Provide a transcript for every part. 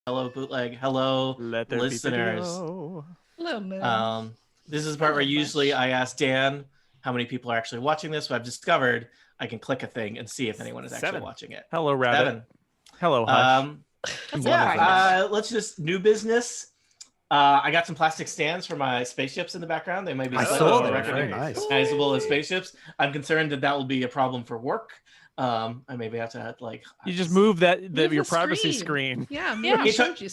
hello bootleg, hello Let there listeners. Be video. Hello, Moon. This is the part where usually I ask Dan how many people are actually watching this, but I've discovered I can click a thing and see if anyone is actually watching it. Hello, Rabbit. 7. Hello, Hush. Let's just new business. I got some plastic stands for my spaceships in the background. They might be slightly recognizable as spaceships. I'm concerned that will be a problem for work. I maybe have to you just move your privacy screen. Yeah.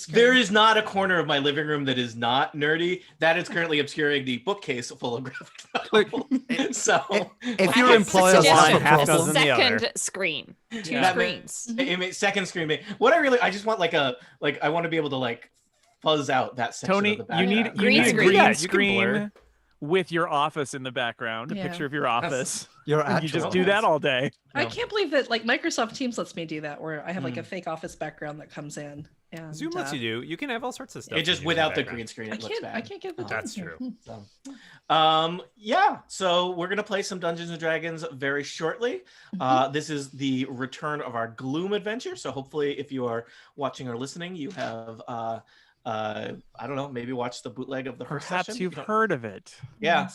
There is not a corner of my living room that is not nerdy. That is currently obscuring the bookcase full of graphic novels. So if your employer wants a second screen, two screens, second screen. What I just want I want to be able to fuzz out that section Tony, of the background. you need a green screen with your office in the background, a picture of your office. You just do that all day. I can't believe that Microsoft Teams lets me do that, where I have a fake office background that comes in. And, Zoom lets you do. You can have all sorts of stuff. It just without the green screen. I can't get the. That's true. So we're gonna play some Dungeons and Dragons very shortly. This is the return of our Gloom adventure. So hopefully, if you are watching or listening, you have I don't know, maybe watch the bootleg of the first Perhaps session. You've heard of it. Yeah.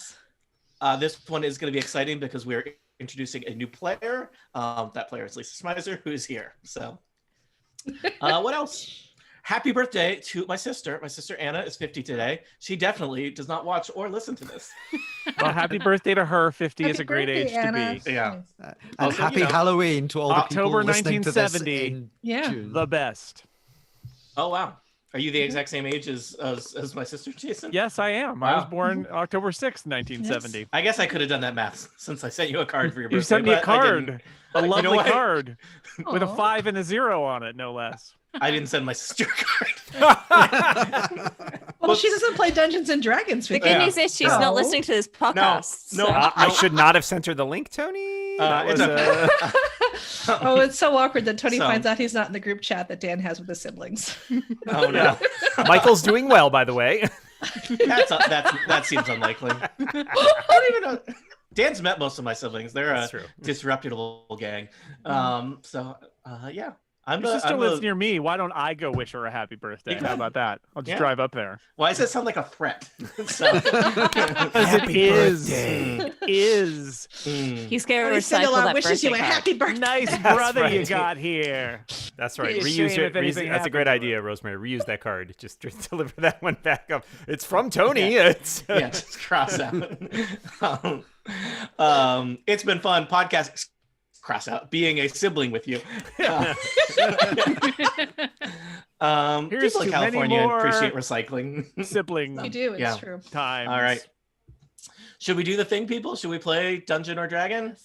This one is going to be exciting because we're introducing a new player. That player is Lisa Smizer, who is here. So what else? Happy birthday to my sister. My sister Anna is 50 today. She definitely does not watch or listen to this. Well, happy birthday to her. 50 is a great age Anna. to be. Yeah. And happy Halloween to all the people October listening 1970. to this in June. The best. Oh, wow. Are you the exact same age as my sister, Jason? Yes, I am. Wow. I was born October 6th, 1970. Yes. I guess I could have done that math since I sent you a card for your birthday. You sent me a card. A lovely card with a 5 and a 0 on it, no less. I didn't send my sister a card. Well, she doesn't play Dungeons and Dragons. The good news is she's not listening to this podcast. No. I should not have sent her the link, Tony. It's so awkward that Tony finds out he's not in the group chat that Dan has with his siblings. Oh no. Michael's doing well, by the way. That seems unlikely. I don't even know. Dan's met most of my siblings. They're a disreputable gang. Yeah. Your sister lives near me. Why don't I go wish her a happy birthday? How about that? I'll just drive up there. Why does that sound like a threat? Because it is. He's going to recycle that wishes you a happy birthday. Nice brother you got here. That's right. Reuse it. That's a great idea, Rosemary. Reuse that card. Just deliver that one back up. It's from Tony. Yeah, just cross out. It's been fun. Podcast. Cross out being a sibling with you. Here's people in California appreciate recycling. Sibling. We do. It's true. Time. All right. Should we do the thing, people? Should we play Dungeon or Dragon?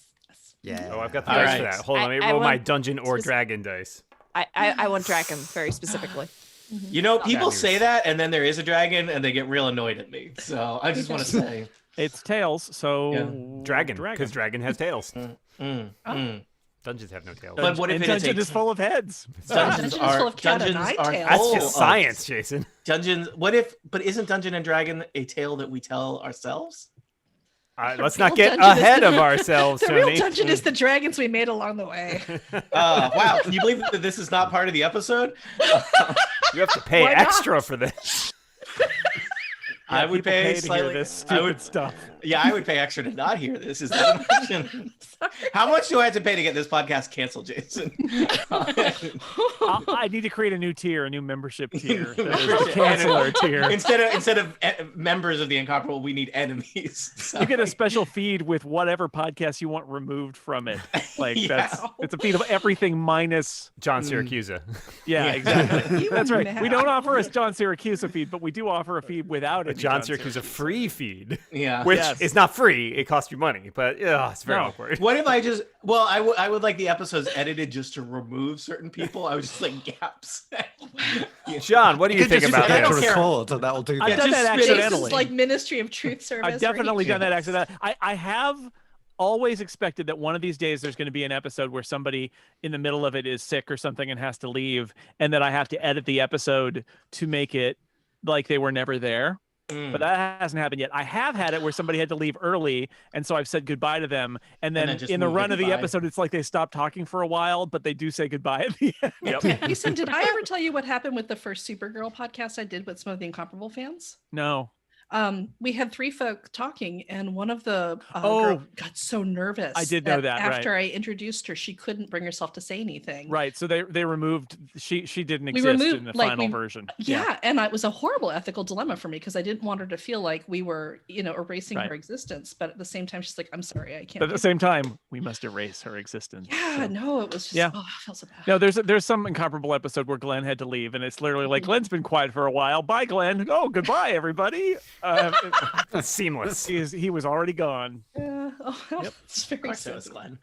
Yeah. Oh, I've got the dice for that. Hold on, let me roll my Dungeon or Dragon dice. I want Dragon very specifically. You know, people say that, and then there is a dragon, and they get real annoyed at me. So I just want to say it's tails. So Dragon, because Dragon has tails. Dungeons have no tails. But what if Dungeon is full of heads? Dungeons are full of tails. That's just science, Jason. Dungeons. But isn't Dungeon and Dragon a tale that we tell ourselves? Let's not get ahead of ourselves, the Tony. real dungeon is the dragons we made along the way. Wow, can you believe that this is not part of the episode? You have to pay extra for this. I would pay slightly. This stupid stuff. Yeah, I would pay extra to not hear this. Is that how much do I have to pay to get this podcast canceled, Jason? I need to create a new tier, a new membership tier, canceler tier. Instead of members of the Incomparable, we need enemies. So. You get a special feed with whatever podcast you want removed from it. It's a feed of everything minus John Siracusa. Yeah, exactly. That's right. We don't offer a John Siracusa feed, but we do offer a feed without it. John Siracusa free feed. Yeah. Which is not free. It costs you money, but it's very awkward. What if I just? Well, I would like the episodes edited just to remove certain people. I would just like gaps. John, what do you think about that? this? Record, and that will do. I've done that accidentally. It's like Ministry of Truth Service. I've definitely done that accidentally. I have always expected that one of these days there's going to be an episode where somebody in the middle of it is sick or something and has to leave, and that I have to edit the episode to make it like they were never there. But that hasn't happened yet. I have had it where somebody had to leave early, and so I've said goodbye to them. And then just in the moved run of the goodbye. episode, it's like they stop talking for a while, but they do say goodbye at the end. Yep. Ethan, did I ever tell you what happened with the first Supergirl podcast I did with some of the Incomparable fans? No. We had 3 folk talking, and one of the Oh. girl got so nervous. I did know that, after I introduced her, she couldn't bring herself to say anything. Right. So they removed, she didn't We exist removed, in the like, final version. Yeah, and it was a horrible ethical dilemma for me because I didn't want her to feel like we were, erasing Right. her existence. But at the same time, she's like, "I'm sorry, I can't." But at the same time, we must erase her existence. yeah, So- no, it was just. Yeah. Oh, I felt so bad. No, there's some incomparable episode where Glenn had to leave, and it's literally like, Glenn's been quiet for a while. Bye, Glenn. Oh, goodbye, everybody. Seamless. He was already gone. Yeah. Oh, Yep. it's very Of course it was sad. Glenn.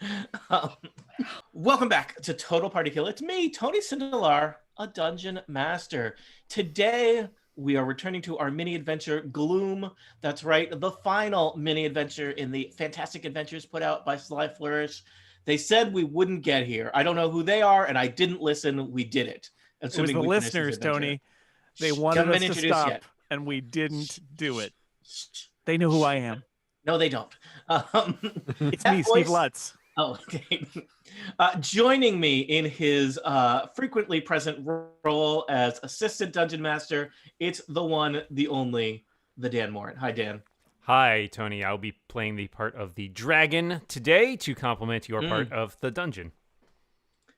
Welcome back to Total Party Kill. It's me, Tony Sindelar, a Dungeon Master. Today, we are returning to our mini adventure, Gloom. That's right, the final mini adventure in the Fantastic Adventures put out by Sly Flourish. They said we wouldn't get here. I don't know who they are, and I didn't listen. We did it. It was Assuming the we finished this listeners, adventure. Tony. They Shh, wanted haven't us been to introduced stop, yet. and we didn't do it. Shh. They know who I am. No, they don't. It's that me, voice- Steve Lutz. Oh, okay. Joining me in his frequently present role as assistant dungeon master, it's the one, the only, the Dan Morin. Hi, Dan. Hi, Tony. I'll be playing the part of the dragon today to complement your part of the dungeon.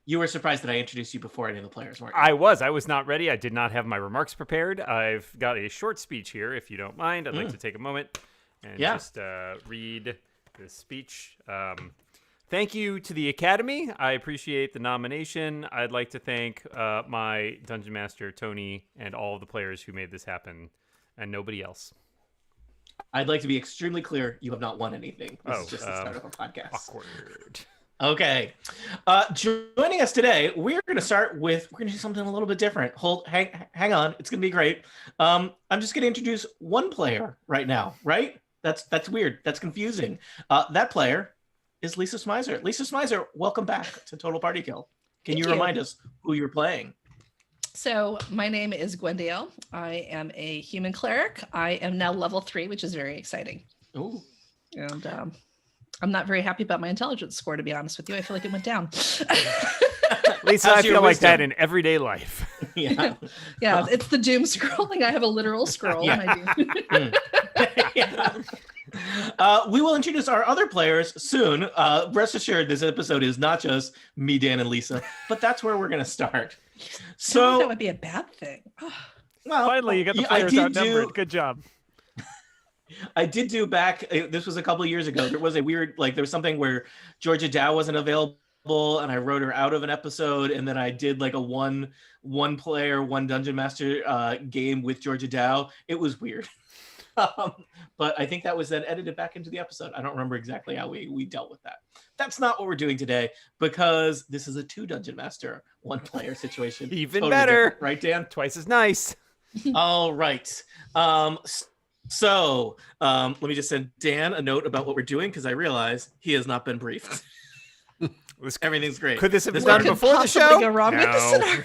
You were surprised that I introduced you before any of the players, weren't you? I was not ready. I did not have my remarks prepared. I've got a short speech here, if you don't mind. I'd like to take a moment and just read this speech. Thank you to the Academy. I appreciate the nomination. I'd like to thank my Dungeon Master, Tony, and all of the players who made this happen, and nobody else. I'd like to be extremely clear. You have not won anything. This is just the start of a podcast. Awkward. Okay. Joining us today, we're going to do something a little bit different. Hang on. It's going to be great. I'm just going to introduce one player right now, right? That's weird. That's confusing. That player is Lisa Smizer. Lisa Smizer, welcome back to Total Party Kill. Can you remind us who you're playing? So my name is Gwendiel. I am a human cleric. I am now level 3, which is very exciting. Ooh. And I'm not very happy about my intelligence score, to be honest with you. I feel like it went down. Lisa, How's I your feel like wisdom? that in everyday life. Yeah. Yeah, it's the doom scrolling. I have a literal scroll. And I do. Yeah. We will introduce our other players soon. Rest assured, this episode is not just me, Dan, and Lisa, but that's where we're going to start. So that would be a bad thing. well, Finally, you got the players outnumbered. Good job. I did do back. This was a couple of years ago. There was a weird, there was something where Georgia Dow wasn't available, and I wrote her out of an episode, and then I did like a one player, one dungeon master game with Georgia Dow. It was weird. But I think that was then edited back into the episode. I don't remember exactly how we dealt with that. That's not what we're doing today, because this is a 2 dungeon master, 1 player situation. Even Totally better. different, right, Dan? Twice as nice. All right. So let me just send Dan a note about what we're doing, because I realize he has not been briefed. Everything's great. Could this have been What done could before the possibly show? go wrong with this scenario?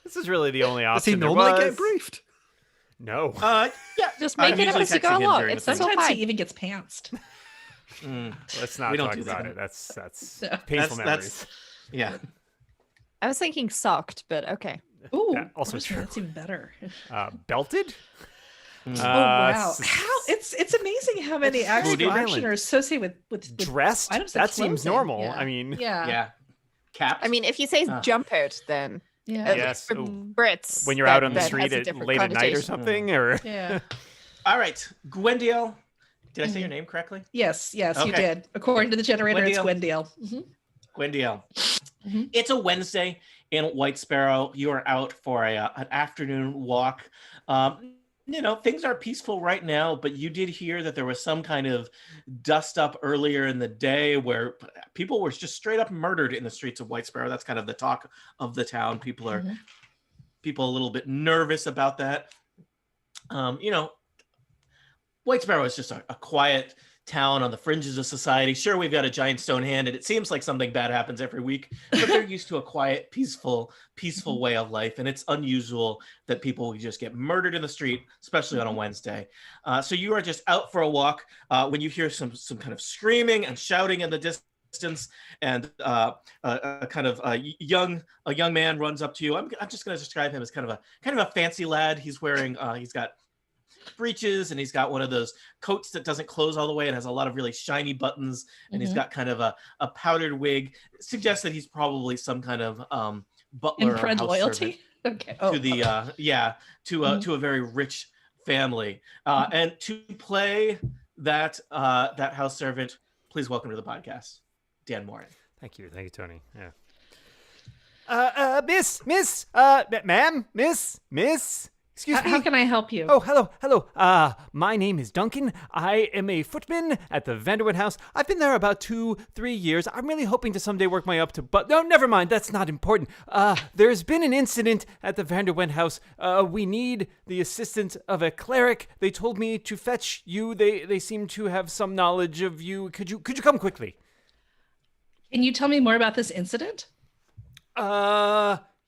This is really the only Does option. he there normally was. get briefed? No. Yeah. Just make I'm it up usually as you go texting him along. during It's the so thing. Sometimes fine. he even gets pantsed. Let's not we don't talk do about that. it. That's No. painful memories. That's yeah. I was thinking socked, but okay. Ooh, That also rosemary, true. That's even better. Belted? Oh wow! s- How it's amazing how many acts of booty action violent. are associated with Dressed? items That of seems clothing. normal. Yeah. I mean, Yeah. Yeah. Caps. I mean, if you say Ah. jump out, then Yeah. Yes. for Oh. Brits, when you're that- out on the that street has a at different late at night or connotation. something, or Yeah. all right, Gwendiel. Did I say your name correctly? Yes. Yes, you Okay. did. According to the generator, it's Gwendiel. Gwendiel. Gwendiel. Mhm. It's a Wednesday in Whitesparrow. You are out for an afternoon walk. Things are peaceful right now, but you did hear that there was some kind of dust up earlier in the day where people were just straight up murdered in the streets of Whitesparrow. That's kind of the talk of the town. People are a little bit nervous about that. Whitesparrow is just a quiet town on the fringes of society. Sure, we've got a giant stone hand, and it seems like something bad happens every week, but they're used to a quiet, peaceful way of life, and it's unusual that people just get murdered in the street, especially on a Wednesday. So you are just out for a walk when you hear some kind of screaming and shouting in the distance, and a young man runs up to you. I'm just going to describe him as kind of a fancy lad. He's wearing he's got breeches, and he's got one of those coats that doesn't close all the way and has a lot of really shiny buttons, and he's got kind of a powdered wig. It suggests that he's probably some kind of butler or house loyalty. Okay. To a very rich family. And to play that house servant, please welcome to the podcast, Dan Morin. Thank you, Tony. Yeah. Ma'am, miss. Excuse me. How can I help you? Oh, hello. My name is Duncan. I am a footman at the Vanderwent House. I've been there about 2-3 years. I'm really hoping to someday work my up to, but no, never mind. That's not important. There's been an incident at the Vanderwent House. We need the assistance of a cleric. They told me to fetch you. They seem to have some knowledge of you. Could you come quickly? Can you tell me more about this incident?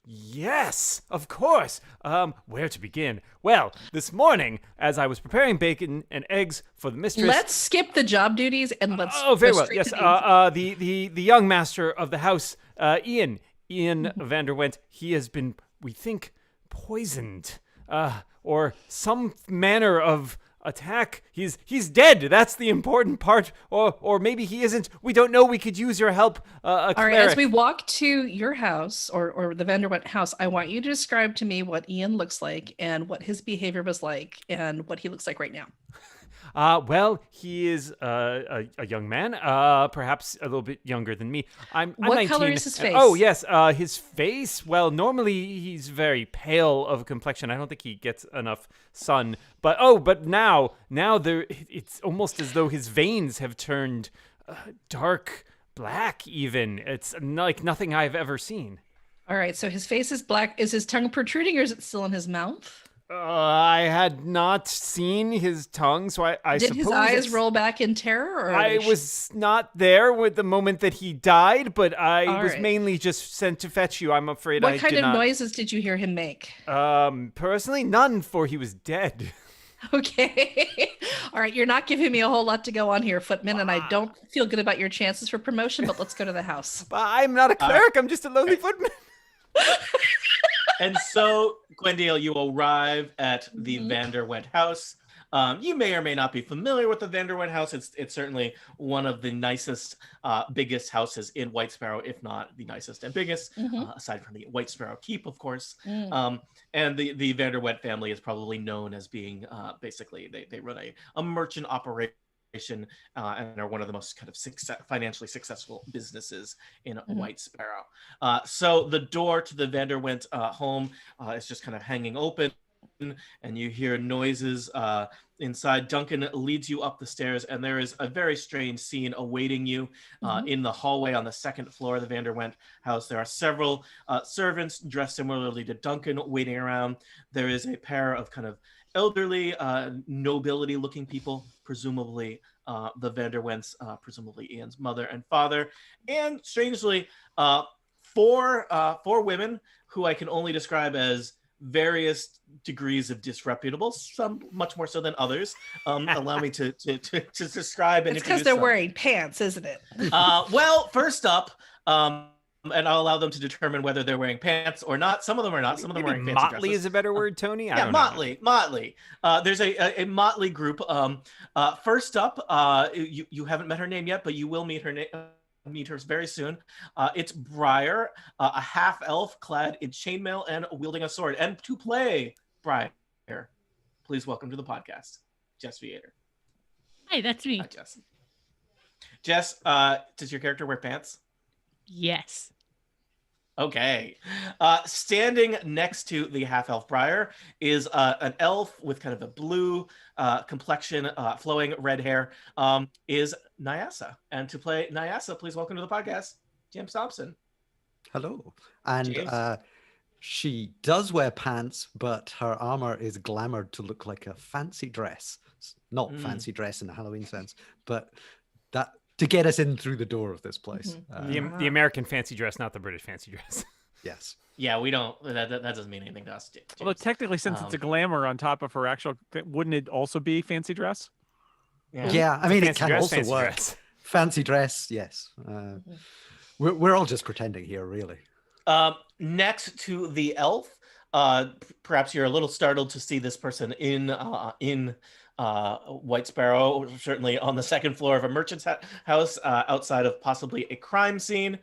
Yes, of course. Where to begin? Well, this morning, as I was preparing bacon and eggs for the mistress... Let's skip the job duties and let's... Oh, very go well. straight Yes, to the the young master of the house, Ian Vanderwent, he has been, we think, poisoned, or some manner of attack. He's dead. That's the important part. Or maybe he isn't. We don't know. We could use your help. All right, as we walk to your house or the Vanderwent house, I want you to describe to me what Ian looks like and what his behavior was like and what he looks like right now. Well, he is a young man, perhaps a little bit younger than me. I'm what 19. Color is his face? Oh, yes, his face. Well, normally he's very pale of complexion. I don't think he gets enough sun. But now it's almost as though his veins have turned dark black. Even it's like nothing I've ever seen. All right, so his face is black. Is his tongue protruding, or is it still in his mouth? I had not seen his tongue, so I Did suppose... his eyes roll back in terror? Or I was not there with the moment that he died, but I was mainly just sent to fetch you. I'm afraid What kind of noises did you hear him make? Personally, none, for he was dead. Okay. All right, you're not giving me a whole lot to go on here, Footman, and I don't feel good about your chances for promotion, but let's go to the house. I'm not a cleric, I'm just a lonely footman. And so, Gwendale, you arrive at the Vanderwent House. You may or may not be familiar with the Vanderwent House. It's certainly one of the nicest, biggest houses in Whitesparrow, if not the nicest and biggest, aside from the Whitesparrow Keep, of course. And the Vanderwent family is probably known as being basically, they run a merchant operation. And are one of the most kind of financially successful businesses in Whitesparrow. So the door to the Vanderwent home is just kind of hanging open, and you hear noises inside. Duncan leads you up the stairs, and there is a very strange scene awaiting you in the hallway on the second floor of the Vanderwent house. There are several servants dressed similarly to Duncan waiting around. There is a pair of kind of elderly, nobility-looking people, presumably the Vanderwents, presumably Ian's mother and father, and strangely, four women who I can only describe as various degrees of disreputable, some much more so than others. Allow me to describe and it's because they're wearing pants, isn't it? Well, first up, and I'll allow them to determine whether they're wearing pants or not. Some of them are not. Some of them are wearing fancy dresses. Motley is a better word, Tony? Yeah, motley. There's a motley group. First up, you haven't met her name yet, but you will meet her very soon. It's Briar, a half-elf clad in chainmail and wielding a sword. And to play Briar, please welcome to the podcast, Jess Viator. Hi, that's me. Hi, Jess. Jess, does your character wear pants? Yes. Okay. Standing next to the half-elf Briar is an elf with kind of a blue complexion, flowing red hair, is Nyasa. And to play Nyasa, please welcome to the podcast, James Thompson. Hello. And she does wear pants, but her armor is glamored to look like a fancy dress. not fancy dress in a Halloween sense, but that to get us in through the door of this place. The American fancy dress, not the British fancy dress. Yes. Yeah, we don't. That doesn't mean anything to us. James. Although technically, since it's a glamour on top of her actual, wouldn't it also be fancy dress? Yeah, I mean, it can also fancy work. dress. Fancy dress, yes. We're all just pretending here, really. Next to the elf, perhaps you're a little startled to see this person in Whitesparrow, certainly on the second floor of a merchant's house, outside of possibly a crime scene.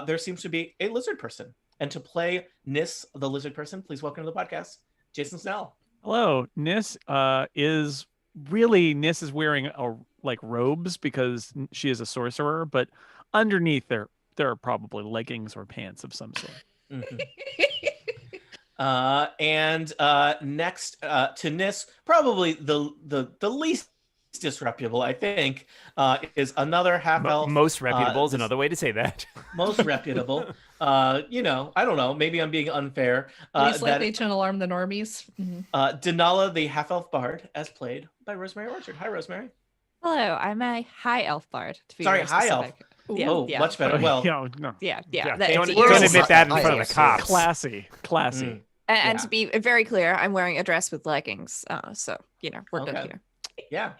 There seems to be a lizard person. And to play Nis, the lizard person, please welcome to the podcast, Jason Snell. Hello, Nis is wearing robes because she is a sorcerer, but underneath there are probably leggings or pants of some sort. Mm-hmm. Next to Nis, probably the least disreputable, I think, is another half elf. Most reputable is another way to say that. Most reputable. I don't know. Maybe I'm being unfair. Least likely to alarm the normies. Denala, the half elf bard, as played by Rosemary Orchard. Hi, Rosemary. Hello, I'm a high elf bard. To be Sorry, more high elf. specific. Yeah, Oh, yeah. much better. Well, no. Yeah. Don't It's- admit that in front of the cops. Classy. Mm. And to be very clear, I'm wearing a dress with leggings. So, we're good Okay. here. Yeah.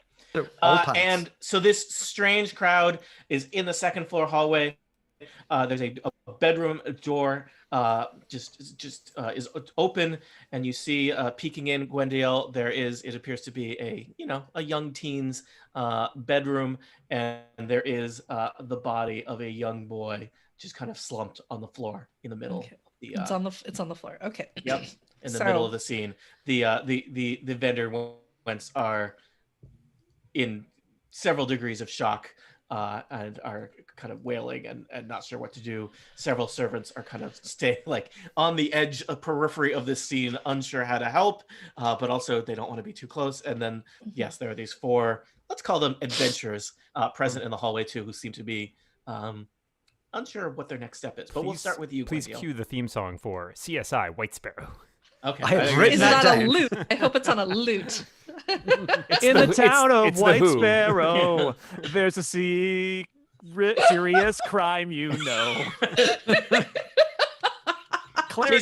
All pants. And so this strange crowd is in the second floor hallway. There's a bedroom door just is open, and you see peeking in Gwendale. It appears to be a young teen's bedroom, and there is the body of a young boy just kind of slumped on the floor in the middle. Okay. Of It's on the floor. Okay. Yep, in the So- middle of the scene. The Vanderwents are in several degrees of shock and are kind of wailing and not sure what to do. Several servants are kind of staying on the edge of periphery of this scene, unsure how to help, but also they don't want to be too close. And then, yes, there are these 4, let's call them adventurers, present in the hallway too, who seem to be unsure of what their next step is. But we'll start with you, Please Gwendale. cue the theme song for CSI Whitesparrow. Okay. I have written Is that it on down. a loot? I hope it's on a loot. In the town of it's the Who. Whitesparrow, there's a serious crime, Clerics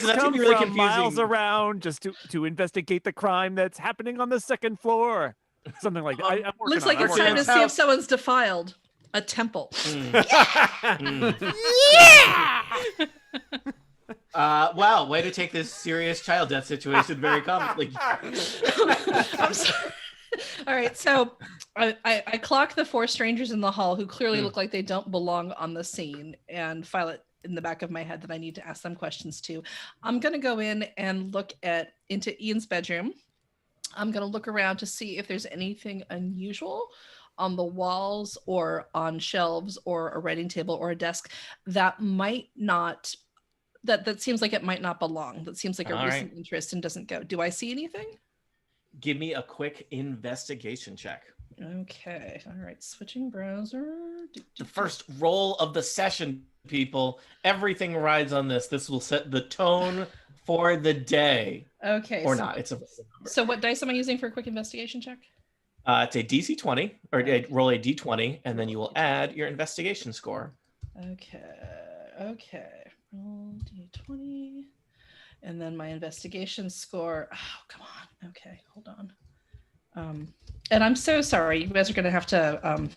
Jason, that's come gonna be really from miles confusing. around just to investigate the crime that's happening on the second floor. Something like that. I'm working Looks on like it. I'm it's working time on to it. see if someone's defiled a temple. Wow, way to take this serious child death situation very calmly. I'm sorry. All right, so I clock the 4 strangers in the hall who clearly look like they don't belong on the scene, and file it in the back of my head that I need to ask them questions to. I'm gonna go in and look into Ian's bedroom. I'm gonna look around to see if there's anything unusual on the walls or on shelves or a writing table or a desk that might not that seems like it might not belong. That seems like a All recent right. interest and doesn't go. Do I see anything? Give me a quick investigation check. Okay. All right. Switching browser. The first roll of the session, people. Everything rides on this. This will set the tone for the day. Okay. Or so, not. It's a So what dice am I using for a quick investigation check? it's a DC 20, or roll a D20, and then you will add your investigation score. Okay. Roll d20. And then my investigation score. Oh, come on. Okay, hold on. And I'm so sorry. You guys are going to have to.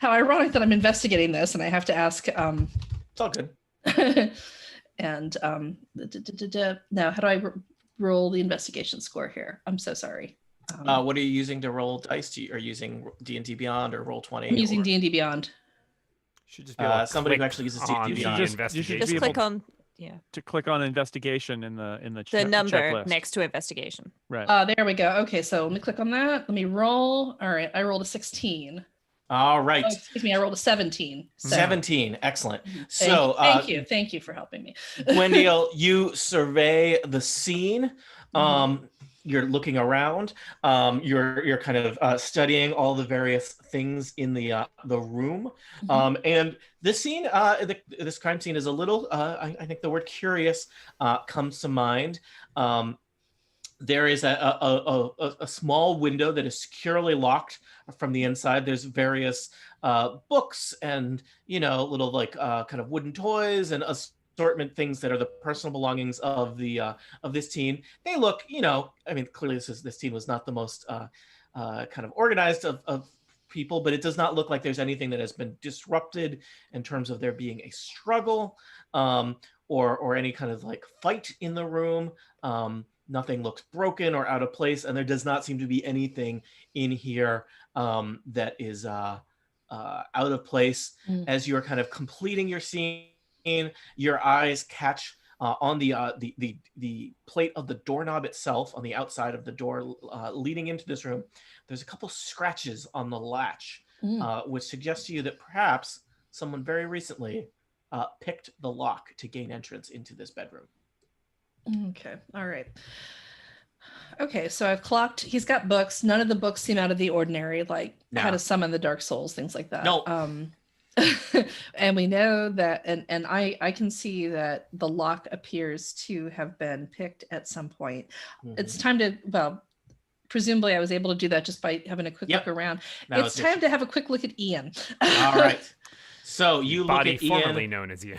How ironic that I'm investigating this, and I have to ask. It's all good. And now, how do I roll the investigation score here? I'm so sorry. What are you using to roll dice? Are you using D&D Beyond or Roll20? I'm using or, D&D Beyond. Should just be able to somebody who click actually uses on D&D the Beyond. You should investigation. be Just able click on to click on investigation in the the number checklist. next to investigation. Right. There we go. Okay, so let me click on that. Let me roll. All right, I rolled a 16. All right. Oh, excuse me, I rolled a 17. So 17. Excellent. Thank, So, thank you. Thank you for helping me. Gwendale, you survey the scene. You're looking around. You're kind of studying all the various things in the room. And this scene, this crime scene, is a little. I think the word curious comes to mind. there is a small window that is securely locked from the inside. There's various books and little like kind of wooden toys and assortment things that are the personal belongings of this teen. They look, I mean, clearly this teen was not the most kind of organized of people, but it does not look like there's anything that has been disrupted in terms of there being a struggle or any kind of like fight in the room. Nothing looks broken or out of place, and there does not seem to be anything in here that is out of place. As you're kind of completing your scene, your eyes catch on the plate of the doorknob itself on the outside of the door leading into this room. There's a couple scratches on the latch, which suggests to you that perhaps someone very recently picked the lock to gain entrance into this bedroom. Okay. All right. Okay. So I've clocked. He's got books. None of the books seem out of the ordinary, like how to summon the dark souls, things like that. No. And we know that, and I can see that the lock appears to have been picked at some point. It's time to, well, presumably I was able to do that just by having a quick look around. It's time to have a quick look at Ian. All right. So you look at Ian. Formerly known as Ian.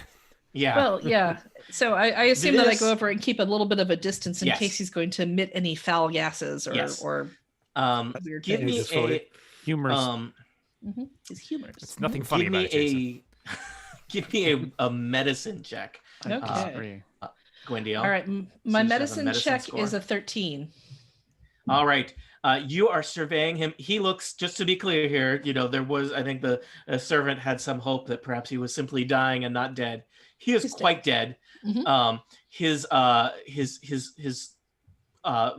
Yeah. Well, yeah. So I assume that I go over and keep a little bit of a distance in case he's going to emit any foul gases or weird give things. me a humorous. He's humorous. It's nothing funny about it. Give me a medicine check. Okay. Gwendiel. All right. My medicine check is a 13. All right. You are surveying him. He looks, just to be clear here, there was, I think the servant had some hope that perhaps he was simply dying and not dead. He is quite dead. His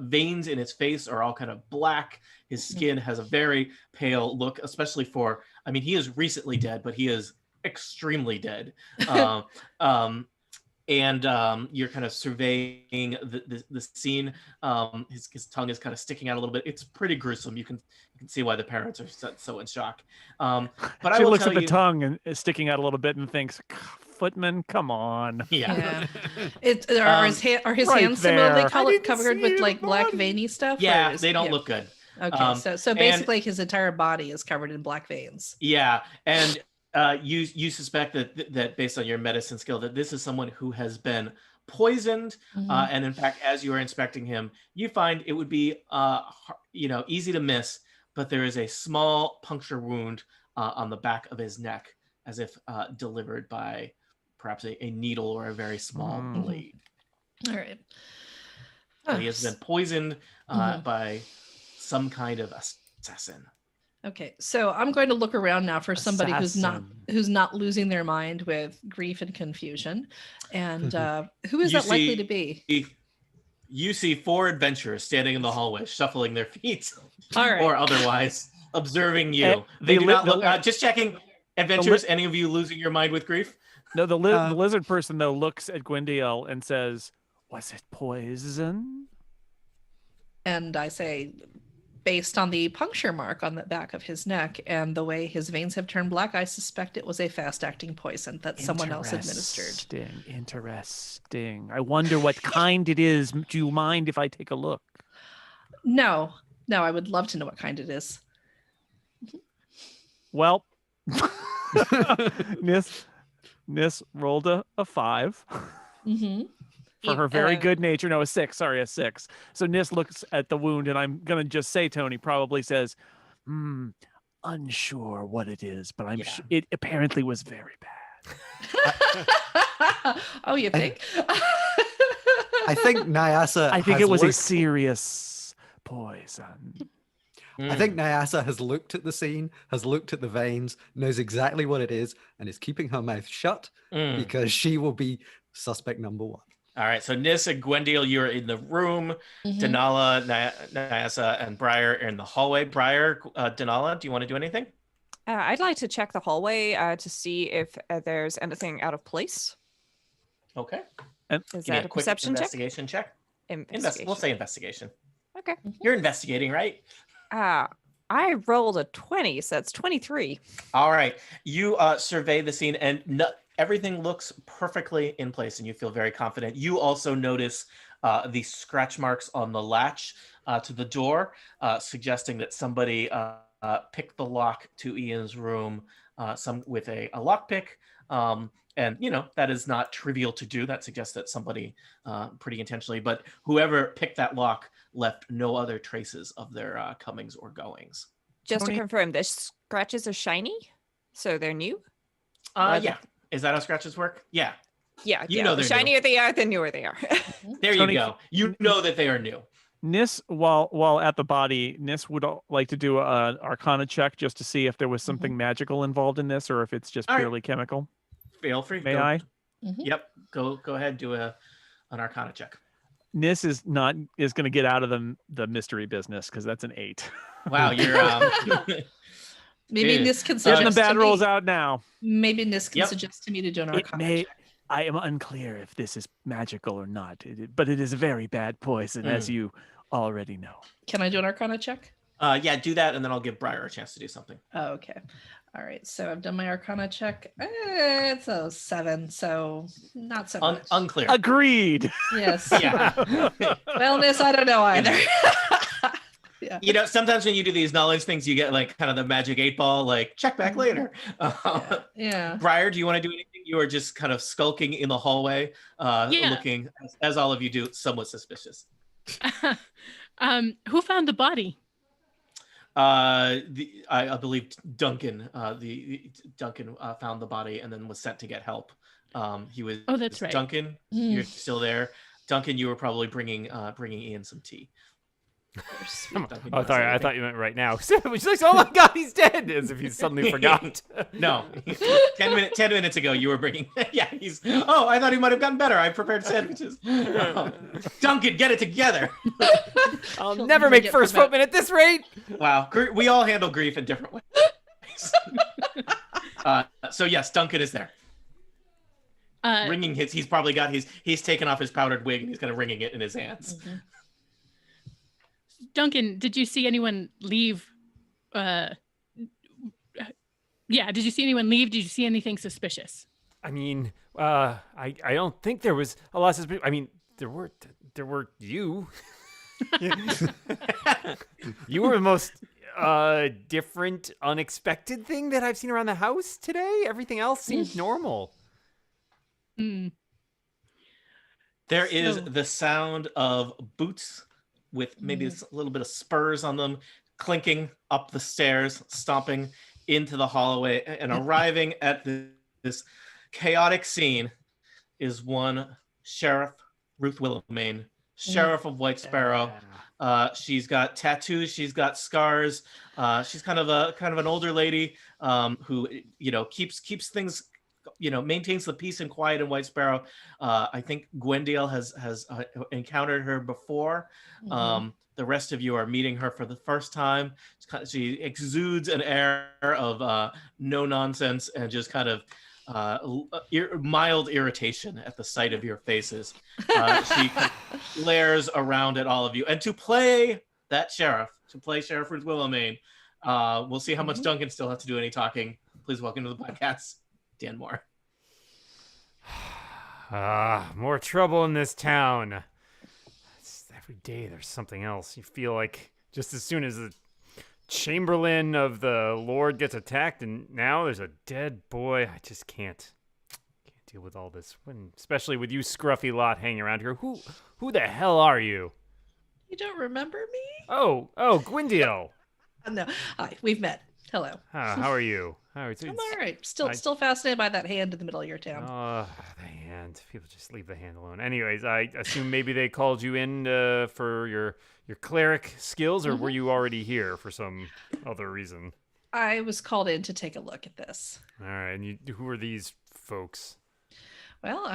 veins in his face are all kind of black. His skin has a very pale look, especially he is recently dead, but he is extremely dead. And you're kind of surveying the scene. His tongue is kind of sticking out a little bit. It's pretty gruesome. You can see why the parents are so in shock. But she looks at the tongue and is sticking out a little bit and thinks, "Footman, come on." Yeah. Are his right hands there. similarly covered with like black veiny stuff? Yeah, they don't look good. Okay, so basically his entire body is covered in black veins. Yeah, and you suspect that based on your medicine skill that this is someone who has been poisoned, and in fact, as you are inspecting him, you find it would be easy to miss, but there is a small puncture wound on the back of his neck, as if delivered by perhaps a needle or a very small blade. All right. So he has been poisoned by some kind of assassin. Okay, so I'm going to look around now for somebody who's not losing their mind with grief and confusion. And who is that likely to be? You see 4 adventurers standing in the hallway, shuffling their feet, all right, or otherwise observing you. They do not look. Just checking. Adventurers, any of you losing your mind with grief? No, the lizard person though looks at Gwendiel and says, "Was it poison?" And I say, based on the puncture mark on the back of his neck and the way his veins have turned black, I suspect it was a fast-acting poison that someone else administered. Interesting. I wonder what kind it is. Do you mind if I take a look? No, I would love to know what kind it is. Well, Nis rolled a 5. For her very good nature. No, a 6. Sorry, a 6. So Nis looks at the wound, and I'm going to just say Tony probably says, unsure what it is, but I'm sure it apparently was very bad. Oh, you think? I think Nyasa I think it was a serious poison. I think Nyasa has looked at the scene, has looked at the veins, knows exactly what it is, and is keeping her mouth shut because she will be suspect number 1. All right, so Nis and Gwendiel, you're in the room. Denala, Nyasa, and Briar are in the hallway. Briar, Denala, do you want to do anything? I'd like to check the hallway to see if there's anything out of place. Okay. Is that a perception investigation check? Investigation. We'll say investigation. Okay. You're investigating, right? I rolled a 20, so that's 23. All right. You survey the scene, and everything looks perfectly in place, and you feel very confident. You also notice the scratch marks on the latch to the door, suggesting that somebody picked the lock to Ian's room with a lockpick. And, that is not trivial to do. That suggests that somebody pretty intentionally, but whoever picked that lock left no other traces of their comings or goings. Just Tony- to confirm, the scratches are shiny, so they're new? Yeah. Is that how scratches work? Yeah. Yeah, You know the they're new. shinier they are, the newer they are. There Tony- you go. You know that they are new. Nis, while at the body, Nis would like to do an Arcana check just to see if there was something magical involved in this, or if it's just All right. purely chemical. Feel free. May Go- I? Yep. Go ahead. Do an Arcana check. Nis is going to get out of the mystery business because that's an 8. Wow, you're Maybe Dude. Nis can Getting suggest the bad to rolls me. out now. Maybe Nis can Yep. suggest to me to do an It Arcana may. check. I am unclear if this is magical or not, but it is a very bad poison, as you already know. Can I do an Arcana check? yeah, do that, and then I'll give Briar a chance to do something. Oh, okay. All right. So I've done my Arcana check. It's a 7, so not so much. Unclear. Agreed. Yes. Yeah. Well, Nis, I don't know either. Yeah. Sometimes when you do these knowledge things, you get like kind of the magic 8-ball, like check back later. Yeah. Briar, do you want to do anything? You are just kind of skulking in the hallway, looking, as all of you do, somewhat suspicious. Who found the body? I believe Duncan. Duncan found the body and then was sent to get help. He was. Oh, that's right. Duncan, you're still there. Duncan, you were probably bringing Ian some tea. Duncan, Oh, you sorry. I wanna say thought you meant right now. She's like, "Oh my God, he's dead!" As if he suddenly forgot. No, 10 minutes ago you were bringing. Yeah, he's. Oh, I thought he might have gotten better. I prepared sandwiches. Duncan, get it together. I'll She'll never never make get first promoted. footman at this rate. Wow, we all handle grief in different ways. So yes, Duncan is there. Ringing his. He's probably got he's taken off his powdered wig and he's kind of wringing it in his hands. Duncan, did you see anyone leave? Yeah, did you see anyone leave? Did you see anything suspicious? I mean, I don't think there was a lot of. I mean, there were you. You were the most different, unexpected thing that I've seen around the house today. Everything else seemed normal. Hmm. There is So- the sound of boots with maybe a little bit of spurs on them, clinking up the stairs, stomping into the hallway, and arriving at this chaotic scene is one Sheriff Ruth Willamane, Sheriff of Whitesparrow. She's got tattoos, she's got scars. She's kind of an older lady who keeps things. Maintains the peace and quiet in Whitesparrow. I think Gwendiel has encountered her before. The rest of you are meeting her for the first time. She exudes an air of no nonsense and just kind of mild irritation at the sight of your faces. She glares around at all of you. And to play Sheriff Ruth Willamane, we'll see how much Duncan still has to do any talking. Please welcome to the podcast, Dan Moore. More trouble in this town. Every day there's something else. You feel like just as soon as the Chamberlain of the Lord gets attacked, and now there's a dead boy. I just can't deal with all this. Especially with you scruffy lot hanging around here. Who the hell are you? You don't remember me? Oh, Gwendiel. No. Hi, we've met. Hello. How are you? I'm all right. Still fascinated by that hand in the middle of your town. The hand. People just leave the hand alone. Anyways, I assume maybe they called you in for your cleric skills, or were you already here for some other reason? I was called in to take a look at this. All right, and who are these folks? Well,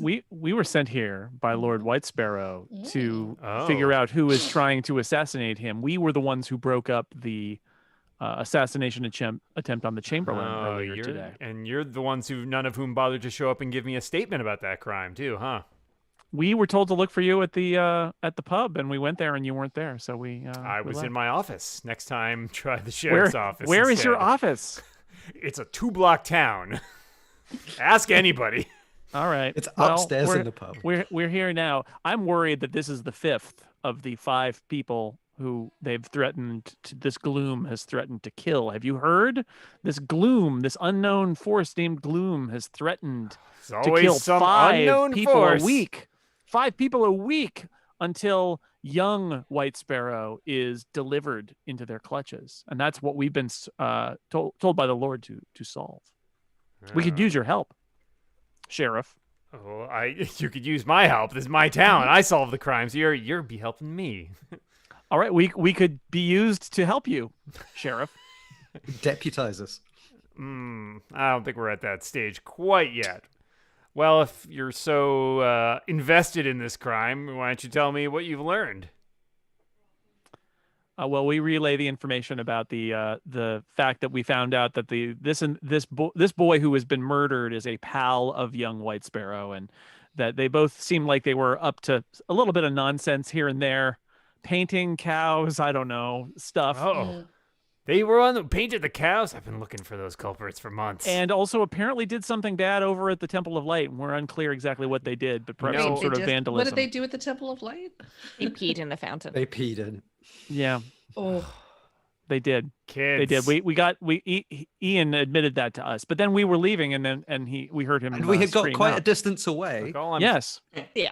We were sent here by Lord Whitesparrow to Oh. figure out who is trying to assassinate him. We were the ones who broke up the assassination attempt on the Chamberlain earlier today. And you're the ones none of whom bothered to show up and give me a statement about that crime too, huh? We were told to look for you at the pub, and we went there, and you weren't there. So I was left. in my office. Next time, try the sheriff's office. Where is your instead. office? It's a 2-block town. Ask anybody. All right. It's Well, upstairs in the pub. We're here now. I'm worried that this is the 5th of the 5 people who they've threatened. This Gloom has threatened to kill. Have you heard? This Gloom, this unknown force named Gloom, has threatened to kill some 5 unknown people force. a week. 5 people a week until young Whitesparrow is delivered into their clutches, and that's what we've been told by the Lord to solve. We could use your help, Sheriff. Oh, you could use my help. This is my town. I solve the crimes. You're be helping me. All right, we could be used to help you, Sheriff. Deputize us. I don't think we're at that stage quite yet. Well, if you're so invested in this crime, why don't you tell me what you've learned? Well, we relay the information about the fact that we found out that this boy who has been murdered is a pal of young Whitesparrow, and that they both seem like they were up to a little bit of nonsense here and there, painting cows, I don't know, stuff. Oh, they were painted the cows. I've been looking for those culprits for months. And also apparently did something bad over at the Temple of Light, and we're unclear exactly what they did, but perhaps some sort of vandalism. What did they do at the Temple of Light? They peed in the fountain. They peed in. Yeah. Oh, they did. Kids. They did. Ian admitted that to us, but then we were leaving, and we heard him. And we had got scream quite out. a distance away. Yes. Yeah.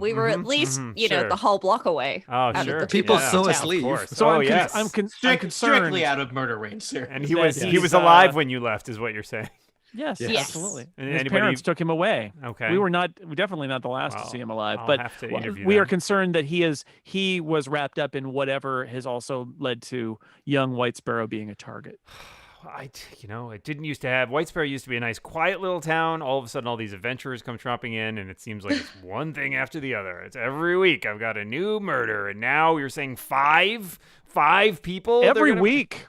We were at least, sure. the whole block away. Oh, out of sure. the People town. saw us leave. So yes. I'm concerned. Strictly out of murder range, sir. And he was He's, alive when you left, is what you're saying. Yes, Yes. absolutely. And His anybody- parents took him away. Okay. We were definitely not the last Well, to see him alive, I'll but have to interview we are them. concerned that he was wrapped up in whatever has also led to young Whitesparrow being a target. I didn't used to have. Whitesparrow used to be a nice, quiet little town. All of a sudden, all these adventurers come tromping in, and it seems like it's one thing after the other. It's every week I've got a new murder, and now you're saying five people Every week.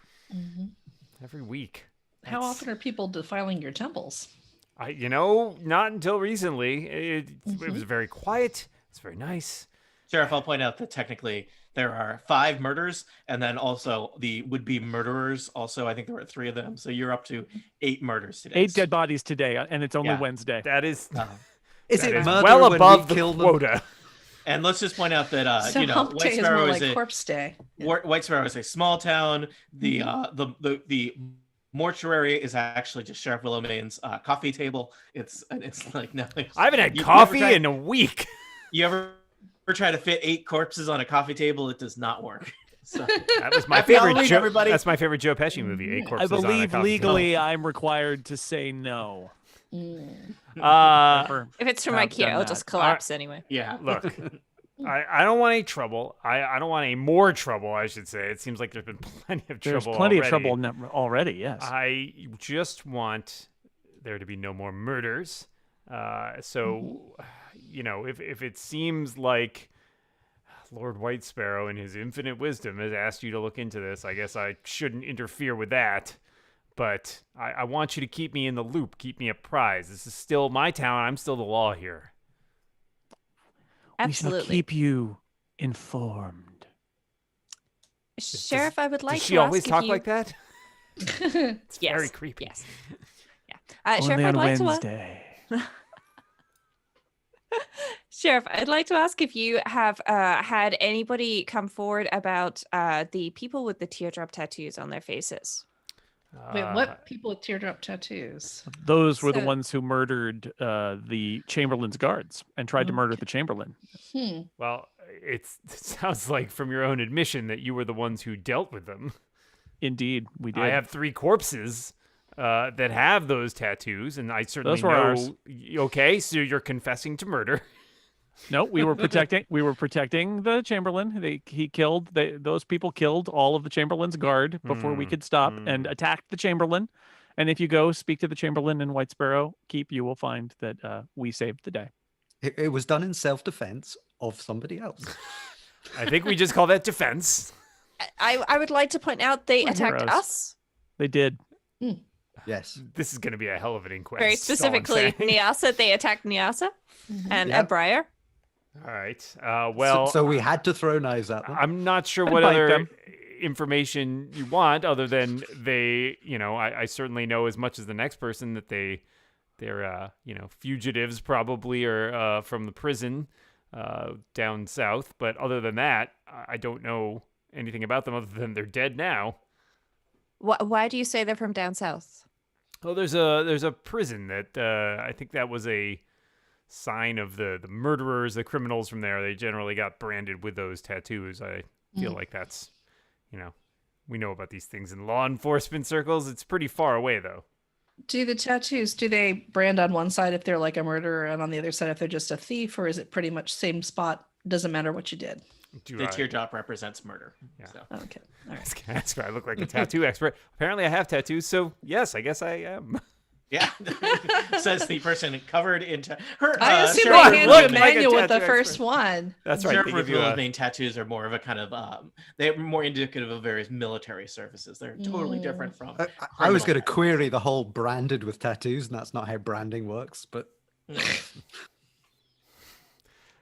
Every week. how often are people defiling your temples? Not until recently. It was very quiet. It's very nice. Sheriff, I'll point out that technically there are 5 murders, and then also the would-be murderers. Also, I think there were 3 of them. So you're up to 8 murders today. 8 dead bodies today, and it's only Yeah. Wednesday. That is, Is that it is murder well when we above the kill them? quota. And let's just point out that So hump day is more Whitesparrow like is corpse day. Whitesparrow is a small town. The mortuary is actually just Sheriff Willowmane's coffee table. It's like nothing. I haven't had You coffee ever tried- in a week. You ever try to fit 8 corpses on a coffee table? It does not work. So That was my Happy favorite Halloween, Joe. everybody. That's my favorite Joe Pesci movie. 8 I corpses on a believe coffee legally I'm required to say no. table. If it's from I've IKEA, done it'll that. just collapse anyway. yeah, Look, I don't want any trouble. I don't want any more trouble, I should say. It seems like there's been plenty of trouble There's plenty already. of trouble already, yes. I just want there to be no more murders. So, if it seems like Lord Whitesparrow, in his infinite wisdom, has asked you to look into this, I guess I shouldn't interfere with that. But I want you to keep me in the loop, keep me apprised. This is still my town. I'm still the law here. We shall Absolutely. keep you informed. Sheriff, I would like Does to she always ask if talk you... like that? It's Yes. very creepy. Yes. Yeah. Only Sheriff, on I'd like to Wednesday. Sheriff, I'd like to ask if you have had anybody come forward about the people with the teardrop tattoos on their faces. Wait, what people with teardrop tattoos? Those were the So- ones who murdered the Chamberlain's guards and tried to murder Okay. the Chamberlain. Well, it sounds like from your own admission that you were the ones who dealt with them. Indeed, we did. I have 3 corpses that have those tattoos, and I certainly Those were know. ours. Okay, so you're confessing to murder. No, we were protecting. We were protecting the Chamberlain. Those people killed all of the Chamberlain's guard before we could stop and attacked the Chamberlain. And if you go speak to the Chamberlain in Whitesparrow Keep, you will find that we saved the day. It was done in self-defense of somebody else. I think we just call that defense. I would like to point out they We're attacked heroes. us. They did. Yes. This is going to be a hell of an inquest. Very that's all I'm specifically, saying. Nyasa. They attacked Nyasa and Yeah. Briar. All right. So we had to throw knives at them. I'm not sure I'd what bite other them. information you want other than they, I certainly know as much as the next person that they they're fugitives probably, or from the prison down south. But other than that, I don't know anything about them other than they're dead now. Why do you say they're from down south? Oh, there's a prison that I think that was a sign of the murderers, the criminals from there. They generally got branded with those tattoos. I feel like that's, we know about these things in law enforcement circles. It's pretty far away, though. Do the tattoos, do they brand on one side if they're like a murderer and on the other side if they're just a thief, or is it pretty much same spot? Doesn't matter what you did. The teardrop represents murder. Yeah. So. Okay. All right. That's why I look like a tattoo expert. Apparently, I have tattoos, so yes, I guess I am. Yeah, says the person covered in her. I assume Sheriff they hand look you a like a manual with the tattoo first expert. one. That's right. Sheriff They give you revealed a- main tattoos are more of a kind of they're more indicative of various military services. They're totally different from. I was going to criminal query the whole branded with tattoos, and that's not how branding works. But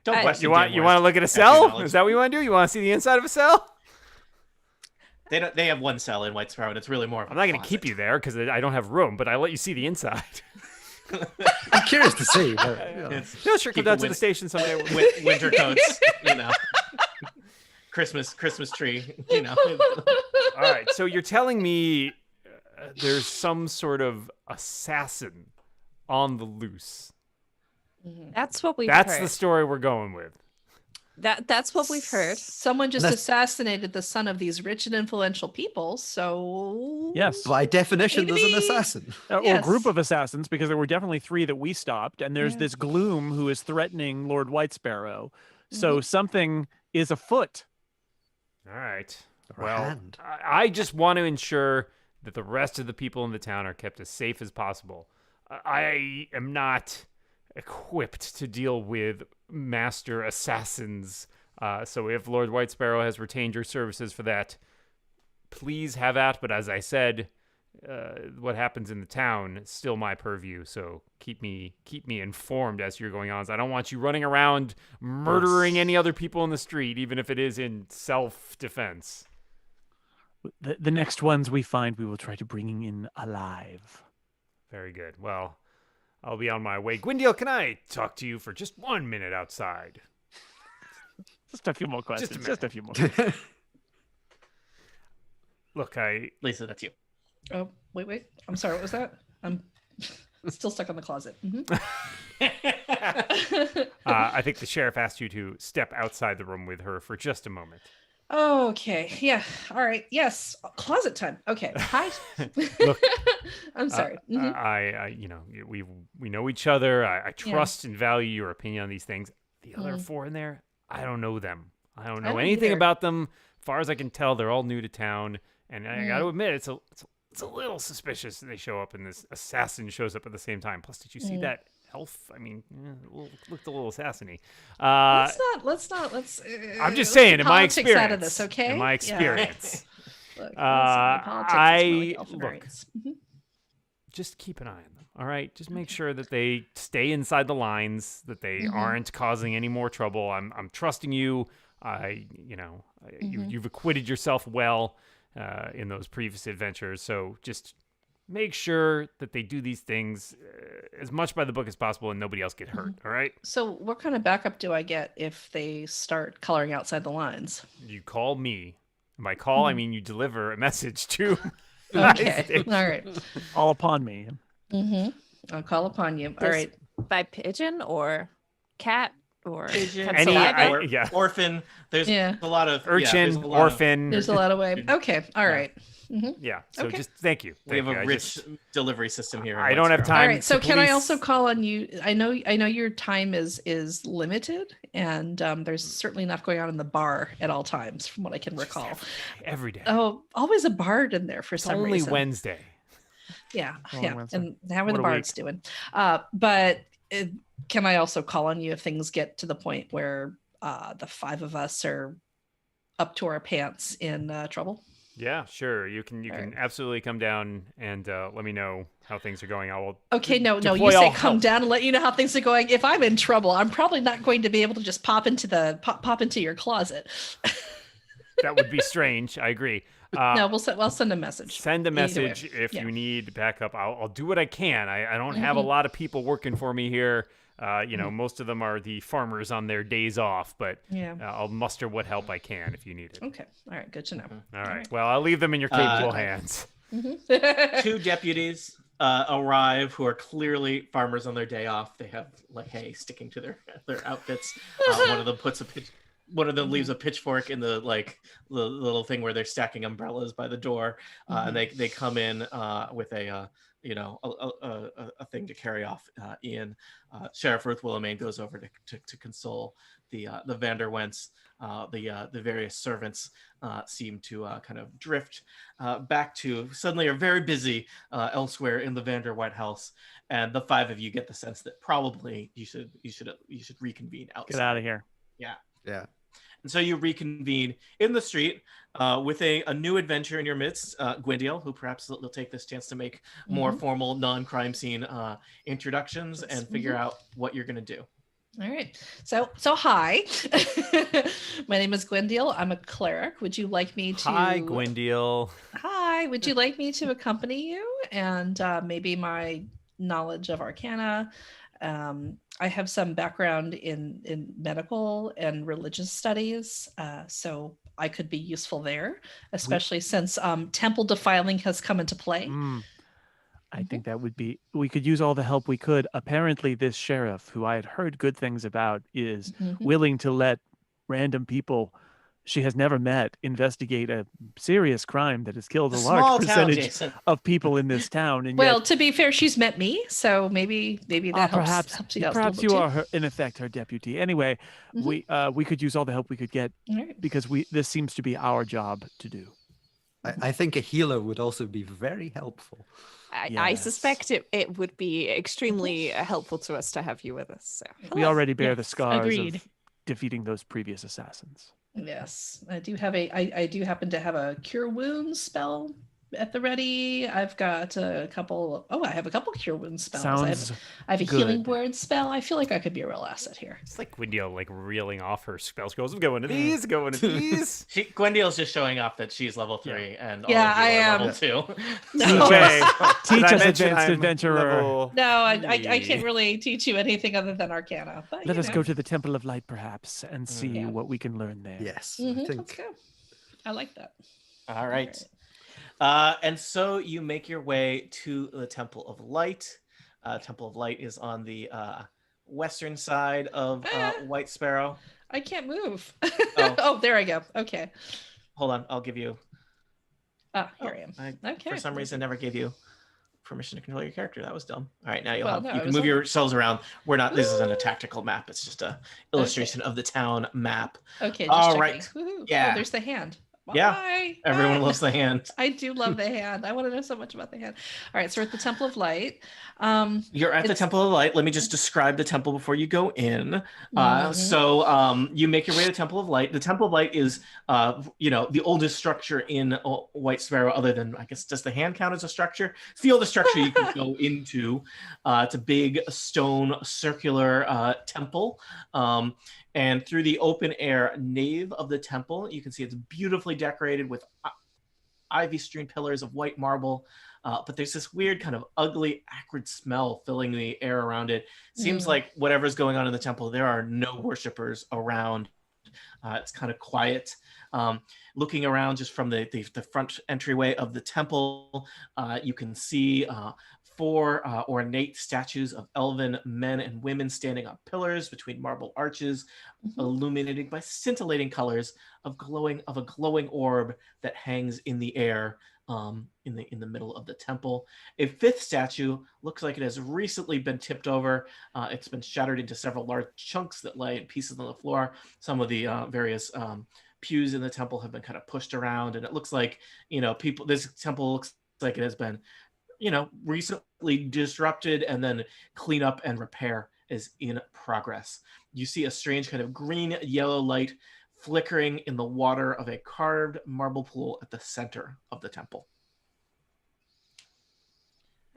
Don't question. You want to look at a tattoo cell? knowledge. Is that what you want to do? You want to see the inside of a cell? They have one cell in Whitesparrow, and it's really more. Of I'm not going to keep you there because I don't have room, but I let you see the inside. I'm curious to see. But, No, sure, come Keep down the to the station someday. winter coats, Christmas tree, All right, so you're telling me there's some sort of assassin on the loose. That's what we've That's heard. the story we're going with. That's what we've heard. Someone just That's- assassinated the son of these rich and influential people, so Yes. by definition, there's an Maybe- assassin. Or Yes. group of assassins, because there were definitely 3 that we stopped, and there's Yeah. this Gloom who is threatening Lord Whitesparrow. So something is afoot. All right. Or a Well, hand. I just want to ensure that the rest of the people in the town are kept as safe as possible. I am not equipped to deal with master assassins. So if Lord Whitesparrow has retained your services for that, please have at. But as I said, what happens in the town is still my purview. So keep me informed as you're going on. I don't want you running around murdering any other people in the street, even if it is in self-defense. The next ones we find, we will try to bring in alive. Very good. Well, I'll be on my way. Gwyndiel, can I talk to you for just 1 minute outside? Just a few more questions. minute. Just a few more. Look, Lisa, that's you. Oh, wait. I'm sorry, what was that? I'm still stuck on the closet. I think the sheriff asked you to step outside the room with her for just a moment. Okay. Yeah. All right. Yes. Closet time. Okay. Hi. Look, I'm sorry. we know each other. I trust and value your opinion on these things. The other 4 in there, I don't know them. I don't know don't anything either. about them. As far as I can tell, they're all new to town, and I got to admit, it's a little suspicious that they show up and this assassin shows up at the same time. Plus, did you see that elf? I mean, it looked a little assassiny. Let's. I'm just let's saying, keep in my politics experience. out of this, okay? In my Yeah. experience. Look, listen, politics is more like elf look. variants. Just keep an eye on them. All right. Just make sure that they stay inside the lines, that they aren't causing any more trouble. I'm trusting you. You've acquitted yourself well in those previous adventures. So just make sure that they do these things as much by the book as possible and nobody else get hurt. All right. So, what kind of backup do I get if they start coloring outside the lines? You call me. And by call, I mean you deliver a message to. Okay. All right. All upon me. I'll call upon you. All This- right. By pigeon or cat or Pigeon, Any- consolidate? orphan. There's Yeah. a lot of Urchin, there's a lot of- orphan. There's a lot of way. Okay. All right. Yeah. So Okay. just thank you. we have Thank a you. rich delivery system here. in I don't have Whitesparrow. time. All right. So, to can I police- also call on you? I know your time is limited, and there's certainly enough going on in the bar at all times, from what I can recall. Every day. Oh, always a bard in there for It's some only reason. Weddnesday. Yeah, Oh, yeah. Wednesday. And how are What the a bards doing? But can I also call on you if things get to the point where the 5 of us are up to our pants in trouble? Yeah, sure. You can All right. absolutely come down and let me know how things are going. I will. Okay, no, deploy you say all come help. down and let you know how things are going. If I'm in trouble, I'm probably not going to be able to just pop into your closet. That would be strange. I agree. No, I'll send a message. Send a Either way. message if Yeah. you need backup. I'll do what I can. I don't have a lot of people working for me here. Most of them are the farmers on their days off, but Yeah. I'll muster what help I can if you need it. Okay. All right. Good to know. All right. Well, I'll leave them in your capable hands. Two deputies arrive who are clearly farmers on their day off. They have like hay sticking to their outfits. One of them leaves a pitchfork in the little thing where they're stacking umbrellas by the door, and they come in with a thing to carry off Ian. Sheriff Ruth Willamane goes over to console the Vanderwents. The various servants seem to kind of drift back to suddenly are very busy elsewhere in the Vanderwent House, and the five of you get the sense that probably you should reconvene outside. Get out of here. Yeah. And so you reconvene in the street with a new adventure in your midst, Gwendiel, who perhaps will take this chance to make more formal non-crime scene introductions and figure out what you're going to do. All right. So hi. My name is Gwendiel. I'm a cleric. Would you like me to... Hi, Gwendiel. Hi. Would you like me to accompany you? And maybe my knowledge of Arcana. I have some background in medical and religious studies, so I could be useful there, especially since temple defiling has come into play. I think that would be, we could use all the help we could. Apparently this sheriff, who I had heard good things about, is willing to let random people she has never met investigate a serious crime that has killed a large percentage of people in this town. And well, to be fair, she's met me, so maybe that helps you out. Perhaps you are in effect her deputy. Anyway, we could use all the help we could get because this seems to be our job to do. I think a healer would also be very helpful. I suspect it would be extremely helpful to us to have you with us. So. We already bear the scars agreed. of defeating those previous assassins. Yes, I do happen to have a cure wounds spell at the ready. I've got a couple. I have a couple cure wounds spells. I have a healing word spell. I feel like I could be a real asset here. It's like Gwendiel reeling off her spell scrolls. I'm going to these, going to these. Gwendiel's just showing off that she's level 3 and all I am level 2. Teach us, advanced adventurer. No, I can't really teach you anything other than Arcana. But, Let us go to the Temple of Light, perhaps, and see what we can learn there. Yes, Let's go. I like that. All right. And so you make your way to the Temple of Light. Temple of Light is on the western side of Whitesparrow. I can't move. Oh. There I go. Okay. Hold on, I'll give you. Here I am. Okay. For some reason, never gave you permission to control your character. That was dumb. All right, now you Well, can move yourselves around. This isn't a tactical map. It's just a illustration of the town map. Okay. All right. Yeah. there's the hand. Yeah. Bye. Everyone loves the hand. I do love the hand. I want to know so much about the hand. All right, so we're at the Temple of Light. You're at the Temple of Light. Let me just describe the temple before you go in. So you make your way to the Temple of Light. The Temple of Light is, the oldest structure in Whitesparrow, other than, I guess, does the hand count as a structure? It's the oldest structure you can go into. It's a big stone circular temple. And through the open air nave of the temple, you can see it's beautifully decorated with ivy-strewn pillars of white marble. But there's this weird kind of ugly, acrid smell filling the air around it. Seems like whatever's going on in the temple, there are no worshipers around. It's kind of quiet. Looking around just from the front entryway of the temple, you can see 4 ornate statues of elven men and women standing on pillars between marble arches, illuminated by scintillating colors of a glowing orb that hangs in the air in the middle of the temple. A 5th statue looks like it has recently been tipped over. It's been shattered into several large chunks that lay in pieces on the floor. Some of the various pews in the temple have been kind of pushed around, and it looks like this temple looks like it has been recently disrupted, and then cleanup and repair is in progress. You see a strange kind of green yellow light flickering in the water of a carved marble pool at the center of the temple.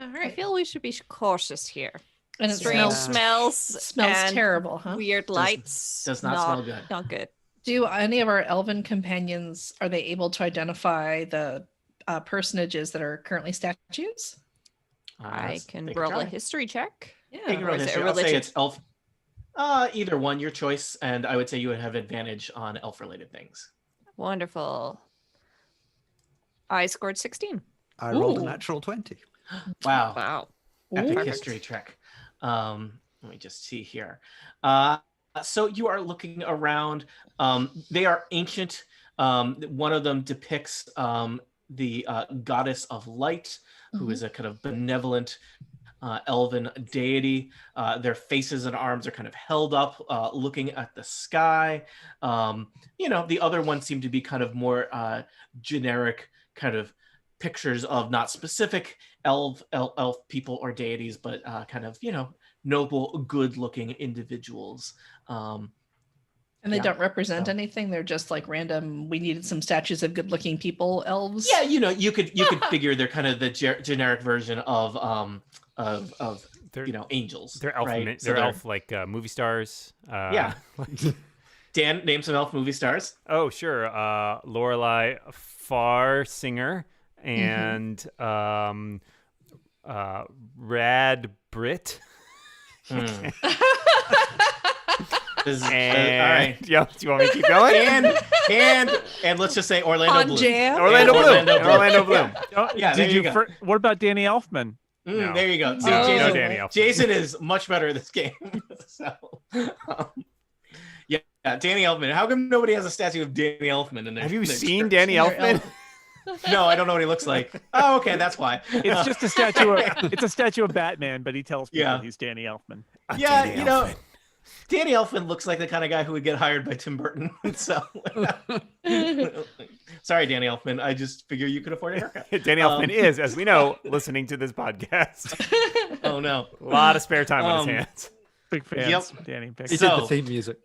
All right. I feel we should be cautious here. And it Strange smells smells terrible, huh? Weird lights. Does not smell good. Not good. Do any of our elven companions, are they able to identify the personages that are currently statues? I can they roll a try. history check. Yeah. You can roll Or is it a history. I'll say religion? it's elf. Either one, your choice, and I would say you would have advantage on elf-related things. Wonderful. I scored 16. I rolled a Ooh. natural 20. Wow. Wow. Epic Ooh. history check. Let me just see here. So you are looking around. They are ancient. One of them depicts the goddess of light, who is a kind of benevolent elven deity. Their faces and arms are kind of held up, looking at the sky. The other ones seem to be kind of more generic kind of pictures of not specific elf people or deities, but kind of noble, good-looking individuals. And they Yeah, don't represent so- anything. They're just like random. We needed some statues of good-looking people, elves. Yeah, you could figure they're kind of the generic version of angels. They're elf. right? They're elf like movie stars. Yeah. Dan, name some elf movie stars. Oh, sure. Lorelai Farsinger and Rad Brit. All And right. yeah, do you want me to keep going? And let's just say Orlando On Bloom. Jam. Orlando Bloom. Orlando Bloom. Orlando Bloom. Oh, Yeah, there did you you? go. What about Danny Elfman? No. There you go. See, Oh. Jason, No Danny Elfman. Jason is much better at this game. So, yeah, Danny Elfman. How come nobody has a statue of Danny Elfman in there? Have you seen Danny Elfman? No, I don't know what he looks like. Oh, okay, that's why. It's just a statue. It's a statue of Batman, but he tells people Yeah. he's Danny Elfman. Yeah, Danny you know, Elfman. Danny Elfman looks like the kind of guy who would get hired by Tim Burton. So, sorry, Danny Elfman. I just figure you could afford a haircut. Danny Elfman is, as we know, listening to this podcast. Oh no. A lot of spare time on his hands. Big fans. Yep. Danny. Big He So- did the theme music.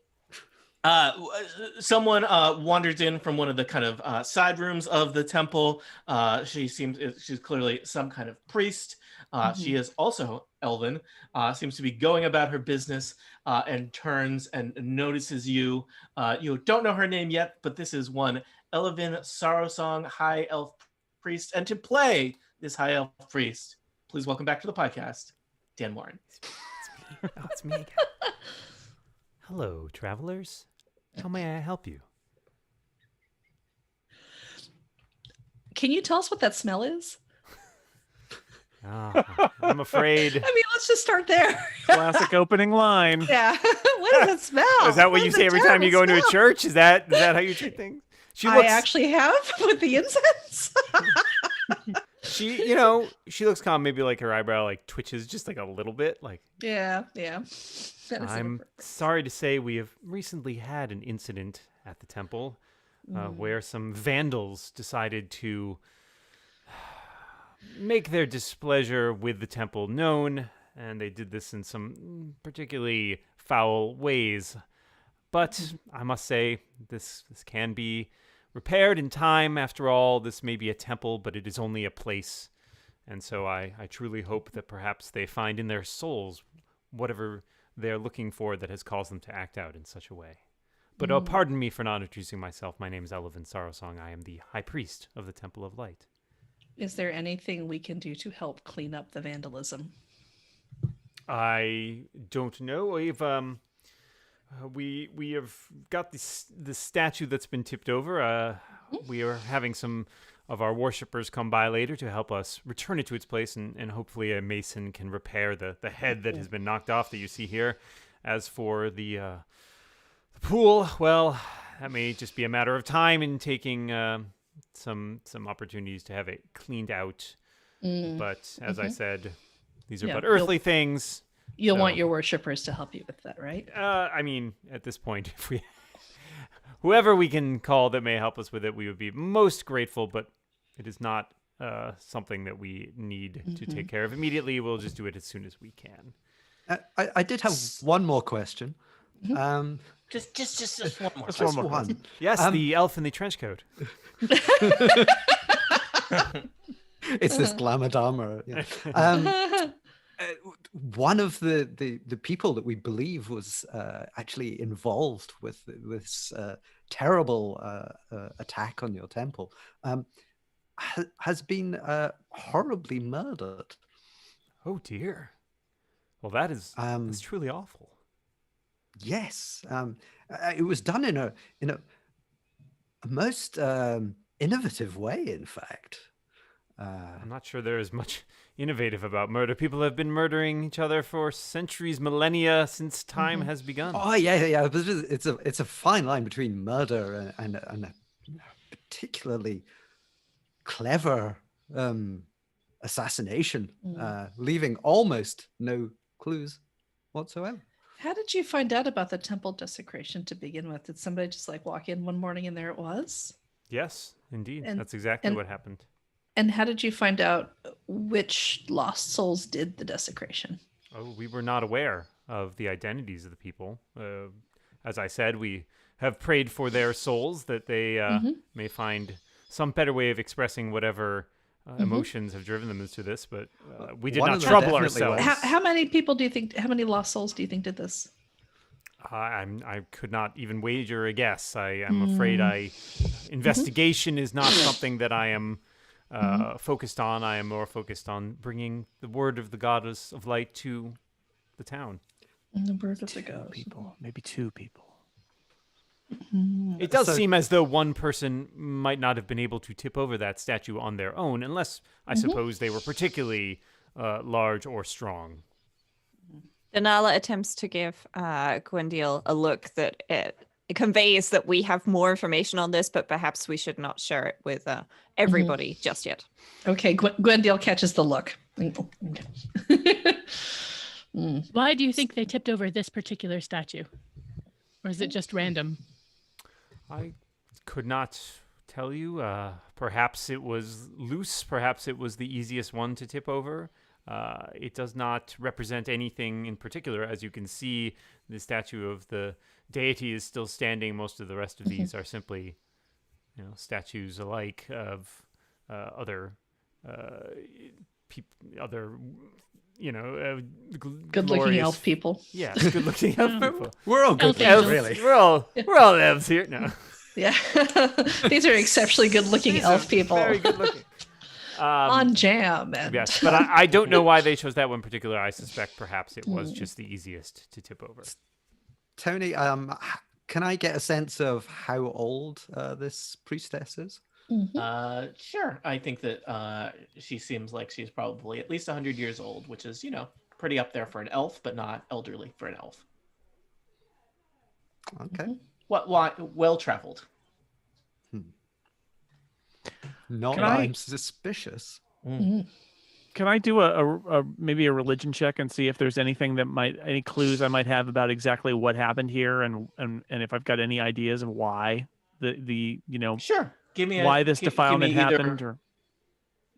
Someone wanders in from one of the kind of side rooms of the temple. She's clearly some kind of priest. She is also elven. Seems to be going about her business and turns and notices you. You don't know her name yet, but this is one Elevin Sorrowsong High Elf Priest. And to play this High Elf Priest, please welcome back to the podcast, Dan Warren. It's me again. Hello, travelers. How may I help you? Can you tell us what that smell is? I'm afraid. I mean, let's just start there. Classic opening line. Yeah. What does it smell? Is that what you say every time you go into a church? Is that how you treat things? I actually have with the incense. She looks calm. Maybe like her eyebrow like twitches just like a little bit. Like Yeah. That is I'm sorry to say we have recently had an incident at the temple where some vandals decided to make their displeasure with the temple known, and they did this in some particularly foul ways. But I must say, this can be repaired in time. After all, this may be a temple, but it is only a place. And so I truly hope that perhaps they find in their souls whatever they're looking for that has caused them to act out in such a way. But pardon me for not introducing myself. My name is Elevin Sorrowsong. I am the High Priest of the Temple of Light. Is there anything we can do to help clean up the vandalism? I don't know. We have got this statue that's been tipped over. We are having some of our worshippers come by later to help us return it to its place, and hopefully a mason can repair the head that has been knocked off that you see here. As for the pool, well, that may just be a matter of time in taking some opportunities to have it cleaned out. But as I said, these are Yeah, but earthly things. You'll So- want your worshippers to help you with that, right? I mean, at this point, if we, whoever we can call that may help us with it, we would be most grateful. But it is not something that we need to take care of immediately. We'll just do it as soon as we can. I did have one more question. Just one more. Just one. Yes, the elf in the trench coat. It's this glamour dharma. Yeah. One of the people that we believe was actually involved with this terrible attack on your temple, has been horribly murdered. Oh dear. Well, that's truly awful. Yes, it was done in a most innovative way. In fact, I'm not sure there is much innovative about murder. People have been murdering each other for centuries, millennia, since time has begun. Oh yeah. But it's a fine line between murder and a particularly clever assassination, leaving almost no clues whatsoever. How did you find out about the temple desecration to begin with? Did somebody just like walk in one morning and there it was? Yes, indeed. And- That's exactly and- what happened. And how did you find out which lost souls did the desecration? Oh, we were not aware of the identities of the people. As I said, we have prayed for their souls that they may find some better way of expressing whatever emotions have driven them into this, but we did One not of them trouble definitely ourselves. was. How many people do you think, how many lost souls do you think did this? I could not even wager a guess. I am afraid investigation is not something that I am focused on. I am more focused on bringing the word of the goddess of light to the town. The birth of the ghost. People, maybe 2 people. It does So- seem as though one person might not have been able to tip over that statue on their own, unless I suppose they were particularly large or strong. Denala attempts to give Gwendil a look that it conveys that we have more information on this, but perhaps we should not share it with everybody just yet. Okay, Gwendil catches the look. Why do you think they tipped over this particular statue? Or is it just random? I could not tell you. Perhaps it was loose. Perhaps it was the easiest one to tip over. It does not represent anything in particular. As you can see, the statue of the deity is still standing. Most of the rest of these are simply, statues alike of other Good-looking glorious- elf people. Yes, good-looking elf people. We're all good, Elf looking, angels. really. We're all elves here. No, Yeah. These are exceptionally good-looking These elf are people. Very good-looking. On jam. And... Yes, but I don't know why they chose that one particular. I suspect perhaps it was just the easiest to tip over. Tony, can I get a sense of how old this priestess is? Sure. I think that she seems like she's probably at least 100 years old, which is, pretty up there for an elf, but not elderly for an elf. Okay. Well-traveled. Not Can that I- I'm suspicious. Can I do maybe a religion check and see if there's anything that any clues I might have about exactly what happened here, and if I've got any ideas of why the Sure. Give me why this defilement happened, or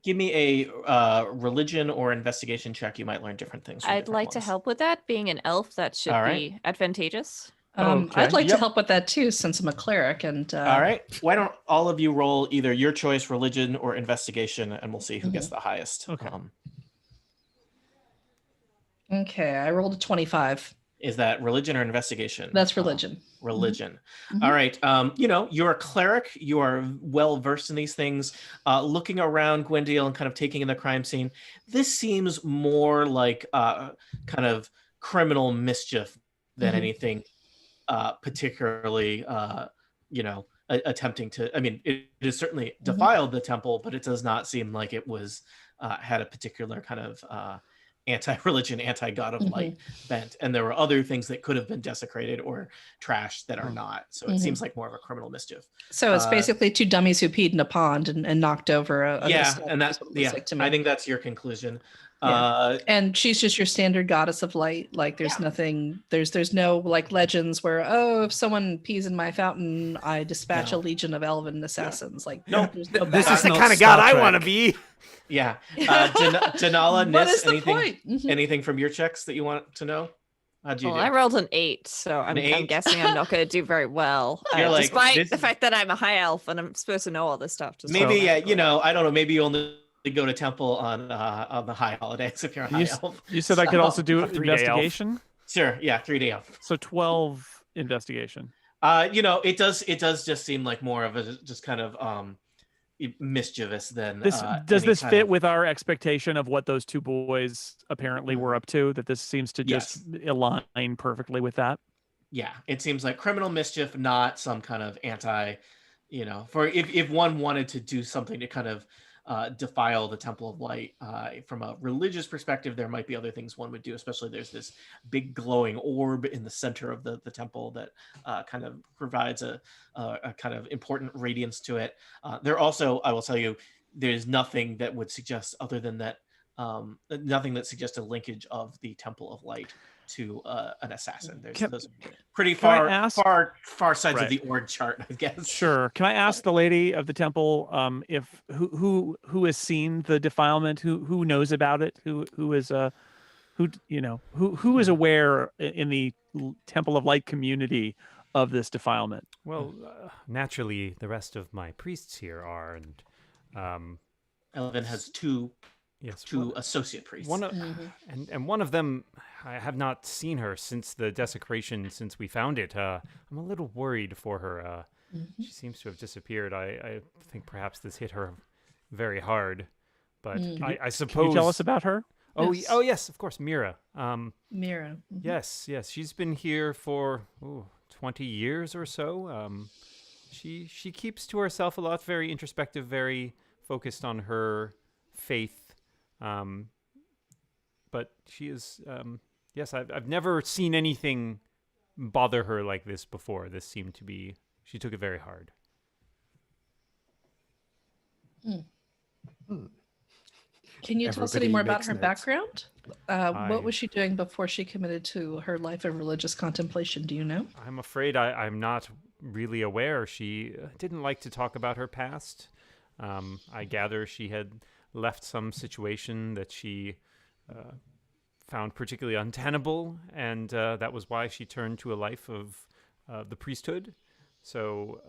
give me a religion or investigation check. You might learn different things. from I'd different like to ones. help with that. Being an elf, that should All right. be advantageous. Okay. I'd like to Yep. help with that too, since I'm a cleric. And All right. Why don't all of you roll either your choice, religion or investigation, and we'll see who gets the highest. Okay. Okay, I rolled a 25. Is that religion or investigation? That's religion. Religion. Mhm. All right. You're a cleric. You are well versed in these things. Looking around Gwendil and kind of taking in the crime scene, this seems more like kind of criminal mischief than Mhm. anything particularly, attempting to. I mean, it has certainly defiled the temple, but it does not seem like it was had a particular kind of anti-religion, anti-god of light bent. And there were other things that could have been desecrated or trashed that are not. So it seems like more of a criminal mischief. So it's basically 2 dummies who peed in a pond and knocked over a And that's that's to me. I think that's your conclusion. Yeah. And she's just your standard goddess of light. Like there's nothing, there's no like legends where, if someone pees in my fountain, I dispatch a legion of elven assassins. Like No. there's no This back- is the not kind of Star god I Trek. want to be. Yeah. Denala, What Nis, is the anything point? Mhm. anything from your checks that you want to know? How'd you Well, do? I rolled an 8, so I'm 8? guessing I'm not going to do very well. You're like, despite this- the fact that I'm a high elf and I'm supposed to know all this stuff. Just Maybe, automatically. I don't know. Maybe you only go to temple on the high holidays if you're a high elf. you said I could also do A 3-day elf. investigation, Sure. Yeah. 3-day elf. so 12 investigation. It does just seem like more of a just kind of mischievous than does this fit with our expectation of what those two boys apparently were up to, that this seems to just align perfectly with that? Yeah, it seems like criminal mischief, not some kind of for if one wanted to do something to kind of defile the Temple of Light from a religious perspective, there might be other things one would do, especially there's this big glowing orb in the center of the temple that kind of provides a kind of important radiance to it. There also, I will tell you, there's nothing that would suggest, other than that, nothing that suggests a linkage of the Temple of Light to an assassin. There's those pretty far sides of the org chart, I guess. Sure. Can I ask the lady of the temple if who has seen the defilement, who knows about it, who is aware in the Temple of Light community of this defilement? Well, naturally, the rest of my priests here are, and Elvin has two associate priests. And one of them, I have not seen her since the desecration, since we found it. I'm a little worried for her. She seems to have disappeared. I think perhaps this hit her very hard. But I suppose... Can you tell us about her? Oh yes, of course, Mira. Mira. Yes. She's been here for 20 years or so. She keeps to herself a lot, very introspective, very focused on her faith. But she is, yes, I've never seen anything bother her like this before. This seemed to be, she took it very hard. Can you tell us any more about her background? What was she doing before she committed to her life of religious contemplation? Do you know? I'm afraid I'm not really aware. She didn't like to talk about her past. I gather she had left some situation that she found particularly untenable, and that was why she turned to a life of the priesthood. So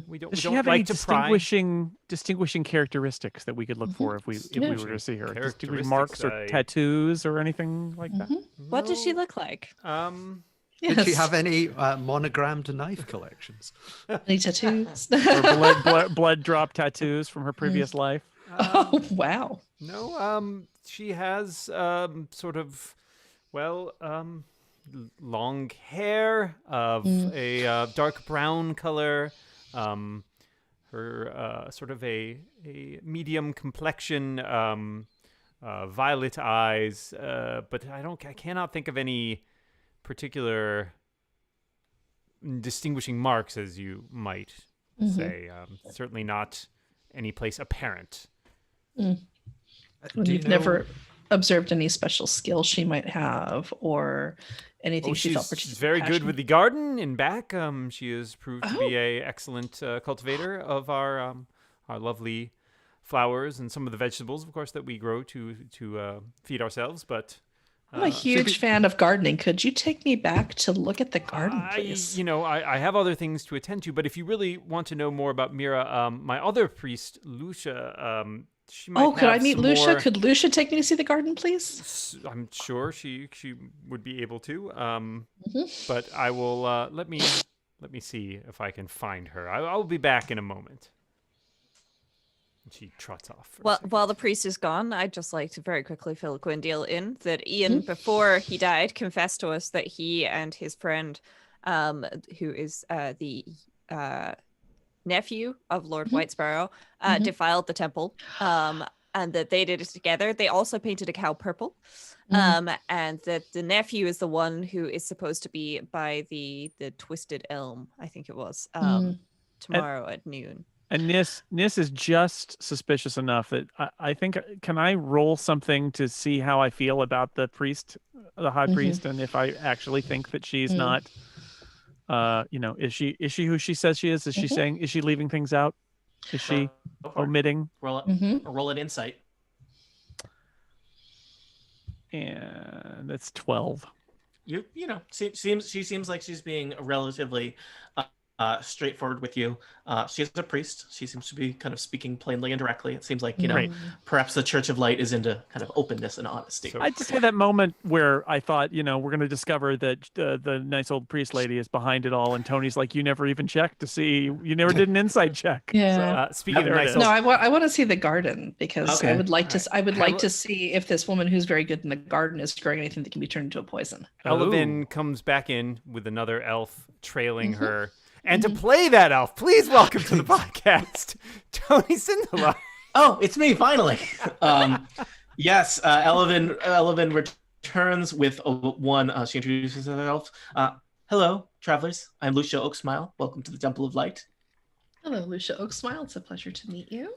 we don't. Does she don't have like any to distinguishing characteristics that we could look for if we were to see her? Distinguishing marks or tattoos or anything like that? What does she look like? Did she have any monogrammed knife collections? Any tattoos? Or blood drop tattoos from her previous life? Oh, wow. No, she has sort of, long hair of a dark brown color, her sort of a medium complexion, violet eyes, but I cannot think of any particular distinguishing marks, as you might say. Certainly not any place apparent. You've never observed any special skills she might have, or anything she felt particularly she's very good with the garden in back. She has proved to be a excellent cultivator of our lovely flowers and some of the vegetables, of course, that we grow to feed ourselves. But I'm a huge fan of gardening. Could you take me back to look at the garden, please? I have other things to attend to, but if you really want to know more about Mira, my other priest, Lucia, she might could I meet Lucia? Could Lucia take me to see the garden, please? I'm sure she would be able to. But I will let me see if I can find her. I'll be back in a moment. And she trots off. While the priest is gone, I'd just like to very quickly fill Gwendil in that Ian, before he died, confessed to us that he and his friend, who is the nephew of Lord Whitesparrow, defiled the temple, and that they did it together. They also painted a cow purple, and that the nephew is the one who is supposed to be by the Twisted Elm, I think it was, tomorrow at noon. And Nis is just suspicious enough that I think, can I roll something to see how I feel about the priest, the high priest, and if I actually think that she's not, is she who she says she is? Is she saying, is she leaving things out? Is she omitting? Roll an insight. And that's 12. She seems like she's being relatively straightforward with you. She is a priest. She seems to be kind of speaking plainly and directly. It seems like, Great. perhaps the Church of Light is into kind of openness and honesty. So- I'd just say that moment where I thought, we're going to discover that the nice old priest lady is behind it all, and Tony's like, you never even checked to see, you never did an insight check. Yeah. Speaking of there it nice is. old No, I want to see the garden because I Okay. would like to. I would Hello- like to see if this woman who's very good in the garden is growing anything that can be turned into a poison. Elevin comes back in with another elf trailing her. And to play that elf, please welcome to the podcast, Tony Sindela. Oh, it's me, finally. Yes, Elevin returns with one. She introduces herself. Hello, travelers. I'm Lucia Oaksmile. Welcome to the Temple of Light. Hello, Lucia Oaksmile. It's a pleasure to meet you.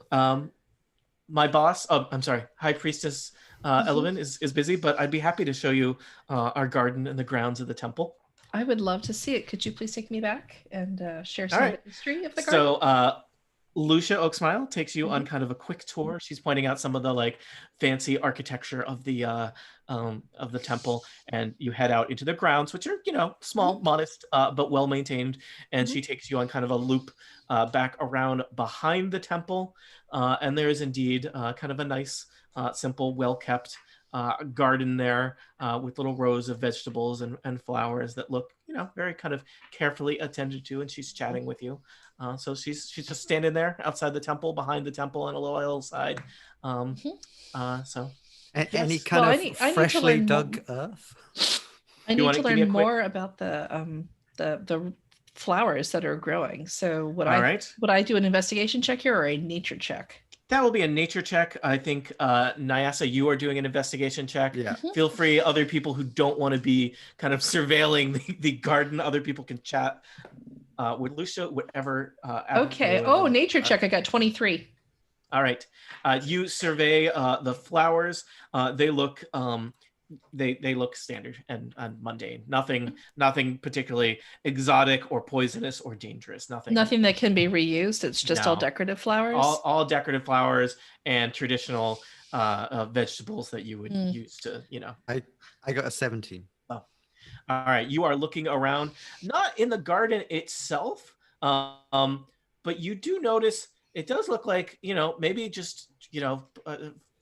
My boss, I'm sorry, High Priestess Elevin is busy, but I'd be happy to show you our garden and the grounds of the temple. I would love to see it. Could you please take me back and share some All of right. the history of the garden? So Lucia Oaksmile takes you on kind of a quick tour. She's pointing out some of the like fancy architecture of the temple, and you head out into the grounds, which are small, modest, but well maintained. And she takes you on kind of a loop back around behind the temple, and there is indeed kind of a nice, simple, well kept garden there with little rows of vegetables and flowers that look very kind of carefully attended to, and she's chatting with you. So she's just standing there outside the temple, behind the temple on a little hillside. So Any Yes. kind Well, I of need to freshly learn dug earth? I You need wanna to give me a learn quick- more about the flowers that are growing. So would All I right. would I do an investigation check here or a nature check? that will be a nature check. I think Nyasa, you are doing an investigation check. Yeah. Feel free, other people who don't want to be kind of surveilling the garden, other people can chat with Lucia, whatever. Okay. avenue Oh, of- nature check. I got 23. All right. You survey the flowers. They look they look standard and mundane. Nothing particularly exotic or poisonous or dangerous. Nothing that can be reused. It's just all No. decorative flowers. All decorative flowers and traditional vegetables that you would use to I got a 17. All right, you are looking around, not in the garden itself, but you do notice it does look like, maybe just,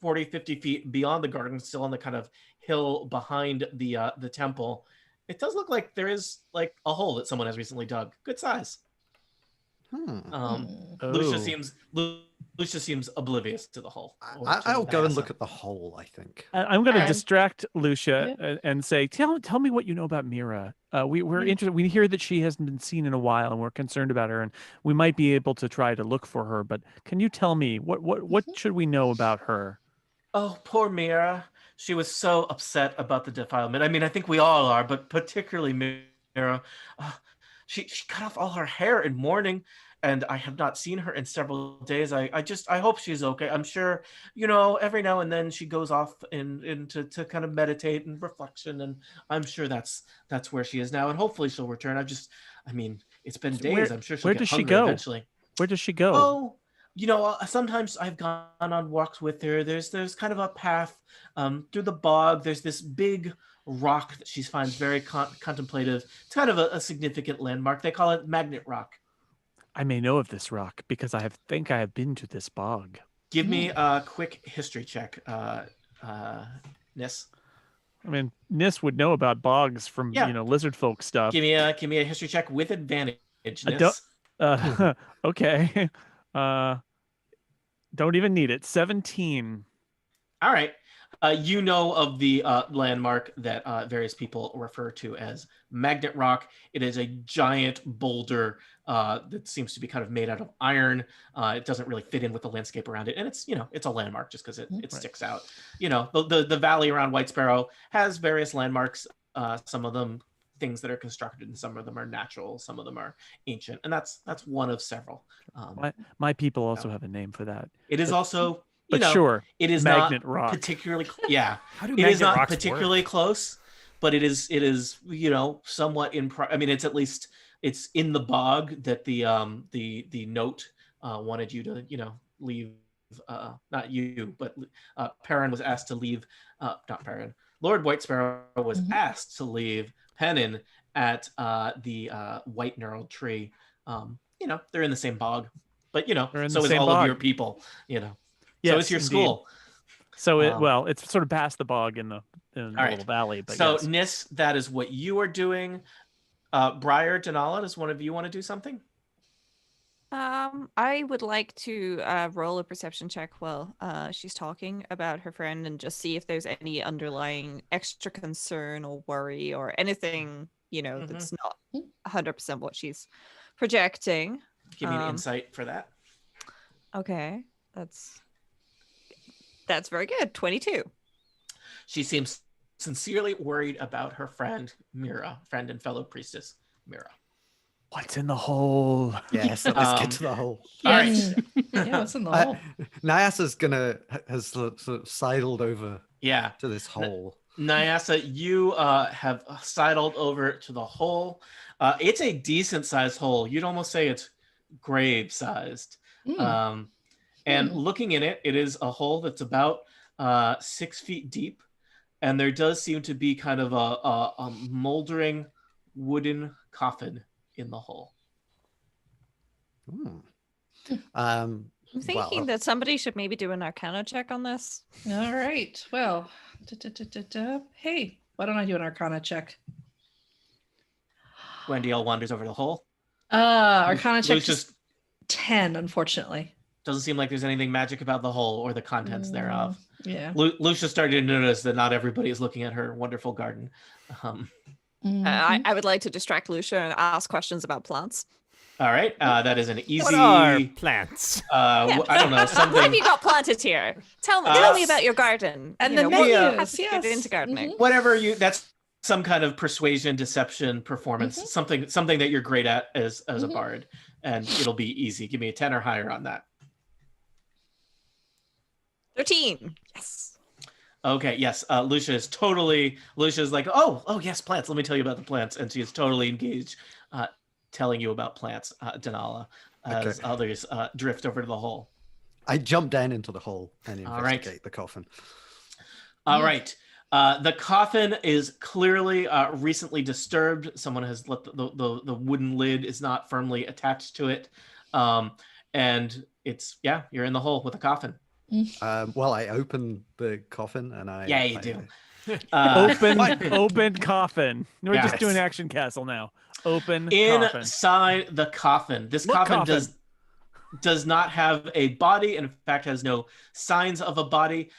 40, 50 feet beyond the garden, still on the kind of hill behind the temple. It does look like there is like a hole that someone has recently dug. Good size. Lucia seems oblivious to the hole. I'll go and look at the hole, I think. I'm going to And- distract Lucia and say, tell me what you know about Mira. We're interested. We hear that she hasn't been seen in a while, and we're concerned about her, and we might be able to try to look for her. But can you tell me what should we know about her? Oh, poor Mira. She was so upset about the defilement. I mean, I think we all are, but particularly Mira. She cut off all her hair in mourning, and I have not seen her in several days. I hope she's okay. I'm sure, every now and then she goes off into kind of meditate and reflection, and I'm sure that's where she is now, and hopefully she'll return. It's been days. I'm sure she'll where get does she hungry go? eventually. Where does she go? Oh, sometimes I've gone on walks with her. There's kind of a path through the bog. There's this big rock that she finds very contemplative. It's kind of a significant landmark. They call it Magnet Rock. I may know of this rock because I think I have been to this bog. Give me a quick history check, Nis. I mean, Nis would know about bogs from lizard folk stuff. Give me a history check with advantage, I Nis. Okay. Don't even need it. 17. All right. You know of the landmark that various people refer to as Magnet Rock. It is a giant boulder that seems to be kind of made out of iron. It doesn't really fit in with the landscape around it, and it's it's a landmark just because it sticks out. The valley around Whitesparrow has various landmarks. Some of them things that are constructed, and some of them are natural. Some of them are ancient, and that's one of several. My people also have a name for that. It is also. But sure, it is Magnet not Rock. particularly. Yeah, How do it is magnet not rocks particularly work? close, but it is somewhat in. It's at least it's in the bog that the note wanted you to leave. Not you, but Perrin was asked to leave. Not Perrin. Lord Whitesparrow was asked to leave Pennin at the White Knurled Tree They're in the same bog, but They're in so the is same all of bog. your people. So Yes, is your indeed. school. So it's sort of past the bog in the right. little valley. But so yes. Nis, that is what you are doing. Briar, Denala, does one of you want to do something? I would like to roll a perception check while she's talking about her friend and just see if there's any underlying extra concern or worry or anything, that's not 100% what she's projecting. Give me an insight for that. Okay, that's very good. 22. She seems sincerely worried about her friend Mira, friend and fellow priestess Mira. What's in the hole? Yes, let's get to the hole. All right. Yeah, what's in the hole? Nyasa's has sort of sidled over Yeah. to this hole. Nyasa, you have sidled over to the hole. It's a decent sized hole. You'd almost say it's grave sized. And looking in it, it is a hole that's about 6 feet deep. And there does seem to be kind of a moldering wooden coffin in the hole. I'm thinking that somebody should maybe do an Arcana check on this. All right. Well, hey, why don't I do an Arcana check? Gwendiel wanders over the hole. Arcana check just 10, unfortunately. Doesn't seem like there's anything magic about the hole or the contents thereof. Yeah. Lucia started to notice that not everybody is looking at her wonderful garden. I would like to distract Lucia and ask questions about plants. All right, that is an easy. What are plants? I don't know, something. What have you got planted here? Tell me about your garden and the menus. What get into gardening? Whatever that's some kind of persuasion, deception, performance, something that you're great at as a bard, and it'll be easy. Give me a 10 or higher on that. 13. Yes. Okay, yes. Lucia's like, oh yes, plants. Let me tell you about the plants. And she is totally engaged telling you about plants, Denala, as others drift over to the hole. I jump down into the hole and investigate the coffin. All right. The coffin is clearly recently disturbed. Someone has let the wooden lid is not firmly attached to it. And it's, you're in the hole with a coffin. Well, I open the coffin and you do. Open coffin. We're just doing Action Castle now. Open coffin. Inside the coffin. This coffin does not have a body, and in fact has no signs of a body.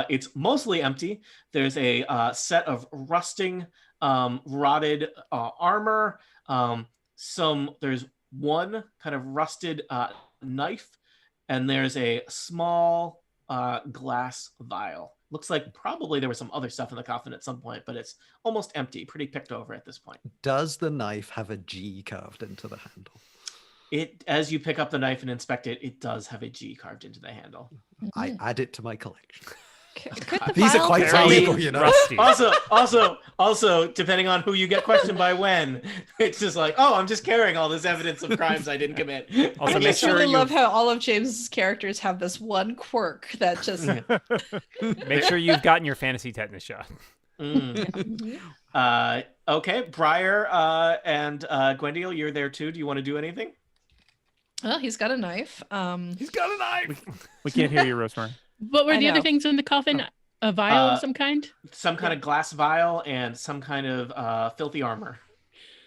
It's mostly empty. There's a set of rusting, rotted armor. There's one kind of rusted knife, and there's a small glass vial. Looks like probably there was some other stuff in the coffin at some point, but it's almost empty, pretty picked over at this point. Does the knife have a G carved into the handle? As you pick up the knife and inspect it, it does have a G carved into the handle. I add it to my collection. These are quite valuable, you know. Rusty. Also, depending on who you get questioned by when, it's just like, I'm just carrying all this evidence of crimes I didn't commit. Also, I make just sure really you love how all of James's characters have this one quirk that just. make sure you've gotten your fantasy tetanus shot. Okay, Briar and Gwendiel, you're there too. Do you want to do anything? Well, he's got a knife. He's got a knife. We can't hear you, Rosemary. What were the other things in the coffin? A vial of some kind? Some kind of glass vial and some kind of filthy armor.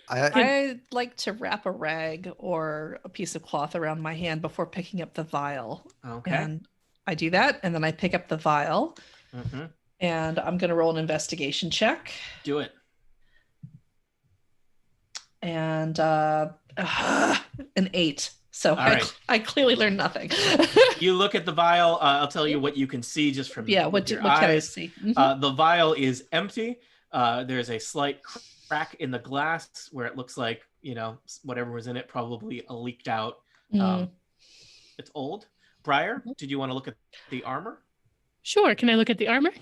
I like to wrap a rag or a piece of cloth around my hand before picking up the vial. Okay. And I do that, and then I pick up the vial. And I'm going to roll an investigation check. Do it. And an 8. So I clearly learned nothing. You look at the vial. I'll tell you what you can see just from what can I see? The vial is empty. There's a slight crack in the glass where it looks like, whatever was in it probably leaked out. It's old. Briar, did you want to look at the armor? Sure. Can I look at the armor?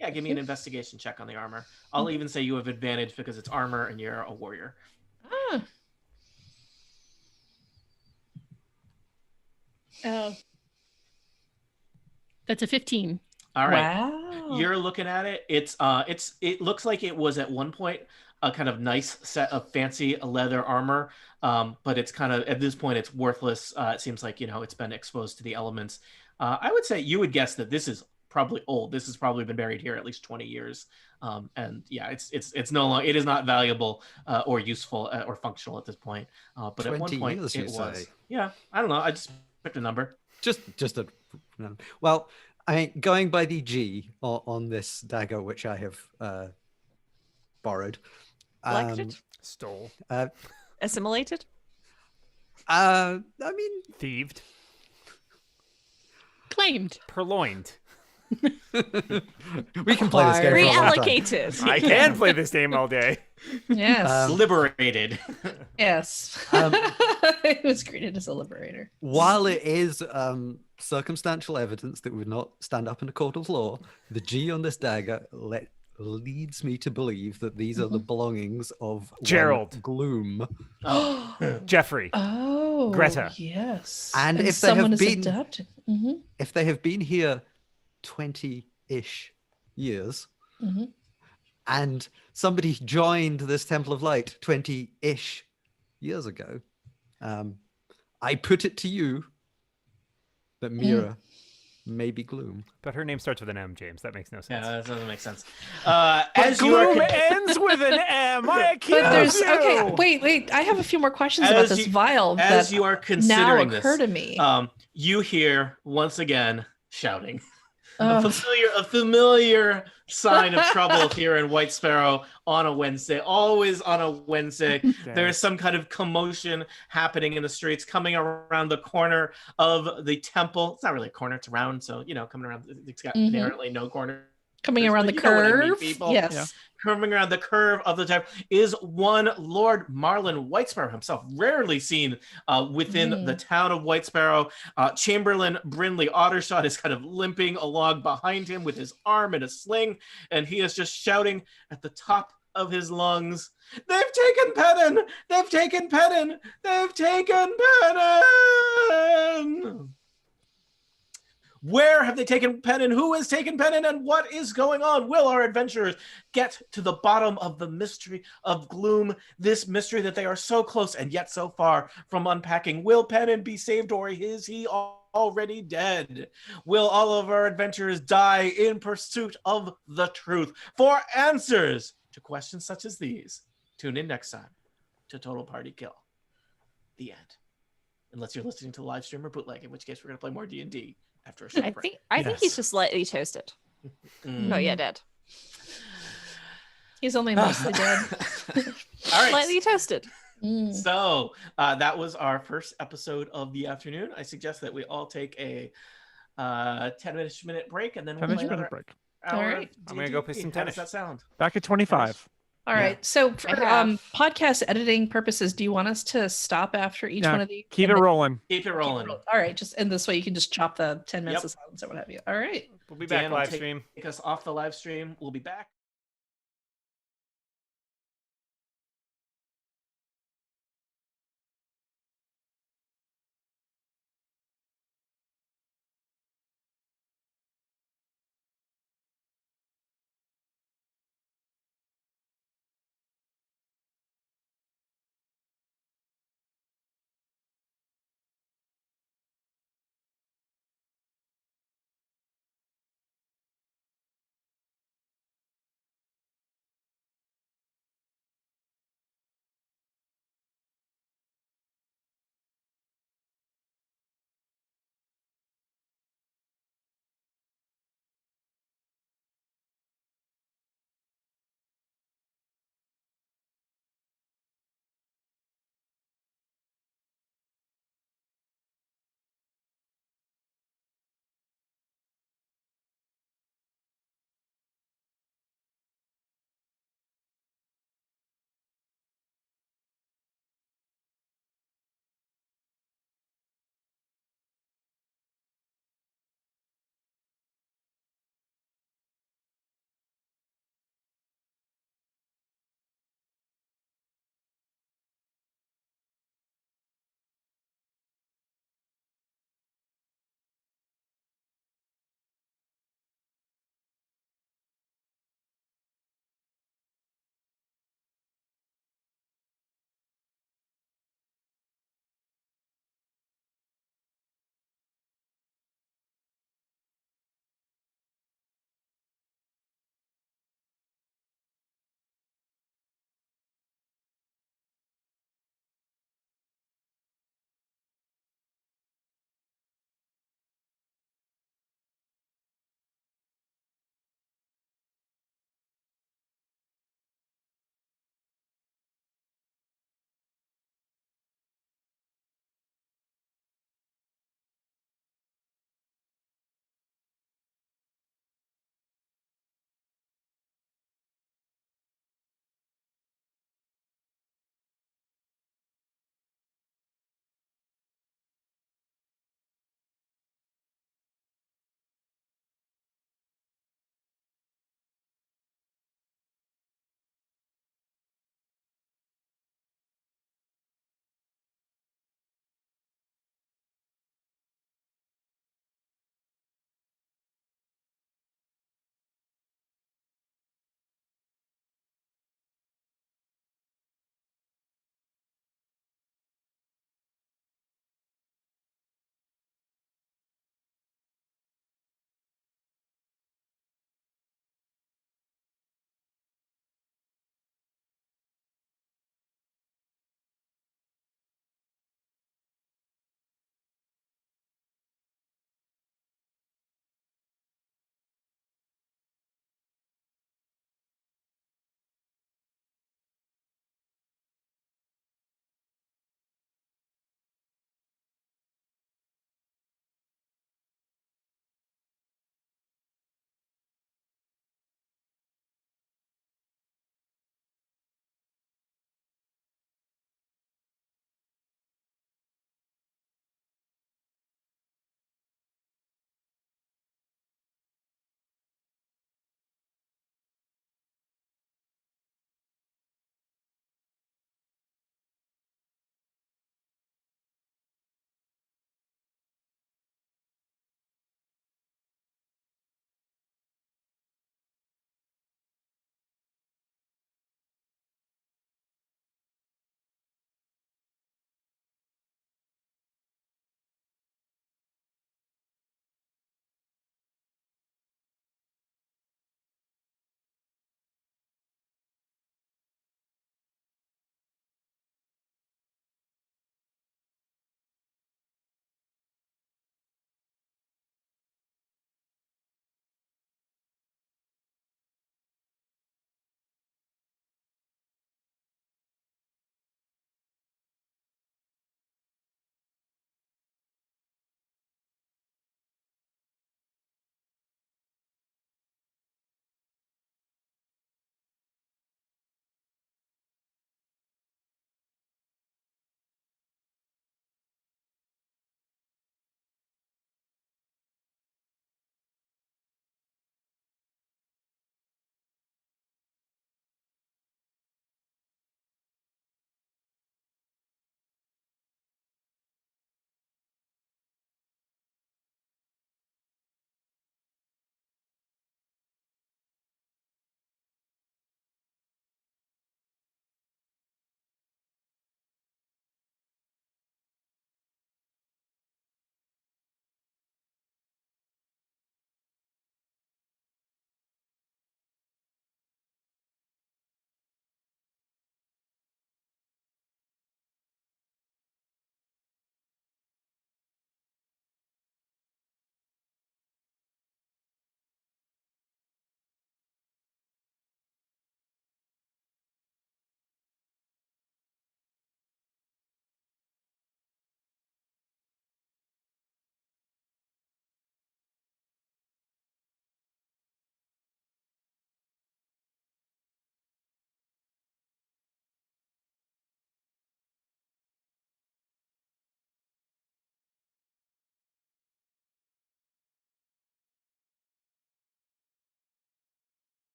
Yeah, give me an investigation check on the armor. I'll even say you have advantage because it's armor and you're a warrior. That's a 15. All right. Wow. You're looking at it. It looks like it was at one point a kind of nice set of fancy leather armor, but it's kind of at this point it's worthless. It seems like it's been exposed to the elements. I would say you would guess that this is probably old. This has probably been buried here at least 20 years. And yeah, it's no longer, it is not valuable or useful or functional at this point. But at one 20 point years, it you was. say? Yeah, I don't know. I just picked a number. Just a. Well, I mean, going by the G on this dagger, which I have borrowed. Collected? Stole. Assimilated? I mean, Thieved. Claimed. Purloined. we can play this game for a long time. Reallocated. I can play this game all day. Yes. Liberated. Yes. It was greeted as a liberator. While it is circumstantial evidence that would not stand up in a court of law, the G on this dagger leads me to believe that these are the belongings of one Gerald. Gloom. Jeffrey. Oh, Greta. Yes. And if they someone have is been- adopted. If they have been here 20-ish years, and somebody joined this Temple of Light 20-ish years ago, I put it to you that Mira may be Gloom. But her name starts with an M, James. That makes no sense. Yeah, that doesn't make sense. But As you are Gloom ends with an M. I accuse But there's you. okay. Wait. I have a few more questions about this vial as that you are now considering occur this, to me. you hear once again shouting. Oh. A familiar sign of trouble here in Whitesparrow on a Wednesday. Always on a Wednesday, there's some kind of commotion happening in the streets, coming around the corner of the temple. It's not really a corner; it's round, so coming around. It's got apparently no corner. Coming around the You know what I mean, curve. people. Yes. Yeah. Coming around the curve of the temple is one Lord Marlon Whitesparrow himself, rarely seen within the town of Whitesparrow. Chamberlain Brinley Ottershot is kind of limping along behind him with his arm in a sling, and he is just shouting at the top of his lungs, "They've taken Pennon! They've taken Pennon! They've taken Pennon!" Where have they taken Pennon? Who has taken Pennon? And what is going on? Will our adventurers get to the bottom of the mystery of Gloom? This mystery that they are so close and yet so far from unpacking. Will Pennon be saved, or is he already dead? Will all of our adventurers die in pursuit of the truth? For answers to questions such as these, tune in next time to Total Party Kill. The end. Unless you're listening to the live stream or bootleg, in which case we're going to play more D&D. After a short break. I think he's just slightly toasted. Not yet dead. He's only mostly dead. All right. Slightly toasted. So that was our first episode of the afternoon. I suggest that we all take a 10-minute break, and then we'll 10-minute break. All right. I'm gonna go play some tennis. tennis. How does that sound? Back at 25. All right. So for podcast editing purposes, do you want us to stop after each one of these? Keep it rolling. Keep it rolling. All right. Just and this way you can just chop the 10 minutes of silence or what have you. All right. We'll be back Dan will live stream. Take us off the live stream. We'll be back.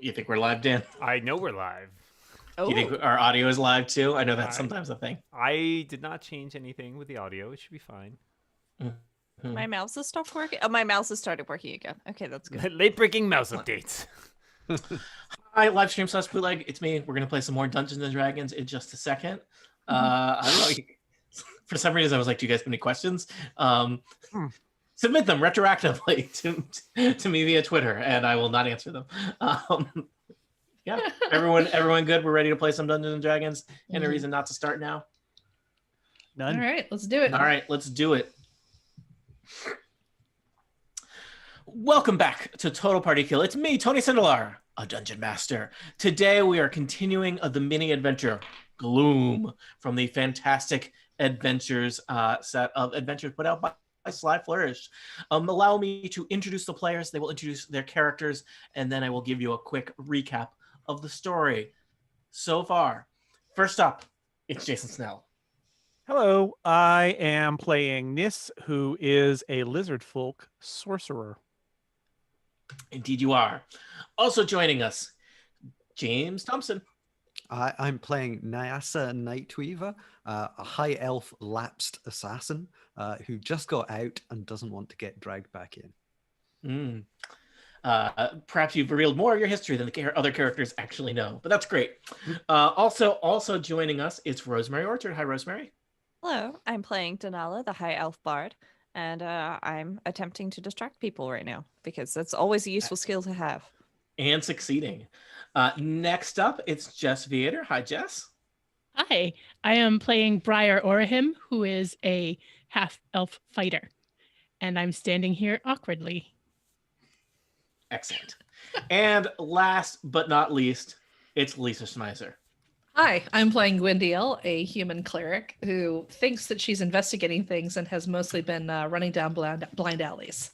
You think we're live, Dan? I know we're live. Do you think our audio is live too? I know that's I- sometimes a thing. I did not change anything with the audio. It should be fine. My mouse has stopped working. Oh, my mouse has started working again. Okay, that's good. Late breaking mouse updates. Hi, live stream / bootleg. It's me. We're gonna play some more Dungeons and Dragons in just a second. I don't know. For some reason, I was like, "Do you guys have any questions?" Submit them retroactively to me via Twitter, and I will not answer them. Yeah, everyone good? We're ready to play some Dungeons and Dragons. Any reason not to start now? None. All right, let's do it. All right, let's do it. Welcome back to Total Party Kill. It's me, Tony Sindelar, a Dungeon Master. Today we are continuing the mini adventure Gloom from the Fantastic Adventures set of adventures put out by Sly Flourish. Allow me to introduce the players. They will introduce their characters, and then I will give you a quick recap of the story so far. First up, it's Jason Snell. Hello, I am playing Nis, who is a lizard folk sorcerer. Indeed you are. Also joining us, James Thompson. I'm playing Nyasa Nightweaver, a high elf lapsed assassin who just got out and doesn't want to get dragged back in. Perhaps you've revealed more of your history than the other characters actually know, but that's great. Also joining us is Rosemary Orchard. Hi, Rosemary. Hello, I'm playing Denala, the high elf bard, and I'm attempting to distract people right now because that's always a useful skill to have. And succeeding. Next up, it's Jess Viator. Hi, Jess. Hi, I am playing Briar Orahim, who is a half-elf fighter, and I'm standing here awkwardly. Excellent. And last but not least, it's Lisa Schmeiser. Hi, I'm playing Gwendiel, a human cleric who thinks that she's investigating things and has mostly been running down blind alleys.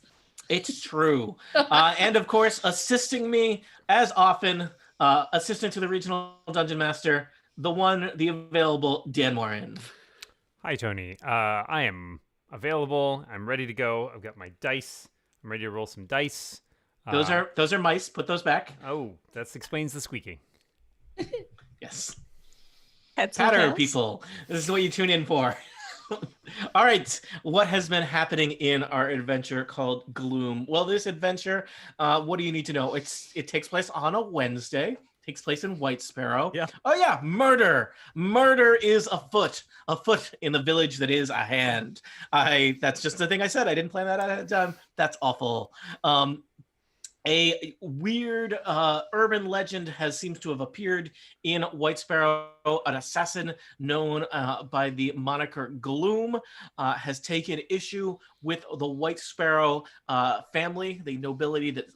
It's true. And of course, assisting me as often, assistant to the regional dungeon master, the one, the available, Dan Morin. Hi, Tony. I am available. I'm ready to go. I've got my dice. I'm ready to roll some dice. Those are mice. Put those back. Oh, that explains the squeaking. Yes. Patter people. This is what you tune in for. All right. What has been happening in our adventure called Gloom? Well, this adventure, what do you need to know? It takes place on a Wednesday. Takes place in Whitesparrow. Yeah. Oh yeah, murder. Murder is afoot in the village that is a hand. That's just the thing I said. I didn't plan that out ahead of time. That's awful. A weird urban legend seems to have appeared in Whitesparrow. An assassin known by the moniker Gloom has taken issue with the Whitesparrow family, the nobility that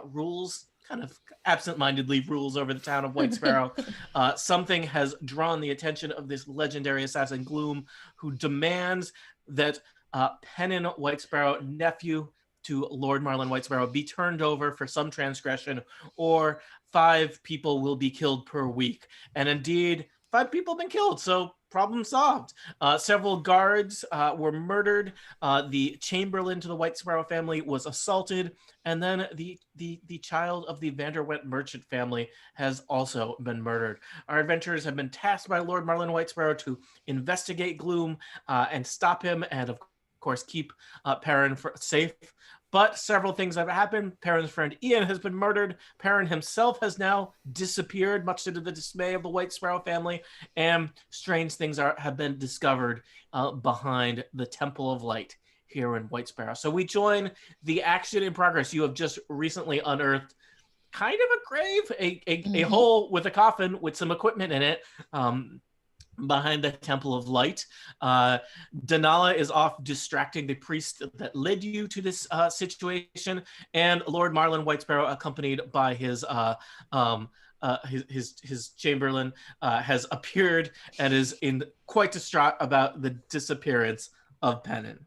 rules, kind of absent-mindedly rules over the town of Whitesparrow. Something has drawn the attention of this legendary assassin Gloom, who demands that Pennon Whitesparrow, nephew to Lord Marlon Whitesparrow, be turned over for some transgression, or 5 people will be killed per week. And indeed, 5 people have been killed, so problem solved. Several guards were murdered. The chamberlain to the Whitesparrow family was assaulted, and then the child of the Vanderwent merchant family has also been murdered. Our adventurers have been tasked by Lord Marlon Whitesparrow to investigate Gloom and stop him, and of course keep Perrin safe. But several things have happened. Perrin's friend Ian has been murdered. Perrin himself has now disappeared, much to the dismay of the Whitesparrow family. And strange things have been discovered behind the Temple of Light here in Whitesparrow. So we join the action in progress. You have just recently unearthed kind of a grave, a hole with a coffin with some equipment in it. Behind the Temple of Light. Denala is off distracting the priest that led you to this situation, and Lord Marlon Whitesparrow, accompanied by his chamberlain, has appeared and is in quite distraught about the disappearance of Pennon.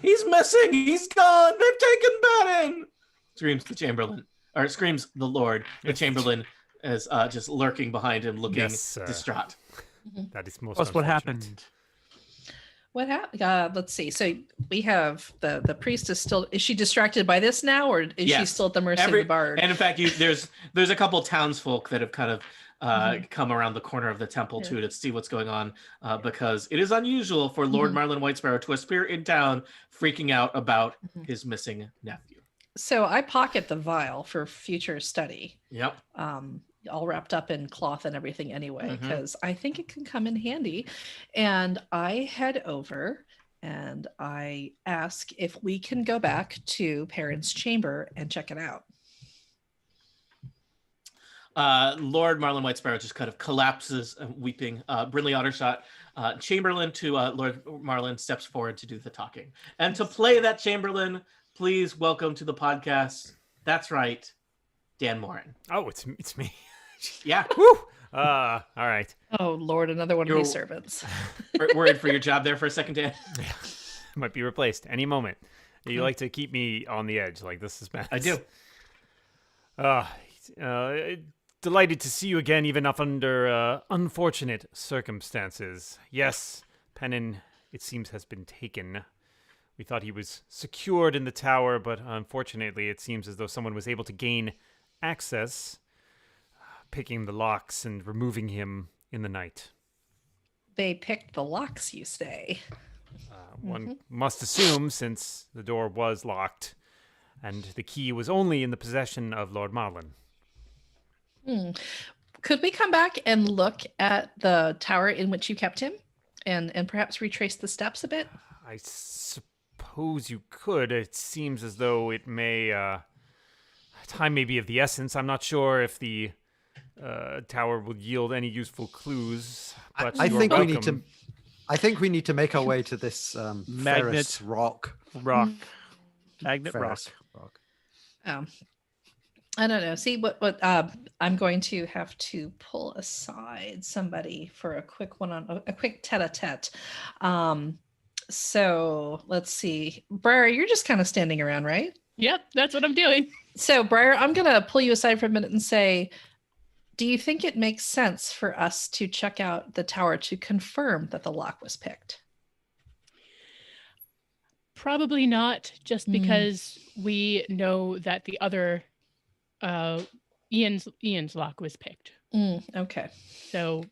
He's missing! He's gone! They've taken Pennon! Screams the chamberlain, or screams the Lord. The chamberlain is just lurking behind him, looking distraught. That is most What's what unfortunate. happened? What happened? Let's see. So we have the priest is she distracted by this now, or is she still at the mercy of the bard? And in fact, there's a couple townsfolk that have kind of come around the corner of the temple too to see what's going on, because it is unusual for Lord Marlon Whitesparrow to appear in town freaking out about his missing nephew. So I pocket the vial for future study. Yep. All wrapped up in cloth and everything anyway, because I think it can come in handy. And I head over and I ask if we can go back to Perrin's chamber and check it out. Lord Marlon Whitesparrow just kind of collapses, weeping. Brinley Ottershot, Chamberlain to Lord Marlon, steps forward to do the talking. And to play that Chamberlain, please welcome to the podcast. That's right, Dan Morin. Oh, it's me. Yeah. Woo! All right. Oh, Lord, another one of these servants. Worried for your job there for a second, Dan? Yeah. Might be replaced any moment. You like to keep me on the edge like this suspense. I do. Delighted to see you again, even up under unfortunate circumstances. Yes, Pennon, it seems, has been taken. We thought he was secured in the tower, but unfortunately it seems as though someone was able to gain access, picking the locks and removing him in the night. They picked the locks, you say? One must assume, since the door was locked, and the key was only in the possession of Lord Marlon. Could we come back and look at the tower in which you kept him, and perhaps retrace the steps a bit? I suppose you could. It seems as though it may... time may be of the essence. I'm not sure if the tower will yield any useful clues, but I think welcome. we need to... I think we need to make our way to this Ferris rock. Magnet Ferris rock. I don't know. See what I'm going to have to pull aside somebody for a quick a quick tete-a-tete. So let's see. Briar, you're just kind of standing around, right? Yep, that's what I'm doing. So Briar, I'm going to pull you aside for a minute and say, do you think it makes sense for us to check out the tower to confirm that the lock was picked? Probably not, just because we know that the other Ian's lock was picked. Okay. So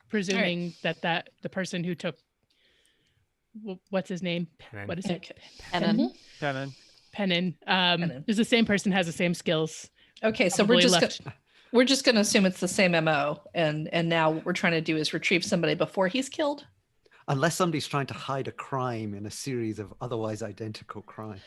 presuming that the person who took what's his name? Pennon. What is it? Okay. Pennon. Pennon. Is the same person, has the same skills. Okay, so we're just going to assume it's the same MO, and now what we're trying to do is retrieve somebody before he's killed. Unless somebody's trying to hide a crime in a series of otherwise identical crimes.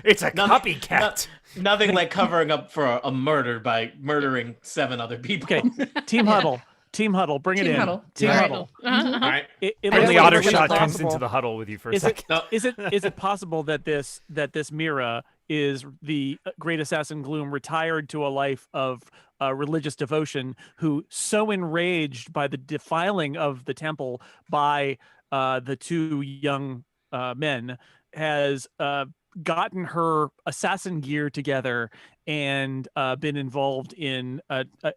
It's a copycat. Nothing like covering up for a murder by murdering 7 other people. Okay, team huddle. Team huddle. Bring it in. Team huddle. All right. Brinley Ottershot comes into the huddle with you for a second. Is it possible that this Mira is the great assassin Gloom, retired to a life of religious devotion, who so enraged by the defiling of the temple by the 2 young men has gotten her assassin gear together and been involved in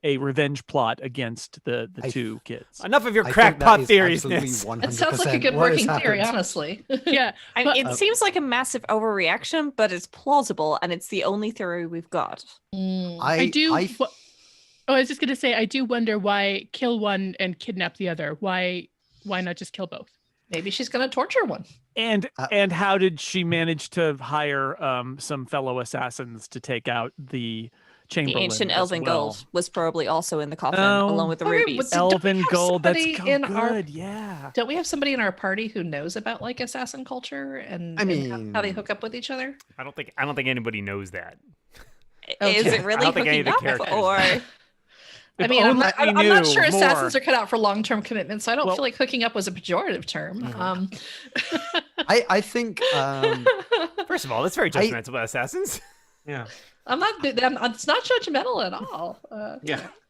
a revenge plot against the 2 kids. Enough of your crackpot theories. It sounds like a good working theory, honestly. Yeah. It seems like a massive overreaction, but it's plausible, and it's the only theory we've got. I was just going to say, I do wonder why kill one and kidnap the other. Why not just kill both? Maybe she's going to torture one. And how did she manage to hire some fellow assassins to take out the Chamberlain? The ancient elven gold was probably also in the coffin, along with the rubies. Elven gold, that's good. Don't we have somebody in our party who knows about like assassin culture and how they hook up with each other? I don't think anybody knows that. Is it really hooking up, or? I mean, I'm not sure assassins are cut out for long-term commitment, so I don't feel like hooking up was a pejorative term. I think. First of all, that's very judgmental about assassins. Yeah. It's not judgmental at all.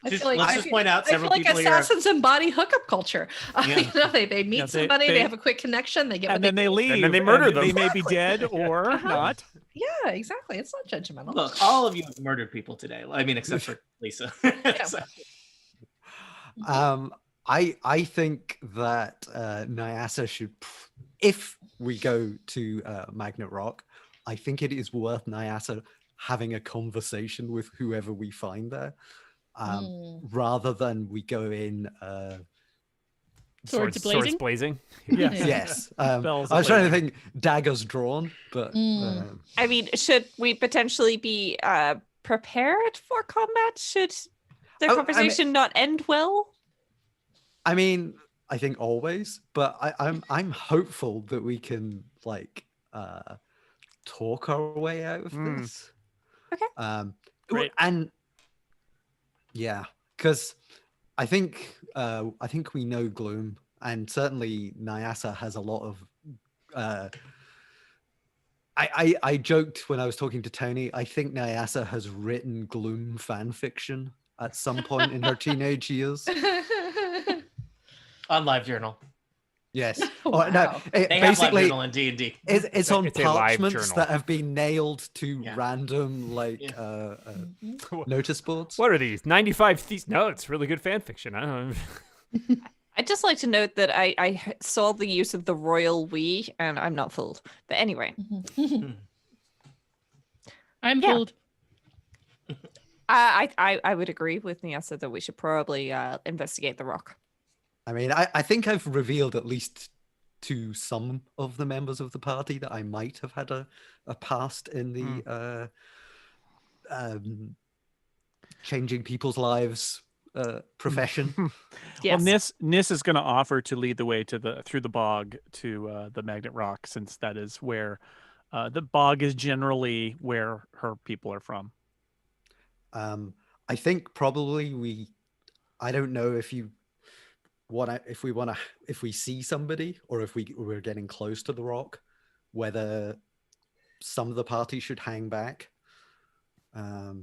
Let's just point out several people here. Assassins embody hookup culture. They meet somebody, they have a quick connection, they get and then they leave, and then they murder them. They may be dead or not. Yeah, exactly. It's not judgmental. Look, all of you have murdered people today. I mean, except for Lisa. I think that Nyasa should, if we go to Magnet Rock, I think it is worth Nyasa having a conversation with whoever we find there, rather than we go in. Swords blazing. Blazing. Yes. Yes. I Bells was trying to blazing. think daggers drawn, but I mean, should we potentially be prepared for combat? Should the conversation not end well? I mean, I think always, but I'm hopeful that we can like talk our way out of this. Okay. Great. And yeah, because I think we know Gloom, and certainly Nyasa has a lot of. I joked when I was talking to Tony. I think Nyasa has written Gloom fan fiction at some point in her teenage years. On LiveJournal. Yes. Wow. No, They have LiveJournal in D&D. it's on It's a live parchments journal. that have been nailed to Yeah. random notice boards. What are these? 95 theses? No, it's really good fan fiction. I don't know. I'd just like to note that I saw the use of the royal we, and I'm not fooled. But anyway, I'm Yeah. fooled. I would agree with Nyasa that we should probably investigate the rock. I mean, I think I've revealed at least to some of the members of the party that I might have had a past in the changing people's lives profession. Yes. Well, Nis is going to offer to lead the way through the bog to the Magnet Rock, since that is where the bog is generally where her people are from. I think probably I don't know if we see somebody or if we're getting close to the rock, whether some of the party should hang back. I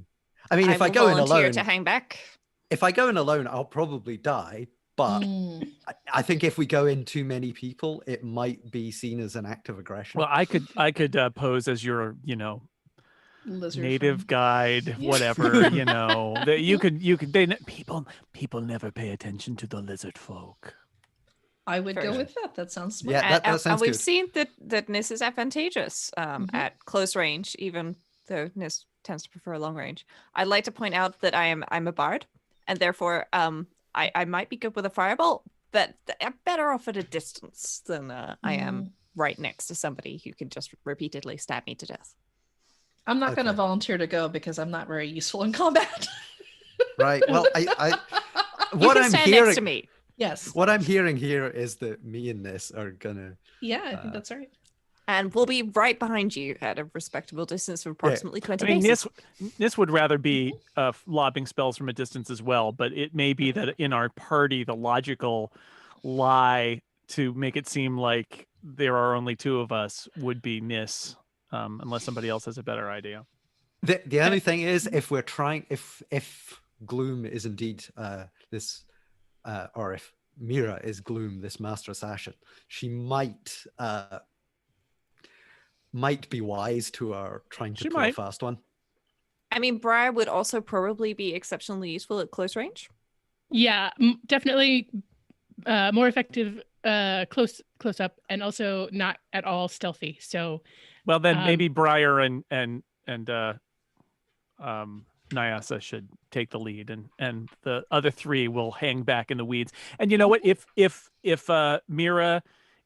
mean, if I will go in volunteer alone, to hang back. if I go in alone, I'll probably die. But I think if we go in too many people, it might be seen as an act of aggression. Well, I could pose as your, Lizard native friend. guide, whatever, that people never pay attention to the lizard folk. I would Fair go enough. with that. That sounds smart. Yeah, that And sounds we've good. seen that Nis is advantageous at close range, even though Nis tends to prefer long range. I'd like to point out that I'm a bard, and therefore I might be good with a fireball, but I'm better off at a distance than I am right next to somebody who can just repeatedly stab me to death. I'm not going to Okay. volunteer to go because I'm not very useful in combat. Right. Well, You what can I'm stand hearing, next to me. Yes. what I'm hearing here is that me and this are gonna. Yeah, I think that's right. And we'll be right behind you at a respectable distance of approximately 20 I mean, paces. Nis would rather be lobbing spells from a distance as well, but it may be that in our party, the logical lie to make it seem like there are only two of us would be Nis, unless somebody else has a better idea. The only thing is, if we're trying, if Gloom is indeed this, or if Mira is Gloom, this master assassin, she might be wise to our trying to She pull might. a fast one. I mean, Briar would also probably be exceptionally useful at close range. Yeah, definitely more effective close up, and also not at all stealthy. So Well, then maybe Briar and Nyasa should take the lead, and the other three will hang back in the weeds. And you know what? If Mira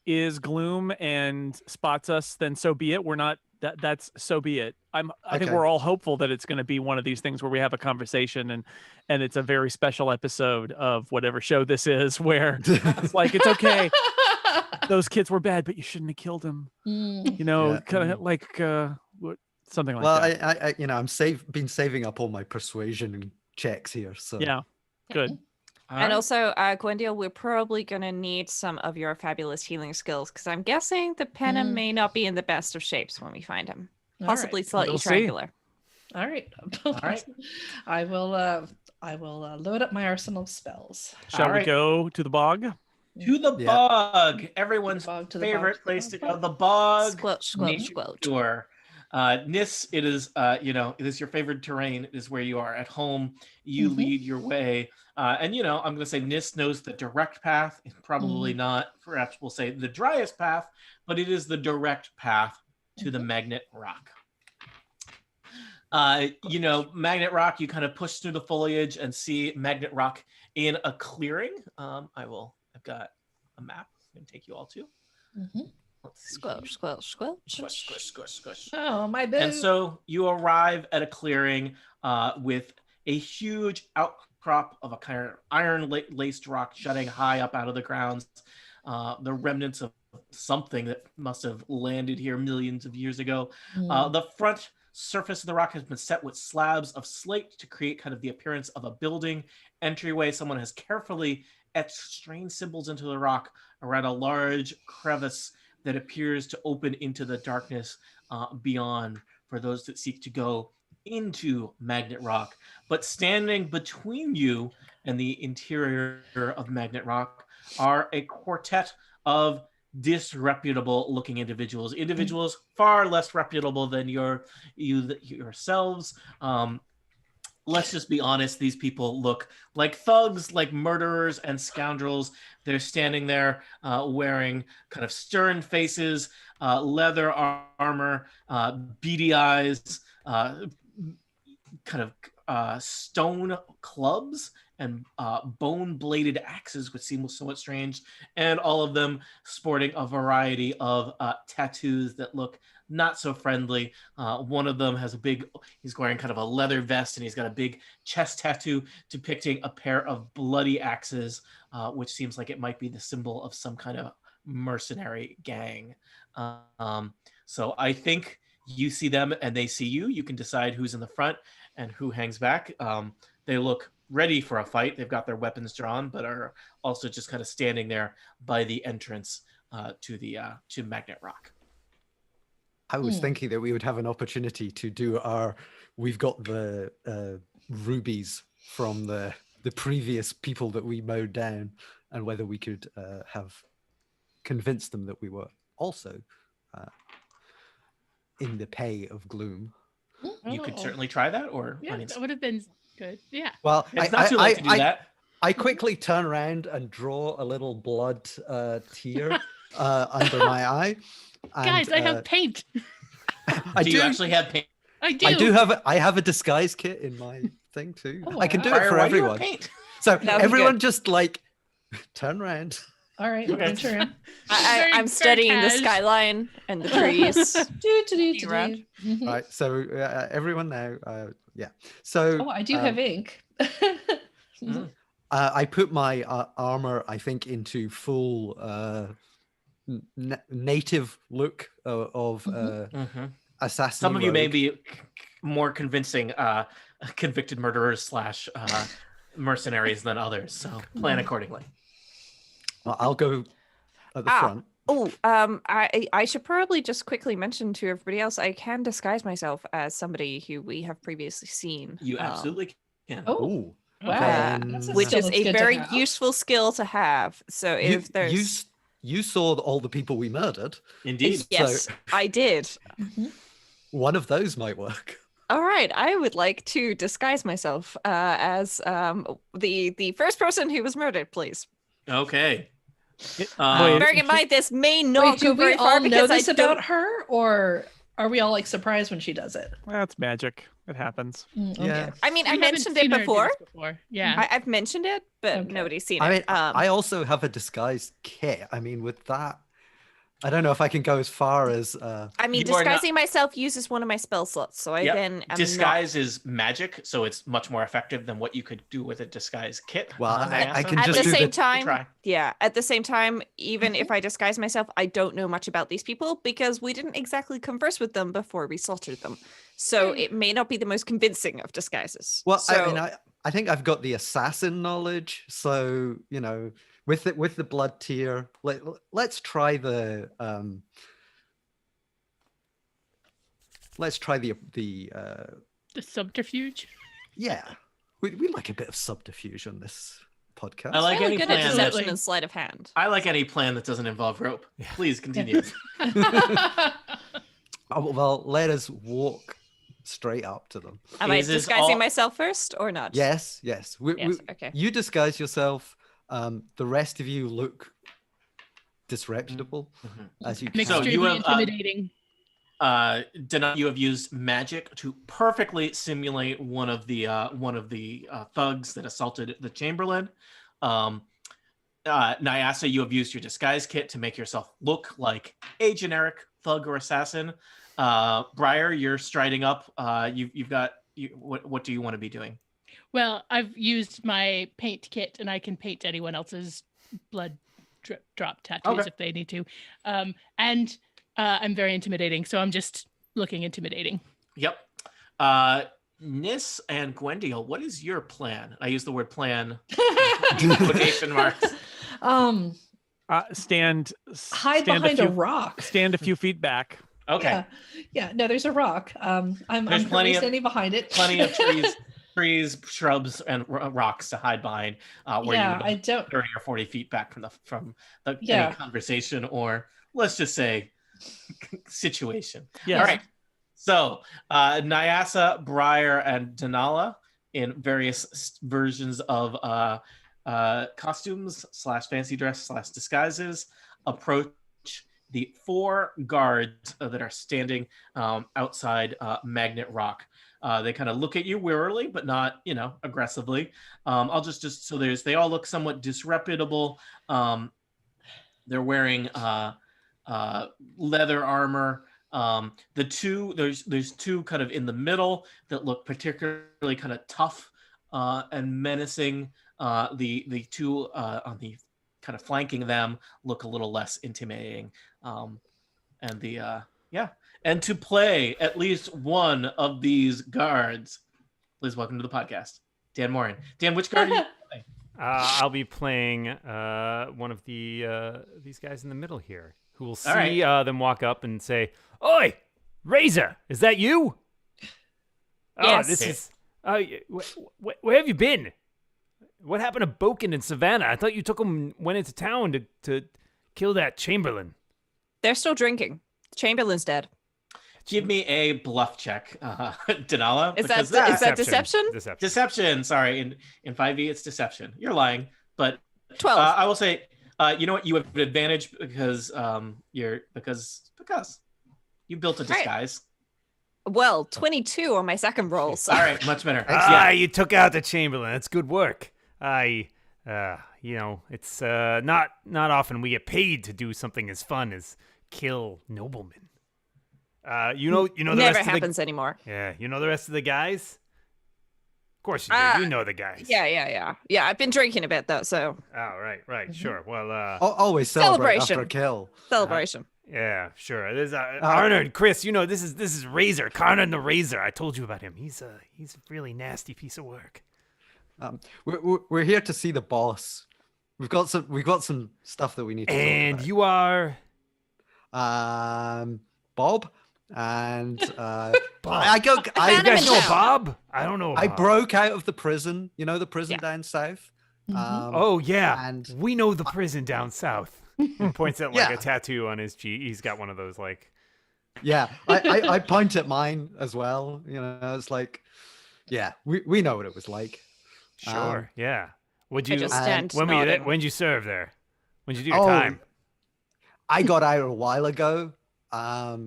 is Gloom and spots us, then so be it. We're not. That's so be it. I think Okay. we're all hopeful that it's going to be one of these things where we have a conversation and it's a very special episode of whatever show this is, where it's like, it's okay. Those kids were bad, but you shouldn't have killed them. Yeah. Kind of like something like Well, that. I'm been saving up all my persuasion checks here. So Yeah, good. And also, Gwendiel, we're probably going to need some of your fabulous healing skills, because I'm guessing the Penna may not be in the best of shapes when we find him. All Possibly right. slightly We'll see. triangular. All right. All right. I will load up my arsenal of spells. Shall All we right. go to the bog? To the Yeah. bog. Everyone's Bog to the favorite bog. place to go. The bog. Squelch, squelch, nature squelch. tour. Nis, it is it is your favorite terrain. It is where you are at home. You lead your way, and I'm going to say Nis knows the direct path. It's probably not. Perhaps we'll say the driest path, but it is the direct path to the Magnet Rock. Magnet Rock. You kind of push through the foliage and see Magnet Rock in a clearing. I've got a map. I'm going to take you all to. Squelch, squelch, squelch. Squish, squish, squish, squish. Oh, my boo. And so you arrive at a clearing with a huge outcrop of a kind of iron-laced rock jutting high up out of the ground. The remnants of something that must have landed here millions of years ago. The front surface of the rock has been set with slabs of slate to create kind of the appearance of a building entryway. Someone has carefully etched strange symbols into the rock around a large crevice that appears to open into the darkness beyond for those that seek to go into Magnet Rock. But standing between you and the interior of Magnet Rock are a quartet of disreputable looking individuals far less reputable than yourselves. Let's just be honest, these people look like thugs, like murderers and scoundrels. They're standing there wearing kind of stern faces, leather armor, beady eyes, kind of stone clubs and bone-bladed axes, which seem somewhat strange, and all of them sporting a variety of tattoos that look not so friendly. One of them has he's wearing kind of a leather vest, and he's got a big chest tattoo depicting a pair of bloody axes, which seems like it might be the symbol of some kind of mercenary gang. So I think you see them and they see you. You can decide who's in the front and who hangs back. They look ready for a fight. They've got their weapons drawn, but are also just kind of standing there by the entrance to Magnet Rock. I was thinking that we would have an opportunity to do we've got the rubies from the previous people that we mowed down, and whether we could have convinced them that we were also in the pay of Gloom. You could certainly try that, or Yeah, that would have been good. Yeah. Well, it's not too late to do that. I quickly turn around and draw a little blood tear under my eye. And, Guys, I have paint. Do you actually have paint? I do. I have a disguise kit in my thing too. Oh, I can do wow. it for Why do you have everyone. paint? So That would be everyone good. just like turn around. All right, Okay. venture in. I'm studying the cash. skyline and the trees. Around. All right. So everyone now, yeah. So Oh, I do have ink. I put my armor, I think, into full native look of assassin. Some of you may rogue. be more convincing convicted murderers / mercenaries than others, so plan accordingly. Well, I'll go at the front. Oh, I should probably just quickly mention to everybody else, I can disguise myself as somebody who we have previously seen. You absolutely can. Oh, Ooh. wow. Then- That's a which skill is that's a good to very have. useful skill to have. So if there's You saw all the people we murdered. Indeed. yes, I did. One of those might work. All right, I would like to disguise myself as the first person who was murdered, please. Okay. Bearing in mind, this may not Wait, go do very we far all know because this I don't. about her, or are we all like surprised when she does it? That's magic. It happens. Yeah. I mean, I We haven't mentioned it seen her do before. this before. Yeah. I've mentioned it, but Okay. nobody's seen I mean, it. I also have a disguise kit. I mean, with that, I don't know if I can go as far as. I mean, You are not- disguising myself uses one of my spell slots, so I Yep. then am Disguise is magic, so it's much more effective than what you could do with a disguise kit. Well, I Nyasa. can At just the do same the- time, Try. yeah. At the same time, even if I disguise myself, I don't know much about these people because we didn't exactly converse with them before we slaughtered them. So it may not be the most convincing of disguises. Well, so, I mean, I think I've got the assassin knowledge. So with the blood tier, let's try the The subterfuge. yeah. We like a bit of subterfuge on this podcast. I like really any good at plan. deception That, and sleight of hand. I like any plan that doesn't involve rope. Please continue. Oh, well, let us walk straight up to them. Am I Is this disguising all- myself first or not? Yes. Yes, okay. You disguise yourself. The rest of you look disreputable as you I'm So extremely you have, intimidating. Denali, you have used magic to perfectly simulate one of the thugs that assaulted the Chamberlain. Nyasa, you have used your disguise kit to make yourself look like a generic thug or assassin. Briar, you're striding up. What do you want to be doing? Well, I've used my paint kit, and I can paint anyone else's blood drop tattoos if they need to. And I'm very intimidating, so I'm just looking intimidating. Yep. Nis and Gwendiel, what is your plan? I use the word plan in quotation marks. Stand Behind a rock. Stand a few feet back. Okay. Yeah. No, there's a rock. I'm plenty of- standing behind it. Plenty of trees, shrubs, and rocks to hide behind. Where I don't. 30 or 40 feet back from any conversation, or let's just say situation. Yes. All right. So Nyasa, Briar, and Denala, in various versions of costumes / fancy dress / disguises, approach the 4 guards that are standing outside Magnet Rock. They kind of look at you wearily, but not, aggressively. I'll just so they all look somewhat disreputable. They're wearing leather armor. There's 2 kind of in the middle that look particularly kind of tough and menacing. The 2 on the kind of flanking them look a little less intimidating. And to play at least one of these guards, please welcome to the podcast, Dan Morin. Dan, which guard are you playing? I'll be playing one of these guys in the middle here, who will see them walk up and say, "Oi, Razor, is that you?" Yes. Oh, this is. Where have you been? What happened to Boken and Savannah? I thought you went into town to kill that Chamberlain. They're still drinking. Chamberlain's dead. Give me a bluff check, Denala. Is that deception? Deception. Sorry, in 5e it's deception. You're lying, but 12. I will say, you know what? You have an advantage because you built a disguise. Well, 22 on my second roll. So. All right, much better. You took out the Chamberlain. That's good work. It's not often we get paid to do something as fun as kill noblemen. The Never rest happens anymore. Yeah, you know the rest of the guys? Of course you do. You know the guys. Yeah. I've been drinking a bit though, so. Oh, right, sure. Well, always celebrate celebration. after a kill. Celebration. yeah, sure. There's Arnold, Chris. This is Razor, Karna the Razor. I told you about him. He's a really nasty piece of work. We're here to see the boss. We've got some stuff that we need to talk about. And you are Bob. And Bob. I You guys know Bob? I don't know. I Bob. broke out of the prison. You know the prison down south. Oh yeah, and we know the prison down south. He points at a tattoo on his cheek. He's got one of those like. Yeah, I point at mine as well. It's like, yeah, we know what it was like. Sure. Yeah. Would I you? just stand When were you? nodding. When did you serve there? When did you do your time? I got out a while ago.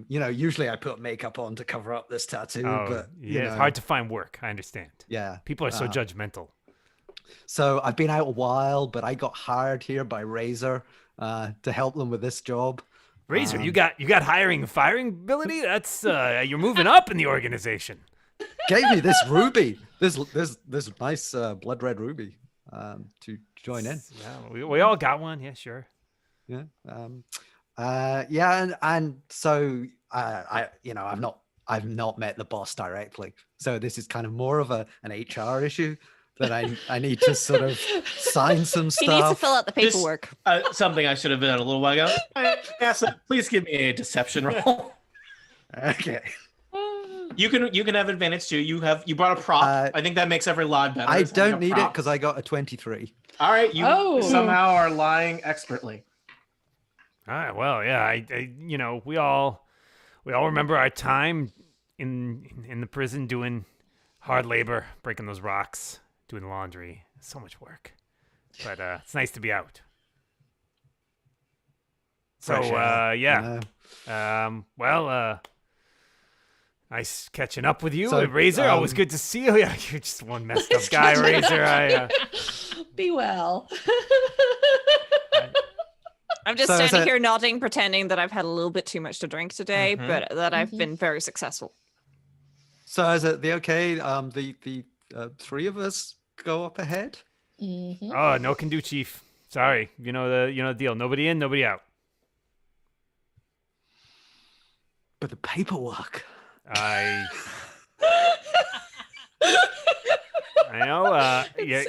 Usually I put makeup on to cover up this tattoo, but it's hard to find work. I understand. Yeah, people are so judgmental. So I've been out a while, but I got hired here by Razor to help them with this job. Razor, you got hiring and firing ability. That's you're moving up in the organization. Gave me this ruby, this nice blood red ruby to join in. Yeah, we all got one. Yeah, sure. Yeah. And so I've not met the boss directly, so this is kind of more of an HR issue that I need to sort of sign some stuff. He needs to fill out the paperwork. Something I should have done a little while ago. Please give me a deception roll. Okay. You can have advantage too. You brought a prop. I think that makes every lie better. I don't need it because I got a 23. All right, you somehow are lying expertly. All right. Well, yeah. We all We all remember our time in the prison doing hard labor, breaking those rocks, doing laundry. So much work. But it's nice to be out. So, Fresh air, yeah. you know. Nice catching up with you. So, Razor, always good to see you. Yeah, you're just one messed up guy, Razor. Be well. I'm just So is standing it- here nodding, pretending that I've had a little bit too much to drink today, Mhm. but that I've been very successful. So is it the okay? The three of us go up ahead. Mhm. Oh, no can do, Chief. Sorry. You know the deal. Nobody in, nobody out. But the paperwork. I know. Yeah.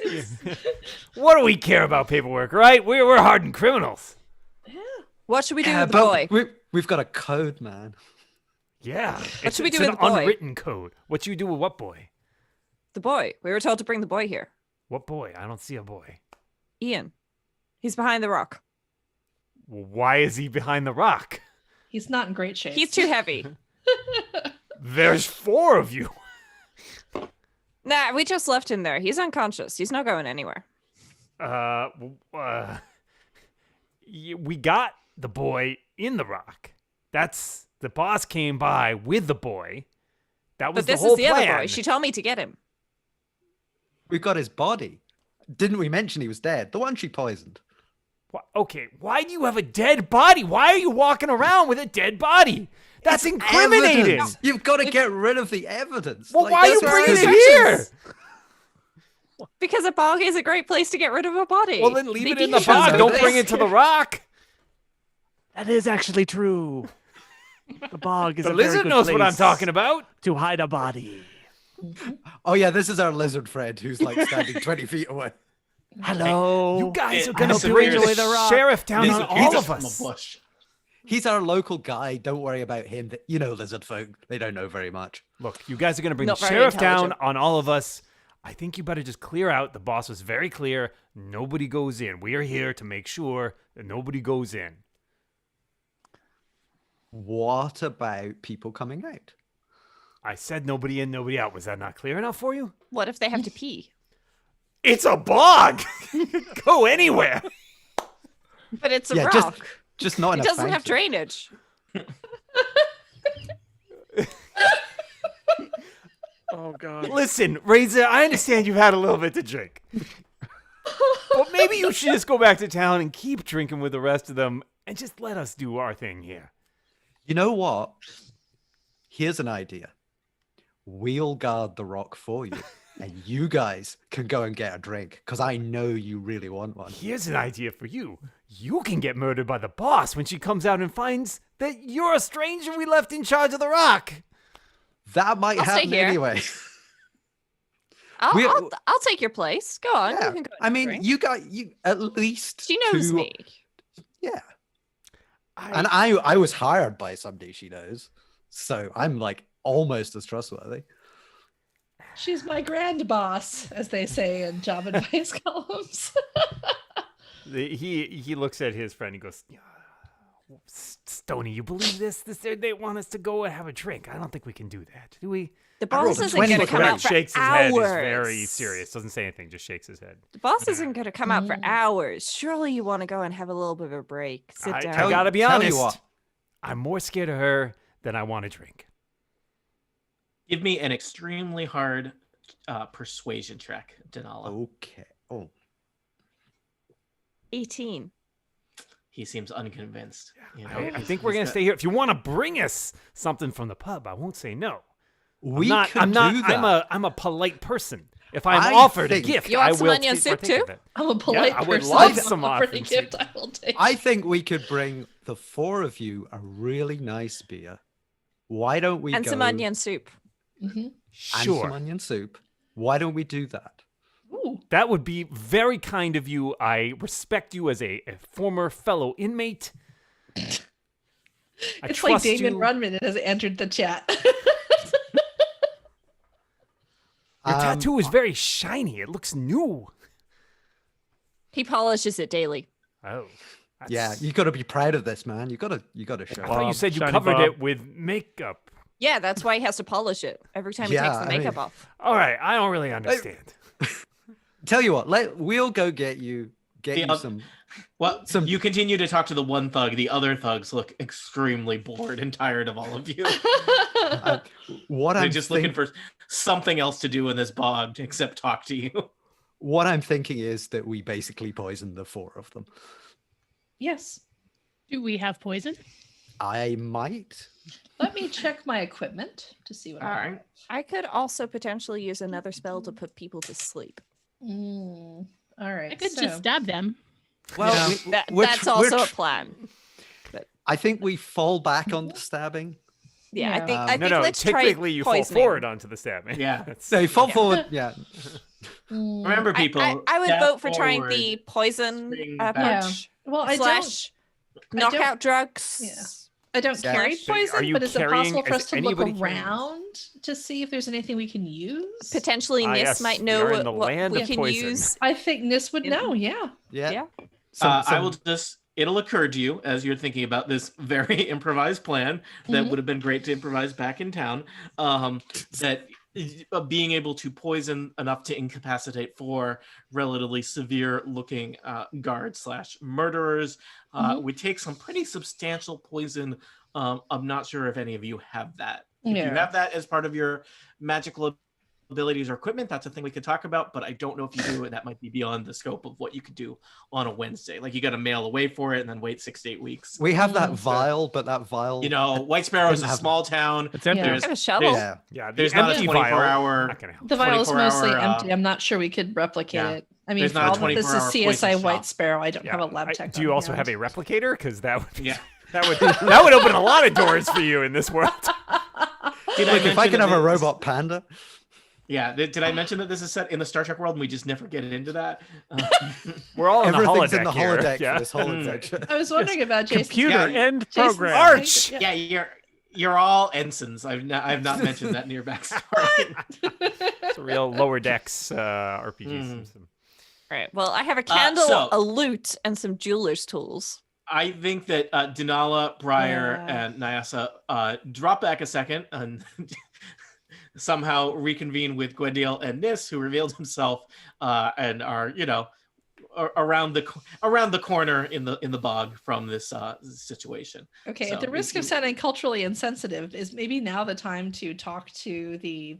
What do we care about paperwork, right? We're hardened criminals. What should we do Yeah, with the boy? but we've got a code, man. Yeah. What should we do it's with an the boy? unwritten code. What you do with what boy? The boy. We were told to bring the boy here. What boy? I don't see a boy. Ian. He's behind the rock. Well, why is he behind the rock? He's not in great shape. He's too heavy. There's 4 of you. Nah, we just left him there. He's unconscious. He's not going anywhere. We got the boy in the rock. That's the boss came by with the boy. That was But this the whole is the plan. other boy. She told me to get him. We've got his body. Didn't we mention he was dead? The one she poisoned. Okay, why do you have a dead body? Why are you walking around with a dead body? That's incriminating. Evidence. You've got to get rid of the evidence. Well, why are you that's bringing what- it here? Because a bog is a great place to get rid of a body. Well, then leave it Maybe in the he should bog. know Don't this. bring it to the rock. That is actually true. The bog is The a very lizard good knows what I'm place talking about. to hide a body. Oh yeah, this is our lizard friend who's like standing 20 feet away. Hello. You guys are I going hope to you bring enjoy the the rock. sheriff down He's- on he's all just of from us. a bush. He's our local guy. Don't worry about him. You know, lizard folk. They don't know very much. Look, you guys are going to bring Not the very sheriff down intelligent. on all of us. I think you better just clear out. The boss was very clear. Nobody goes in. We are here to make sure that nobody goes in. What about people coming out? I said nobody in, nobody out. Was that not clear enough for you? What if they have to pee? It's a bog. Go anywhere. But it's a Yeah, rock. just not in It a doesn't have fountain. drainage. Oh god. Listen, Razor, I understand you've had a little bit to drink. But maybe you should just go back to town and keep drinking with the rest of them and just let us do our thing here. You know what? Here's an idea. We'll guard the rock for you, and you guys can go and get a drink, because I know you really want one. Here's an idea for you. You can get murdered by the boss when she comes out and finds that you're a stranger we left in charge of the rock. That might I'll stay happen here. anyway. I'll take your place. Go on. Yeah. You can go I and mean, drink. you at least She knows 2 me. Yeah. And I was hired by somebody she knows, so I'm like almost as trustworthy. She's my grand boss, as they say in job advice columns. He looks at his friend and goes, Stony, you believe this? They want us to go and have a drink. I don't think we can do that, do we? The I rolled boss a isn't 20 going to for come that. out for Shakes his hours. head. He's very serious. Doesn't say anything. Just shakes his head. The boss isn't going to come out for hours. Surely you want to go and have a little bit of a break. Sit I down. gotta be tell you honest. what. I'm more scared of her than I want to drink. Give me an extremely hard persuasion check, Denala. Okay. Oh, 18. He seems unconvinced. You know, I he's- think we're he's gonna got- stay here. If you want to bring us something from the pub, I won't say no. we I'm could not. do that. I'm a polite person. If I'm I offered a think- gift, You want I some will onion soup partake too? of it. I'm a polite I would person. love If some offered a onion gift, soup. I will take. I think we could bring the 4 of you a really nice beer. Why don't we And go some onion soup. Mhm. and Sure, some onion soup? Why don't we do that? Ooh. that would be very kind of you. I respect you as a former fellow inmate. I It's like trust Damon you. Runman has entered the chat. Your tattoo is very shiny. It looks new. He polishes it daily. Oh, Yeah, you got to be proud of this, man. You got to show. I thought you said you Shiny covered Bob. it with makeup. Yeah, that's why he has to polish it every time he takes the makeup off. All right, I don't really understand. Tell you what, we'll go get you some. Well, you continue to talk to the one thug. The other thugs look extremely bored and tired of all of you. They're just looking for something else to do in this bog except talk to you. What I'm thinking is that we basically poisoned the 4 of them. Yes. Do we have poison? I might. Let me check my equipment to see what I have. I could also potentially use another spell to put people to sleep. All right. I could just stab them. Well, that's also a plan. I think we fall back on the stabbing. Yeah, I think no, let's try technically you poisoning. fall forward onto the stabbing. Yeah. So you fall forward. Yeah. Remember, people. I would step vote for trying forward, the poison spring approach. Well, I slash knockout drugs. Yeah. I don't Yeah. carry So poison, are you but is it carrying- possible for is us to look anybody carrying- around to see if there's anything we can use? Potentially, Nis yes, might we know are in the what land we of can poison. use. I think Nis would know. Yeah. Yeah. I will just, it'll occur to you as you're thinking about this very improvised plan that would have been great to improvise back in town, that being able to poison enough to incapacitate 4 relatively severe looking guards / murderers would take some pretty substantial poison. I'm not sure if any of you have that. If you have that as part of your magical abilities or equipment, that's a thing we could talk about, but I don't know if you do, and that might be beyond the scope of what you could do on a Wednesday. Like, you got to mail away for it and then wait 6 to 8 weeks. We have that vial, but that vial, Whitesparrow is a small town. It's empty. Yeah. Got a shovel. Yeah, There's not a 24-hour. Not gonna help. The vial is 24-hour, mostly empty. I'm not sure we could replicate it. I mean, There's for not a all that this is 24-hour CSI poison White shop. Sparrow, I don't have a lab tech. Do you on also have hand. a replicator? Because that would Yeah. that would open a lot of doors for you in this world. Did if I can have a that this- robot panda. Yeah, did I mention that this is set in the Star Trek world and we just never get into that? We're all in the Everything's holodeck in the here. holodeck Yeah. for this whole adventure. I was wondering about Jason's Computer Yeah. end Jason's program. Arch! Yeah. Yeah, you're all ensigns. I've not mentioned that in your backstory. It's a real lower decks RPG system. All right. Well, I have a candle, so- a lute, and some jeweler's tools. I think that Denala, Briar, and Nyasa drop back a second and somehow reconvene with Gwendiel and Nis, who revealed himself and are, around the corner in the bog from this situation. Okay, So at the risk of sounding culturally insensitive, is maybe now the time to talk to the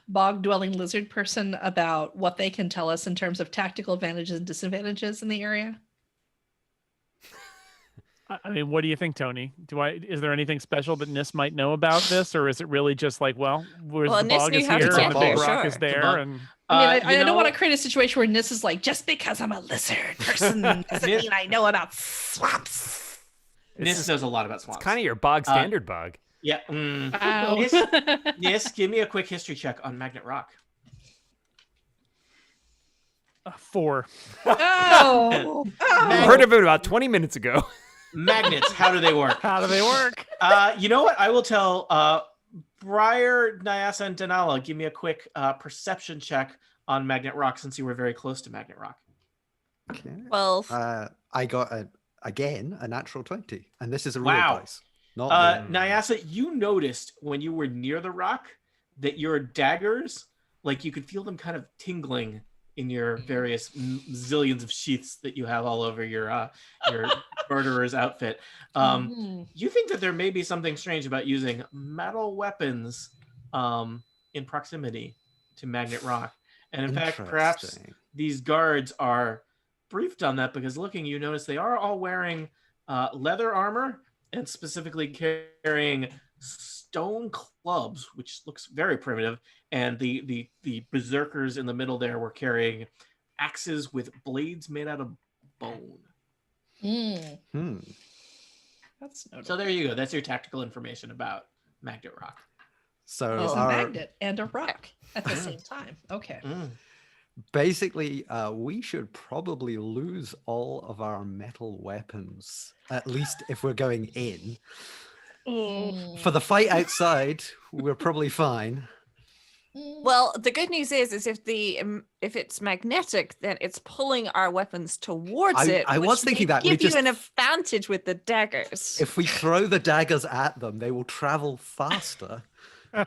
bog-dwelling lizard person about what they can tell us in terms of tactical advantages and disadvantages in the area? I mean, what do you think, Tony? Is there anything special that Nis might know about this, or is it really just like, the Nis bog knew is how to here and the tamper, big rock sure. is there, bog. and I mean, I don't want to create a situation where Nis is like, just because I'm a lizard person doesn't Nis- mean I know about swamps. Nis knows a lot about swamps. It's kind of your bog standard bug. Yeah. Wow. Nis, give me a quick history check on Magnet Rock. 4. Oh, I heard of it about 20 minutes ago. Magnets, how do they work? How do they work? You know what? I will tell Briar, Nyasa, and Denala, give me a quick perception check on Magnet Rock since you were very close to Magnet Rock. Okay. Well, I got a natural 20, and this is a real Wow. dice. Not Nyasa, you noticed when you were near the rock that your daggers, like you could feel them kind of tingling in your various zillions of sheaths that you have all over your murderer's outfit. You think that there may be something strange about using metal weapons in proximity to Magnet Rock. And in fact, perhaps Interesting. these guards are briefed on that because looking, you notice they are all wearing leather armor and specifically carrying stone clubs, which looks very primitive. And the berserkers in the middle there were carrying axes with blades made out of bone. That's notable. So there you go. That's your tactical information about Magnet Rock. So It's a our- magnet and a rock at the same time. Okay. basically, we should probably lose all of our metal weapons, at least if we're going in. For the fight outside, we're probably fine. Well, the good news is if it's magnetic, then it's pulling our weapons towards it. I which was thinking may that we give you just an advantage with the daggers if we throw the daggers at them, they will travel faster.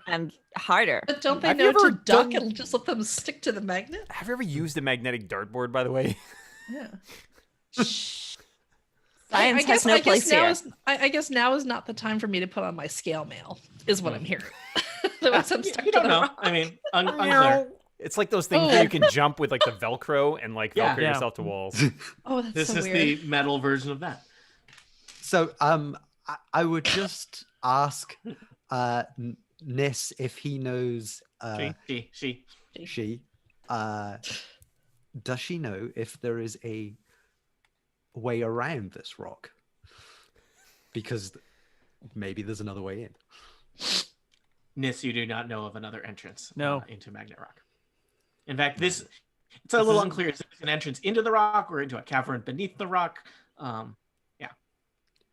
and harder. But don't they Have know you ever to duck done- and just let them stick to the magnet? Have you ever used a magnetic dartboard, by the way? Yeah. Science has no place here. I guess now is not the time for me to put on my scale mail, is what I'm hearing. Once I'm stuck You to don't the know. rock. I mean, unclear. It's like those things where you can jump with like the Velcro and like Yeah. Velcro Yeah. yourself to walls. Oh, that's This so is weird. the metal version of that. So I would just ask Nis if he knows She. she does she know if there is a way around this rock? Because maybe there's another way in. Nis, you do not know of another entrance No. into Magnet Rock. In fact, it's a little unclear. Is it an entrance into the rock or into a cavern beneath the rock?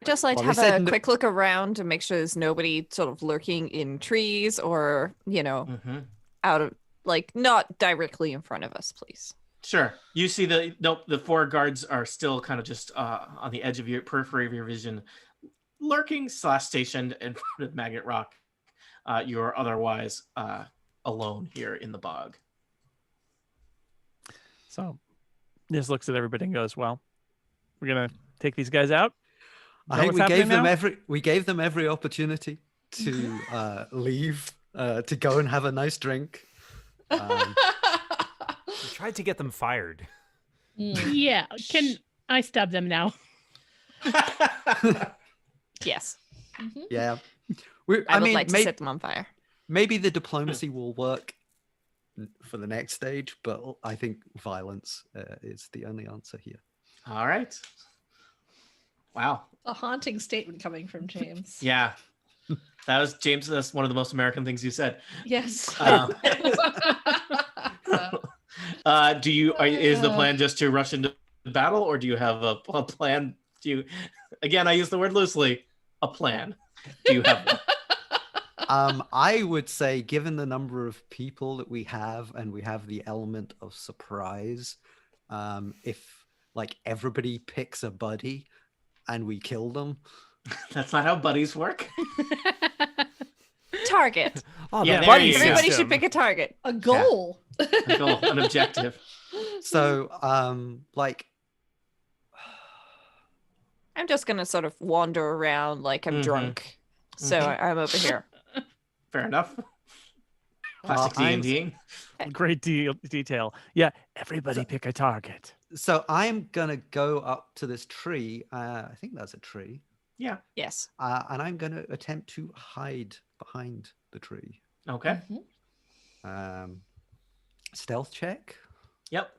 Just like to Well, have they said a no- quick look around to make sure there's nobody sort of lurking in trees or, out of like not directly in front of us, please. Sure. You see the four guards are still kind of just on the edge of your periphery of your vision, lurking / stationed in front of Magnet Rock. You're otherwise alone here in the bog. So Nis looks at everybody and goes, well, we're going to take these guys out? Is I that think what's happening now? we gave them every opportunity to leave, to go and have a nice drink. We tried to get them fired. Yeah. Can I stab them now? Yes. Yeah, I would mean, like to set them on fire. maybe the diplomacy will work for the next stage, but I think violence is the only answer here. All right. Wow. A haunting statement coming from James. Yeah. That was James. That's one of the most American things you said. Yes. Is the plan just to rush into battle, or do you have a plan? Again, I use the word loosely. A plan. Do you have one? I would say, given the number of people that we have, and we have the element of surprise, if like everybody picks a buddy and we kill them, That's not how buddies work. Target. Oh, Yeah, the there buddy you go. Everybody system. should pick a target. A goal. A goal, an objective. so like I'm just gonna sort of wander around like I'm Mhm. drunk. So I'm over here. Fair enough. Classic I'm- D&D. Great detail. Yeah, everybody pick a target. so I'm gonna go up to this tree. I think that's a tree, Yeah. Yes. and I'm gonna attempt to hide behind the tree. Okay. Stealth check. Yep.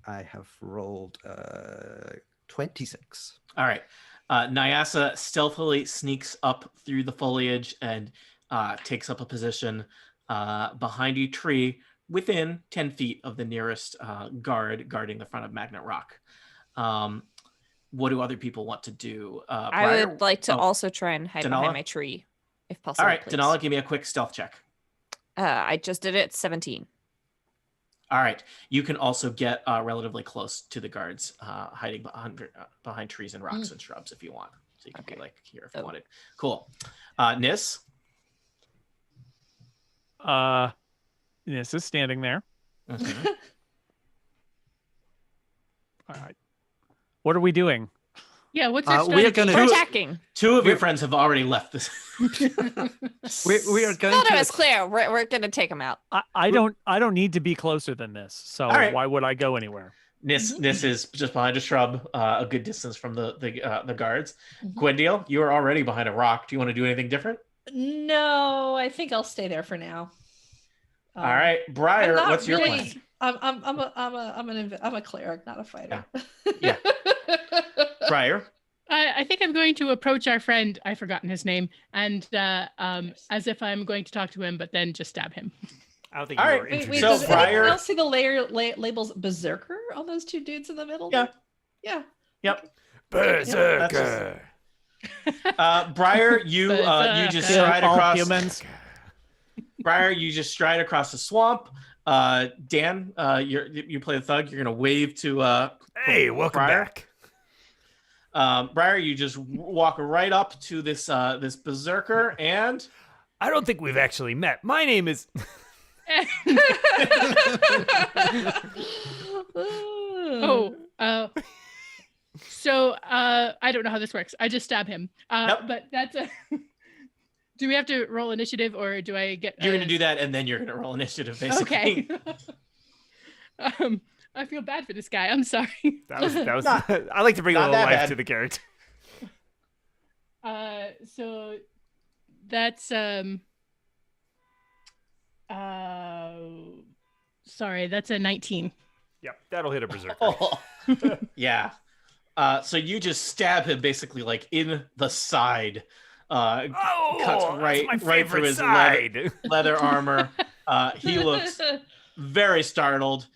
I have rolled 26. All right. Nyasa stealthily sneaks up through the foliage and takes up a position behind a tree within 10 feet of the nearest guard guarding the front of Magnet Rock. What do other people want to do? I Briar? would like to Oh, also try and hide Denala? behind my tree, if possible. All right, please. Denala, give me a quick stealth check. I just did it. 17. All right. You can also get relatively close to the guards, hiding behind trees and rocks and shrubs if you want. So you can be like here if you wanted. Cool. Nis? Nis is standing there. Mhm. All right. What are we doing? Yeah. What's your we are strategy? gonna- We're Who- attacking. Two of your friends have already left this. We are going No, to. it's clear. We're gonna take them out. I don't need to be closer than this. So All right. why would I go anywhere? Nis is just behind a shrub, a good distance from the guards. Gwendale, you are already behind a rock. Do you want to do anything different? No, I think I'll stay there for now. All right, Briar, what's your plan? I'm a cleric, not a fighter. Yeah. Briar? I think I'm going to approach our friend. I've forgotten his name, and as if I'm going to talk to him, but then just stab him. I don't think All you right, were Wait, introduced. So does anyone Briar- else see the labels Berserker on those two dudes in the middle? Yeah. Yeah. Yep. Berserker. Briar, you just Kill stride all across. humans. Briar, you just stride across the swamp. Dan, you play the thug. You're gonna wave to Hey, welcome Briar. back. Briar, you just walk right up to this this berserker, and I don't think we've actually met. My name is. So I don't know how this works. I just stab him. Nope. But that's a. Do we have to roll initiative, or do I get? you're gonna do that, and then you're gonna roll initiative, basically. Okay. I feel bad for this guy. I'm sorry. That was. Not- I like to bring a not little that life bad. to the character. So that's sorry, that's a 19. Yep, that'll hit a berserker. Oh. Yeah. So you just stab him basically like in the side. Cuts right that's my right through favorite his side. leather armor. He looks very startled.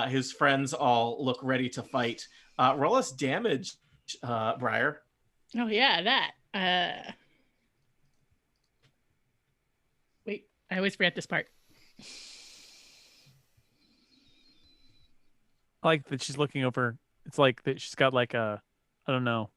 His friends all look ready to fight. Roll us damage, Briar. Oh yeah, that. Wait, I always forget this part. I like that she's looking over. It's like that she's got like a, I don't know,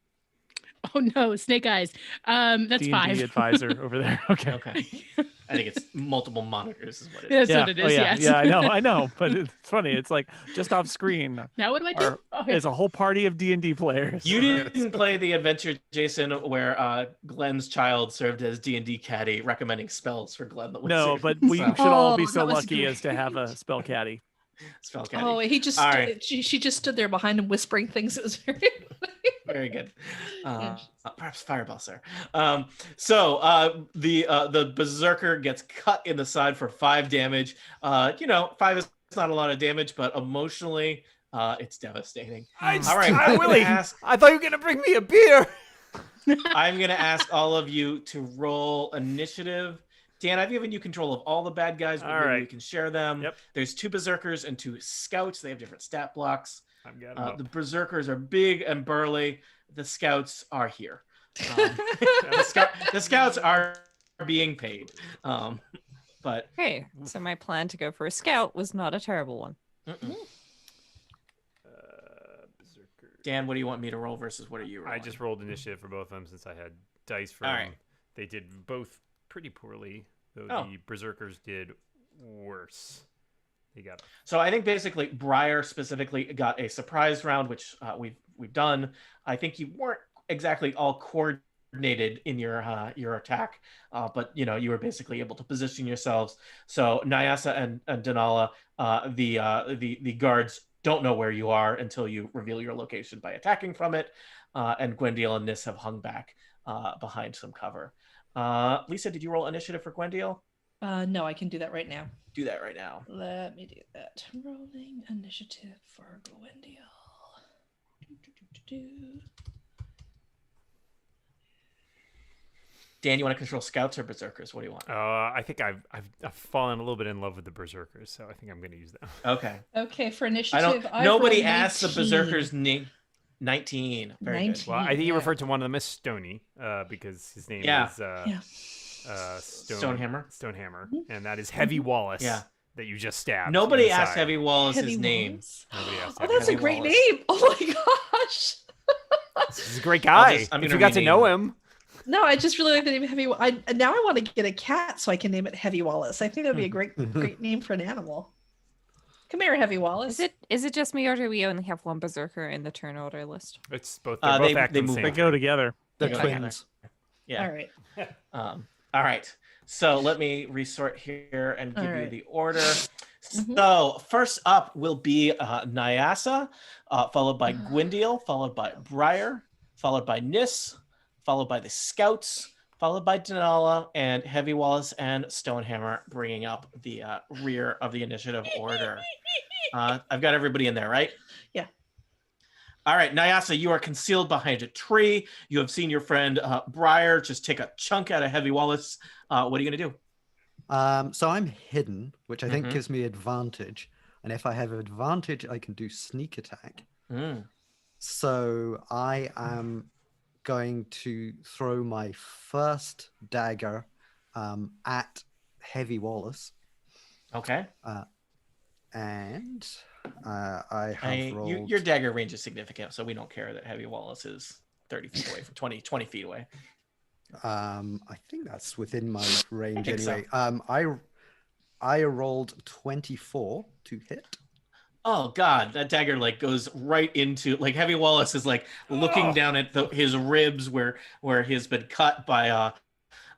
Oh no, snake eyes. That's D&D 5. advisor over there. Okay. Okay. I think it's multiple monitors is what it That's is. what it is. yeah, Yes. yeah, I know, but it's funny. It's like just off screen. Now what do I do? Are, There's a whole party of D&D players. You didn't play the adventure, Jason, where Glenn's child served as D&D caddy, recommending spells for Glenn the Wizard. No, but we So, should all be Oh, so that was lucky as to great. have a spell caddy. spell caddy. Oh, he just All stood, right. she just stood there behind him whispering things. It was very Very good. Yeah. Perhaps fireball, sir. So the berserker gets cut in the side for 5 damage. 5 is not a lot of damage, but emotionally, it's devastating. All right, I'm gonna Willie, ask. I thought you were gonna bring me a beer. I'm gonna ask all of you to roll initiative. Dan, I've given you control of all the bad guys, but All maybe right. you can share them. Yep. There's 2 berserkers and 2 scouts. They have different stat blocks. I've got 'em up. The berserkers are big and burly. The scouts are here. The scouts are being paid. But Okay, so my plan to go for a scout was not a terrible one. Berserker. Dan, what do you want me to roll versus what are you rolling? I just rolled initiative for both of them since I had dice for All them. right. They did both pretty poorly, though Oh. the berserkers did worse. They got So I think basically Briar specifically got a surprise round, which we've done. I think you weren't exactly all coordinated in your attack, but you were basically able to position yourselves. So Nyasa and Denala, the guards don't know where you are until you reveal your location by attacking from it, and Gwendiel and Nis have hung back behind some cover. Lisa, did you roll initiative for Gwendiel? No, I can do that right now. Do that right now. Let me do that. Rolling initiative for Gwendiel. Dan, you want to control scouts or berserkers? What do you want? I think I've fallen a little bit in love with the berserkers, so I think I'm going to use them. Okay. Okay, for I initiative, don't. Nobody rolled asked the 19. berserker's name. 19. Very 19. good. Well, I think you Yeah. referred to one of them as Stony, because his name Yeah. is Yeah. Stonehammer. Stonehammer, and that is Heavy Wallace. Yeah. That you just stabbed. Nobody in the asked side. Heavy Wallace's Heavy name. Wallace? Nobody asked Oh, Heavy that's a Heavy great Wallace. name. Oh my gosh. He's a great guy. I'm If gonna you got to rename know him. him. No, I just really like the name Heavy. Now I want to get a cat so I can name it Heavy Wallace. I think that'd be a great name for an animal. Come here, Heavy Wallace. Is it just me, or do we only have one berserker in the turn order list? It's both. They're both They acting move same They back. go together. They're Yeah. twins. Yeah. All right. All right. So let me resort here and give All you right. the order. So first up will be Nyasa, followed by Gwendiel, followed by Briar, followed by Nis, followed by the Scouts, followed by Denala, and Heavy Wallace and Stonehammer bringing up the rear of the initiative order. I've got everybody in there, right? Yeah. All right, Nyasa, you are concealed behind a tree. You have seen your friend Briar just take a chunk out of Heavy Wallace. What are you going to do? So I'm hidden, which I think Mhm. gives me advantage. And if I have advantage, I can do sneak attack. Mm. So I am going to throw my first dagger at Heavy Wallace. Okay. And I have rolled... Your dagger range is significant, so we don't care that Heavy Wallace is 30 feet away from 20 feet away. I think that's within my range so. anyway. I rolled 24 to hit. Oh God, that dagger like goes right into like Heavy Wallace is like looking down at his ribs where he's been cut by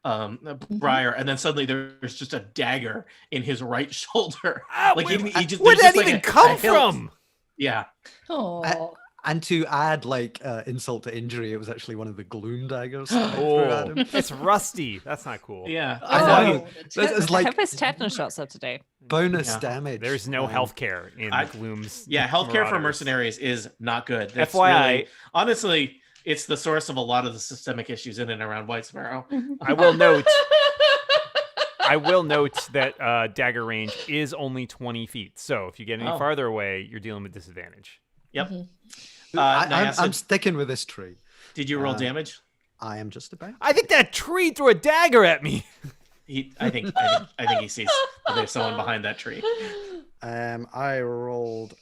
Briar, and then suddenly there's just a dagger in his right shoulder. Like he just where did that like even come from? Yeah. Oh. And to add like insult to injury, it was actually one of the Gloom daggers. Oh, it's rusty. That's not cool. Yeah. I know. It's I like have his tetanus shots up today. bonus damage. There's no healthcare in Gloom's. Yeah, healthcare for Marauders. mercenaries is not good. That's FYI, really, honestly, it's the source of a lot of the systemic issues in and around Whitesparrow. I will note that dagger range is only 20 feet. So if you get any farther away, you're dealing with disadvantage. Yep. I'm sticking with this tree. Did you roll damage? I am just about. I think that tree threw a dagger at me. I think he sees there's someone behind that tree. I rolled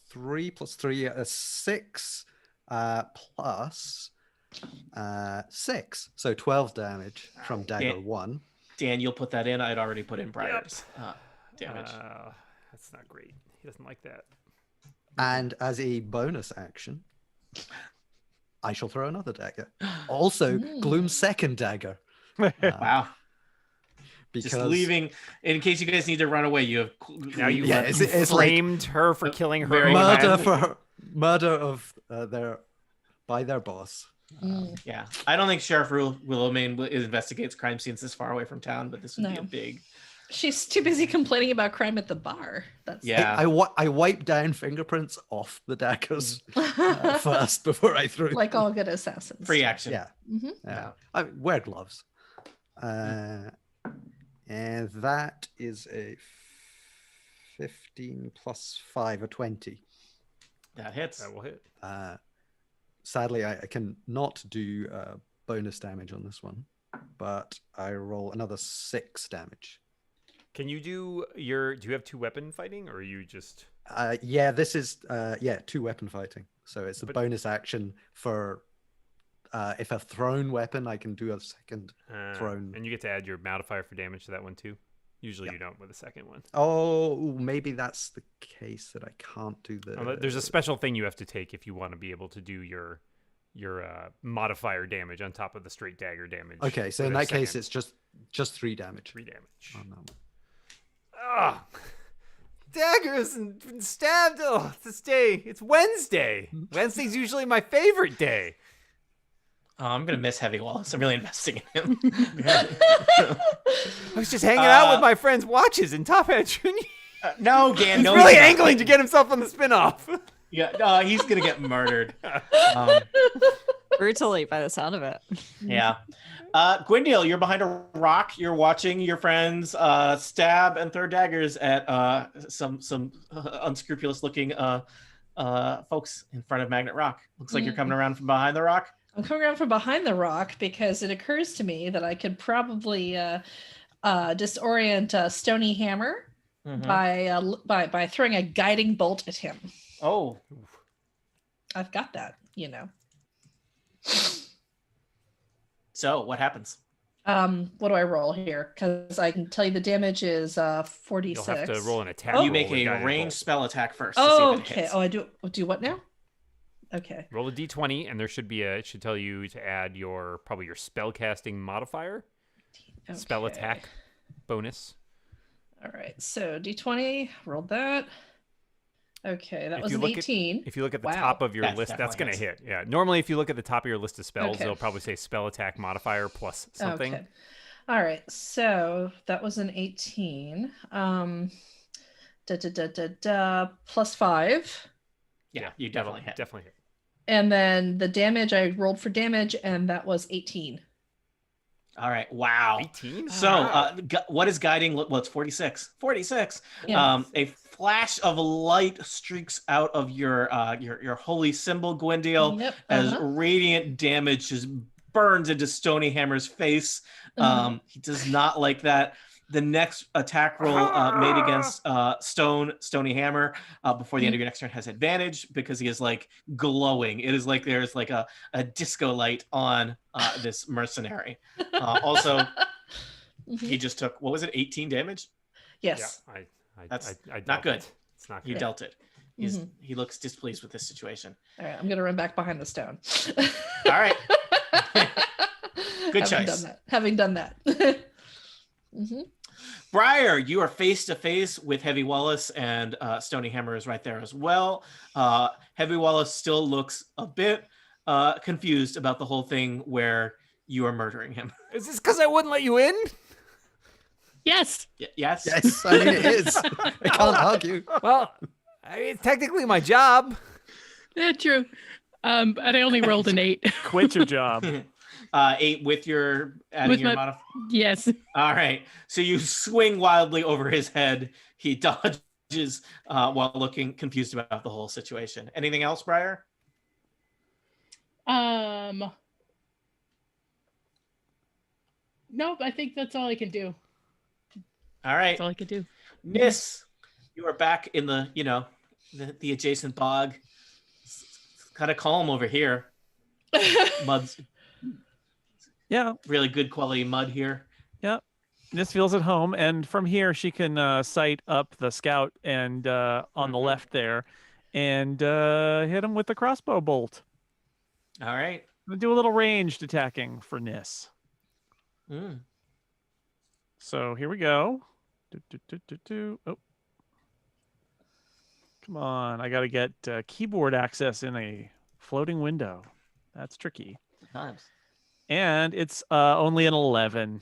3 plus 3, 6 plus 6, so 12 damage from dagger 1. Dan, you'll put that in. I'd already put in Briar's damage. That's not great. He doesn't like that. And as a bonus action, I shall throw another dagger. Also, Gloom's second dagger. Wow. Because... Just leaving, in case you guys need to run away, you have now you it's framed her for killing her murder of by their boss. Yeah, I don't think Sheriff Willowmane investigates crime scenes this far away from town, but this would be a big. She's too busy complaining about crime at the bar. That's I wipe down fingerprints off the daggers first before I threw. Like all good assassins. Free action. Yeah. I wear gloves. And that is a 15 plus 5, a 20. That hits. That will hit. Sadly, I can not do bonus damage on this one, but I roll another 6 damage. Can you do do you have 2 weapon fighting, or are you just... Yeah, this is 2 weapon fighting. So it's a bonus action for if a thrown weapon, I can do a second thrown. And you get to add your modifier for damage to that one too. Usually you don't with the second one. Oh, maybe that's the case that I can't do the... there's a special thing you have to take if you want to be able to do your modifier damage on top of the straight dagger damage. Okay, so in that case, it's just 3 damage. 3 damage. On that one. Ah, daggers and stabbed. Oh, this day. It's Wednesday. Wednesday's usually my favorite day. Oh, I'm gonna miss Heavy Wallace. I'm really investing in him. I was just hanging out with my friend's watches in Top Hat Junior. No, Dan. He's really angling to get himself on the spin-off. Yeah, he's gonna get murdered. Brutally, by the sound of it. Yeah. Gwendale, you're behind a rock. You're watching your friends stab and throw daggers at some unscrupulous-looking folks in front of Magnet Rock. Looks like you're coming around from behind the rock. I'm coming around from behind the rock because it occurs to me that I could probably disorient Stony Hammer by throwing a guiding bolt at him. Oh, I've got that, So what happens? What do I roll here? Because I can tell you the damage is 46. You'll have to roll an attack. You make a ranged spell attack first. Oh, to see if it okay. hits. Oh, I do what now? Okay. Roll a d20, and there should be it should tell you to add probably your spellcasting modifier, spell attack bonus. All right. So d20, rolled that. Okay, that was an 18. If you look at the top of your list, that's going to hit. Yeah. Normally, if you look at the top of your list of spells, it'll probably say spell attack modifier plus something. Okay. All right. So that was an 18. Plus 5. Yeah, you definitely hit. Definitely hit. And then the damage, I rolled for damage, and that was 18. All right. Wow. 18? So what is guiding? Well, it's 46. 46. Yeah. A flash of light streaks out of your holy symbol, Gwendale, as radiant damage just burns into Stony Hammer's face. He does not like that. the next attack roll made against Stony Hammer before the end of your next turn has advantage because he is like glowing. It is like there's like a disco light on this mercenary. Also, he just took, what was it, 18 damage? Yes. Yeah, That's I not good. It's not He good. dealt it. He looks displeased with this situation. All right, I'm gonna run back behind the stone. All right. Good choice. Having done that. Briar, you are face to face with Heavy Wallace, and Stony Hammer is right there as well. Heavy Wallace still looks a bit confused about the whole thing where you are murdering him. Is this because I wouldn't let you in? Yes. Yes? Yes, I mean, it is. I can't argue. Well, it's technically my job. Yeah, true. But I only rolled an 8. Quit your job. 8 with your adding With your my- modifier. Yes. All right. So you swing wildly over his head. He dodges while looking confused about the whole situation. Anything else, Briar? Nope. I think that's all I can do. All right. That's all I can do. Nis, you are back in the, the adjacent bog. It's kind of calm over here. Mud's Yeah. really good quality mud here. This feels at home, and from here she can sight up the scout and on the left there, and hit him with the crossbow bolt. All right. Do a little ranged attacking for Nis. Mm. So here we go. Oh, come on! I gotta get keyboard access in a floating window. That's tricky. Times. And it's only an 11.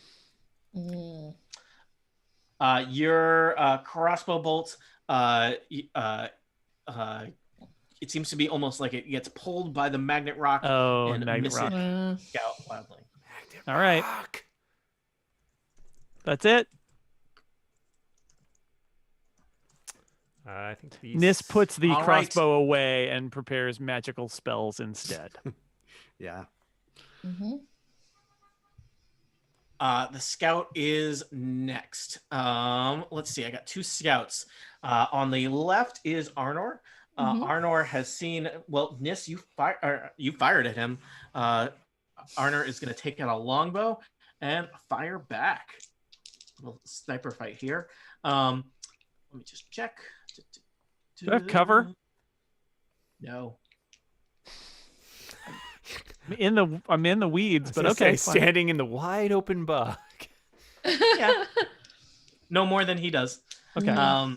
Your crossbow bolts, it seems to be almost like it gets pulled by the magnet rock and magnet rock. Scout wildly. All right. That's it. I think these... Nis puts the All crossbow away and prepares magical spells instead. Yeah. The scout is next. Let's see. I got 2 scouts. On the left is Arnor. Arnor has seen. Well, Nis, you fired at him. Arnor is going to take out a longbow and fire back. A little sniper fight here. Let me just check. Do I have cover? No. I'm in the weeds, but okay. Standing in the wide open bog. Yeah. No more than he does. Okay.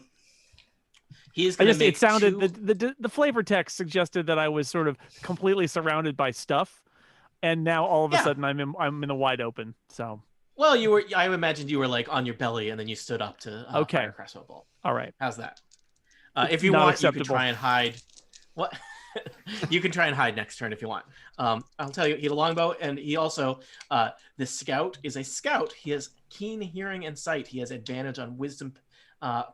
He is going to make it sounded 2... the flavor text suggested that I was sort of completely surrounded by stuff, and now all of a sudden I'm in the wide open. So. Well, I imagined you were like on your belly, and then you stood up to fire a crossbow bolt. All right. How's that? If you Not want, acceptable. you can try and hide. What? You can try and hide next turn if you want. I'll tell you, he had a longbow, and he also, the scout is a scout. He has keen hearing and sight. He has advantage on wisdom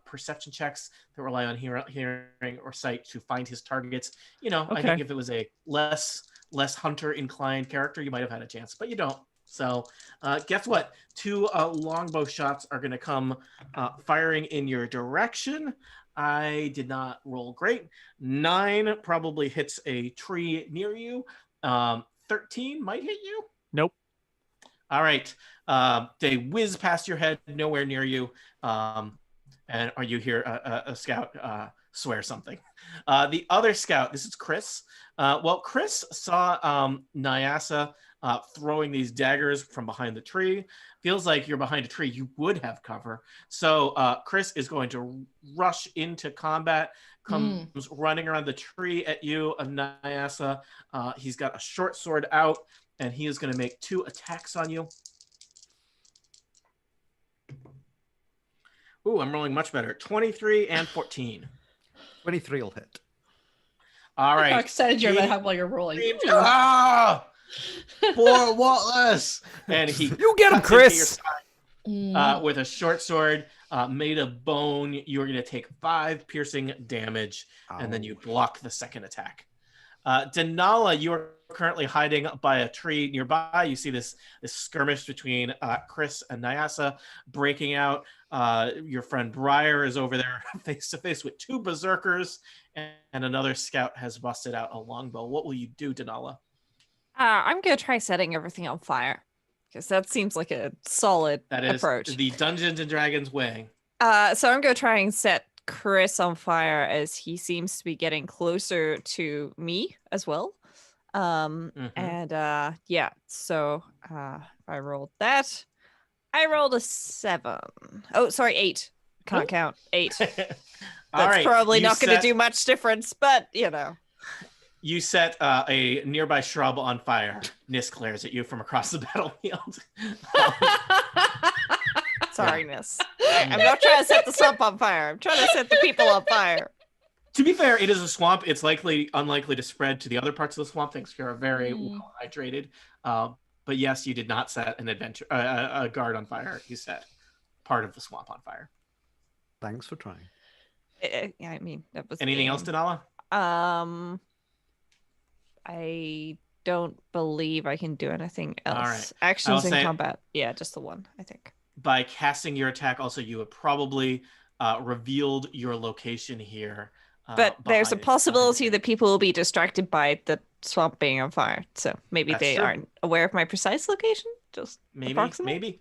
perception checks that rely on hearing or sight to find his targets. I think if it was a less hunter inclined character, you might have had a chance, but you don't. So guess what? 2 longbow shots are going to come firing in your direction. I did not roll great. 9 probably hits a tree near you. 13 might hit you. Nope. All right. They whiz past your head, nowhere near you. And you hear a scout swear something. The other scout, this is Chris. Chris saw Nyasa throwing these daggers from behind the tree. Feels like you're behind a tree. You would have cover. So Chris is going to rush into combat, comes running around the tree at you, Nyasa. He's got a short sword out, and he is going to make 2 attacks on you. Ooh, I'm rolling much better. 23 and 14. 23 will hit. All right. How excited you're about how well you're rolling. Poor Wallace. And he You get him, cuts into your Chris. side, with a short sword made of bone. You're going to take 5 piercing damage, and then you block the second attack. Denala, you are currently hiding by a tree nearby. You see this skirmish between Chris and Nyasa breaking out. Your friend Briar is over there face to face with 2 berserkers, and another scout has busted out a longbow. What will you do, Denala? I'm gonna try setting everything on fire because that seems like a solid approach. That is the Dungeons and Dragons way. So I'm gonna try and set Chris on fire as he seems to be getting closer to me as well. And yeah, so if I rolled that, I rolled a 7. Oh, sorry, 8. Can't count. 8. That's probably not going to do much difference, but you know. You set a nearby shrub on fire. Nis glares at you from across the battlefield. Sorry, Nis. I'm not trying to set the swamp on fire. I'm trying to set the people on fire. To be fair, it is a swamp. It's unlikely to spread to the other parts of the swamp. Thanks, you're very well hydrated. But yes, you did not set a guard on fire. You set part of the swamp on fire. Thanks for trying. Yeah, I mean, that was anything else, Denala? I don't believe I can do anything else. All right. Actions in combat. Yeah, just the one, I think. By casting your attack, also, you have probably revealed your location here. But there's a possibility that people will be distracted by the swamp being on fire. So maybe they aren't aware of my precise location. Just maybe.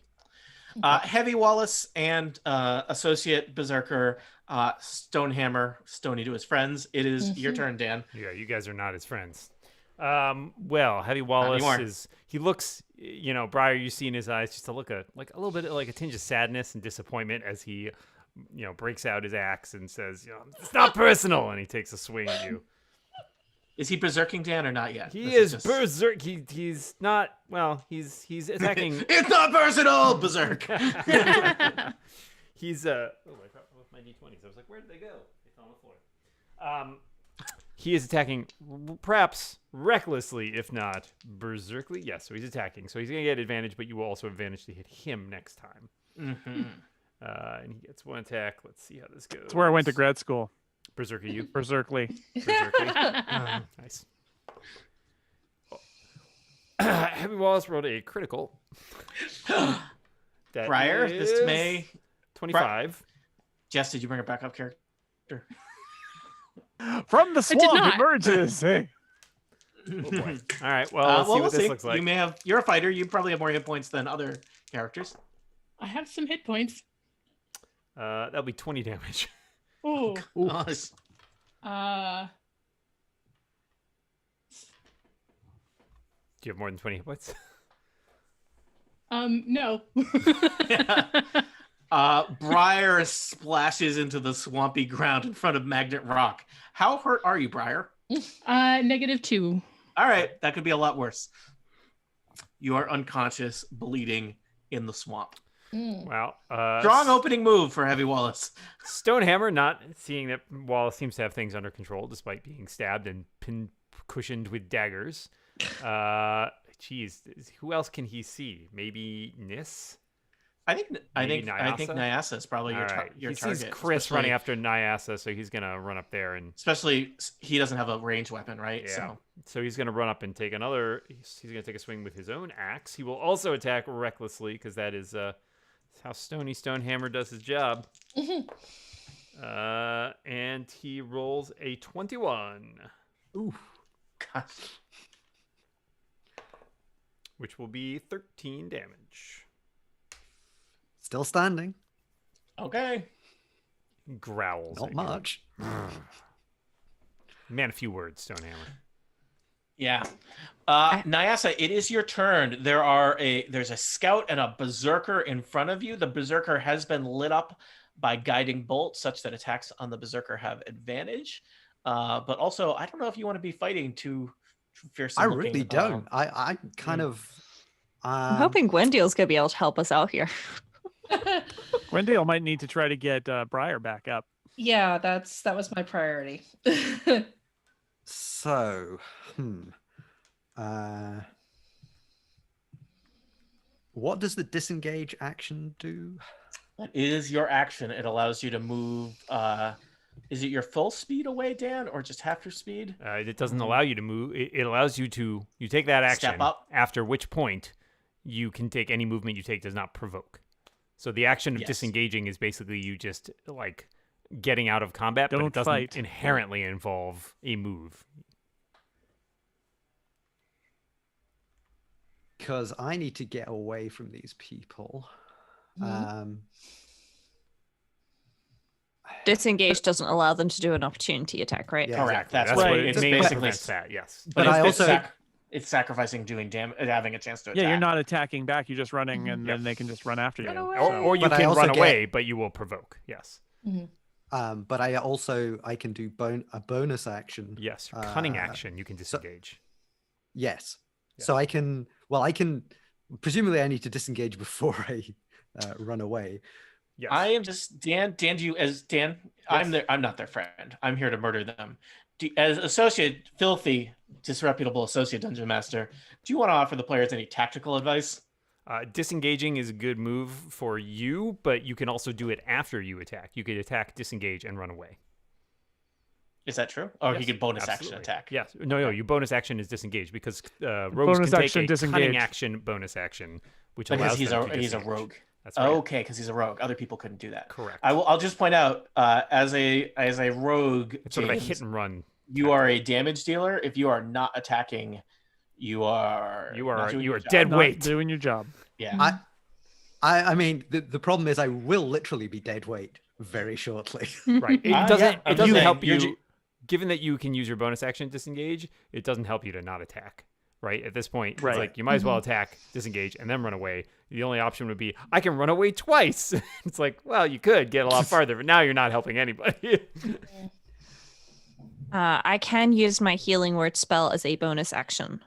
Heavy Wallace and associate berserker Stonehammer, Stony to his friends. It is your turn, Dan. Yeah, you guys are not his friends. Well, Heavy Wallace he looks, Briar, you see in his eyes just a little bit like a tinge of sadness and disappointment as he, breaks out his axe and says, it's not personal, and he takes a swing at you. Is he berserking, Dan, or not yet? He is berserk. He's not. Well, he's attacking. It's not personal, berserk. He's I dropped with my d20s. I was like, where did they go? They fell on the floor. He is attacking, perhaps recklessly, if not berserkly. Yes, so he's attacking. So he's gonna get advantage, but you will also have advantage to hit him next time. Mm-hmm. And he gets 1 attack. Let's see how this goes. That's where I went to grad school. Berserker, you. Berserkly. Nice. Heavy Wallace rolled a critical. Briar, this May 25. Jess, did you bring a backup character? From the swamp emerges. Hey. Oh boy. All right. Well, let's see what this looks like. You're a fighter. You probably have more hit points than other characters. I have some hit points. That'll be 20 damage. Oh. Gosh. Do you have more than 20 hit points? No. Briar splashes into the swampy ground in front of Magnet Rock. How hurt are you, Briar? -2. All right, that could be a lot worse. You are unconscious, bleeding in the swamp. Wow. Strong opening move for Heavy Wallace. Stonehammer, not seeing that Wallace seems to have things under control despite being stabbed and cushioned with daggers. Geez, who else can he see? Maybe Nis? I think Nyasa is probably your target. He sees Chris running after Nyasa, so he's gonna run up there and. Especially he doesn't have a ranged weapon, right? Yeah. So he's gonna run up and take another. He's gonna take a swing with his own axe. He will also attack recklessly because that is how Stonehammer does his job. And he rolls a 21. Ooh, gosh. Which will be 13 damage. Still standing. Okay. Growls. Not much. Man, a few words, Stonehammer. Yeah. Nyasa, it is your turn. There's a scout and a berserker in front of you. The berserker has been lit up by guiding bolts such that attacks on the berserker have advantage. But also, I don't know if you want to be fighting too fiercely. I really don't. I kind of. I'm hoping Gwendale's gonna be able to help us out here. Gwendale might need to try to get Briar back up. Yeah, that was my priority. So, what does the disengage action do? It is your action. It allows you to move Is it your full speed away, Dan, or just half your speed? It doesn't allow you to move. It allows you to take that action. Step up. After which point you can take any movement you take does not provoke. So the action of Yes. disengaging is basically you just like getting out of combat, but Don't it doesn't fight. inherently involve a move. Because I need to get away from these people. Disengage doesn't allow them to do an opportunity attack, right? Yeah. Correct. That's Right. what It it's mainly basically. prevents that. Yes. But it's, I also- it's sacrificing doing having a chance to attack. Yeah, you're not attacking back. You're just running, and then they can just run after you. Run away. Or you But I can also run get- away, but you will provoke. Yes. But I can do a bonus action. Yes. Cunning action. You can disengage. Yes. So I can. Presumably, I need to disengage before I run away. Yes. I am just Dan. Dan, do you as Dan? Yes. I'm not their friend. I'm here to murder them. As associate, filthy, disreputable associate dungeon master, do you want to offer the players any tactical advice? Disengaging is a good move for you, but you can also do it after you attack. You could attack, disengage, and run away. Is that true? Or Yes, he could bonus absolutely. action attack. Yes. No. You bonus action is disengage because rogues Bonus can action, take a disengage. cunning action, bonus action, which Because allows he's them to a disengage. rogue. That's right. Okay, because he's a rogue. Other people couldn't do that. Correct. I'll just point out, as a rogue, It's sort of a James, hit and run. you are a damage dealer. If you are not attacking, you are not doing your job. dead Not weight. doing your job. Yeah. I mean, the problem is I will literally be dead weight very shortly. Right. It Yeah, doesn't I'm just help saying, you. Given that you can use your bonus action disengage, it doesn't help you to not attack. Right. At this point, Right. it's like you might as well attack, disengage, and then run away. The only option would be I can run away twice. It's like, well, you could get a lot farther, but now you're not helping anybody. I can use my healing word spell as a bonus action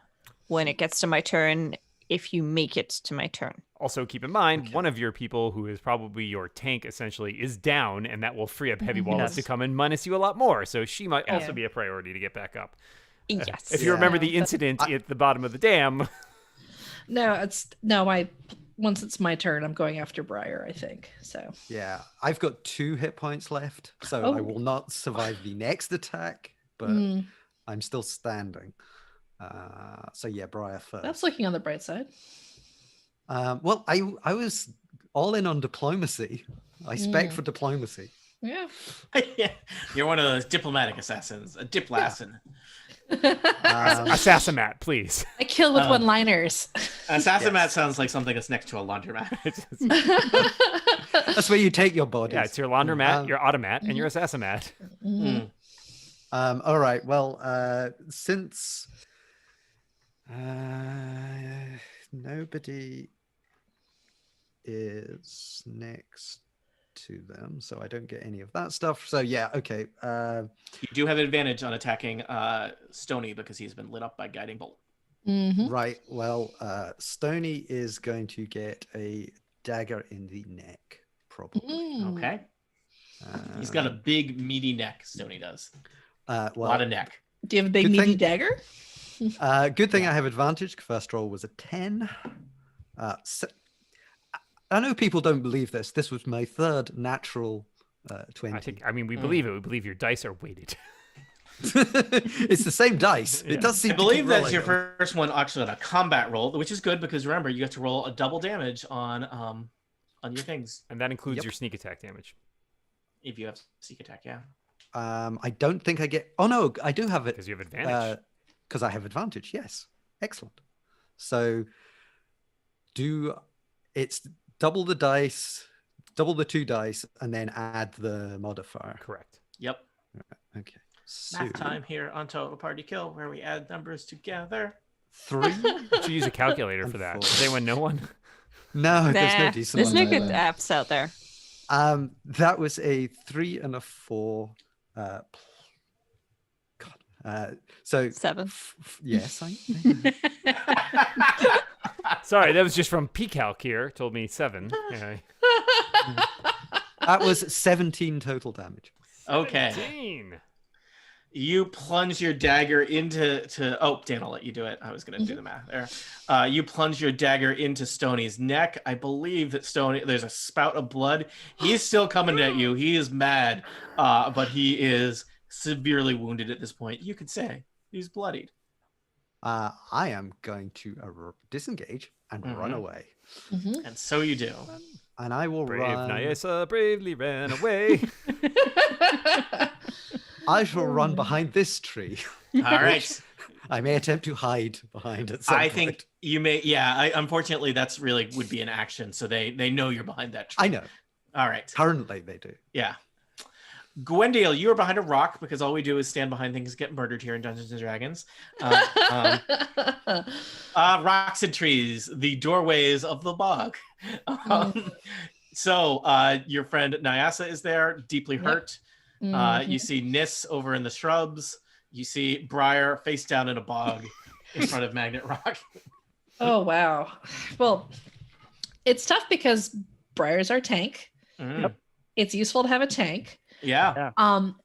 when it gets to my turn, if you make it to my turn. Also, keep in mind, one of your people, who is probably your tank, essentially, is down, and that will free up Heavy Wallace Yes. to come and menace you a lot more. So she might also Yeah. be a priority to get back up. Yes. If you remember the Yeah, but- incident at the bottom of the dam, Once it's my turn, I'm going after Briar, I think. So Yeah, I've got 2 hit points left, so Oh. I will not survive the next attack, but Mm. I'm still standing. So yeah, Briar first. That's looking on the bright side. Well, I was all in on diplomacy. I spec for diplomacy. Yeah. Yeah. You're one of those diplomatic assassins, a diplassin. Assassinat, please. I kill with one-liners. Assassin mat Yes. sounds like something that's next to a laundromat. That's where you take your bodies. Yeah, it's your laundromat, your automat, and your assassinat. Mhm. All right. Well, since nobody is next to them, so I don't get any of that stuff. So yeah, okay. You do have an advantage on attacking Stony because he's been lit up by Guiding Bolt. Mhm. Right. Well, Stony is going to get a dagger in the neck, probably. Mm. Okay. He's got a big, meaty neck, Stony does. A Well, lot of neck. Do you have a big Good meaty thing- dagger? good thing I have advantage. First roll was a 10. I know people don't believe this. This was my 3rd natural 20. We believe it. We believe your dice are weighted. It's the same dice. Yeah. It does seem I to keep believe that's rolling your them. first one actually on a combat roll, which is good because remember you get to roll a double damage on your things And that includes Yep. your sneak attack damage. if you have sneak attack. Yeah. I don't think I get. Oh no, I do have it Because you have advantage. because I have advantage. Yes, excellent. So it's double the dice, double the 2 dice, and then add the modifier. Correct. Yep. Okay. So Math time here on Total Party Kill, where we add numbers together. 3. You should use a calculator And for that. 4. Does anyone know one? No, there's no Nah, decent there's no one good there. apps out there. That was a 3 and a 4. God. So 7. yes, Sorry, that was just from PCalc here. Told me 7. Yeah. that was 17 total damage. Okay. 17. You plunge your dagger into oh, Dan, I'll let you do it. I was going to do the math there. You plunge your dagger into Stoney's neck. I believe that there's a spout of blood. He's still coming at you. He is mad, but he is severely wounded at this point. You could say he's bloodied. I am going to disengage and run away. And so you do. And I will Brave run. Nyasa bravely ran away. I shall run behind this tree. All right. I may attempt to hide behind it. I think you may. Yeah. Unfortunately, that's really would be an action. So they know you're behind that tree. I know. All right. Currently, they do. Yeah. Gwendale, you are behind a rock because all we do is stand behind things and get murdered here in Dungeons and Dragons. Rocks and trees, the doorways of the bog. So your friend Nyasa is there, deeply hurt. You see Nis over in the shrubs. You see Briar face down in a bog in front of Magnet Rock. Oh, wow. Well, it's tough because Briar's our tank. It's useful to have a tank. Yeah.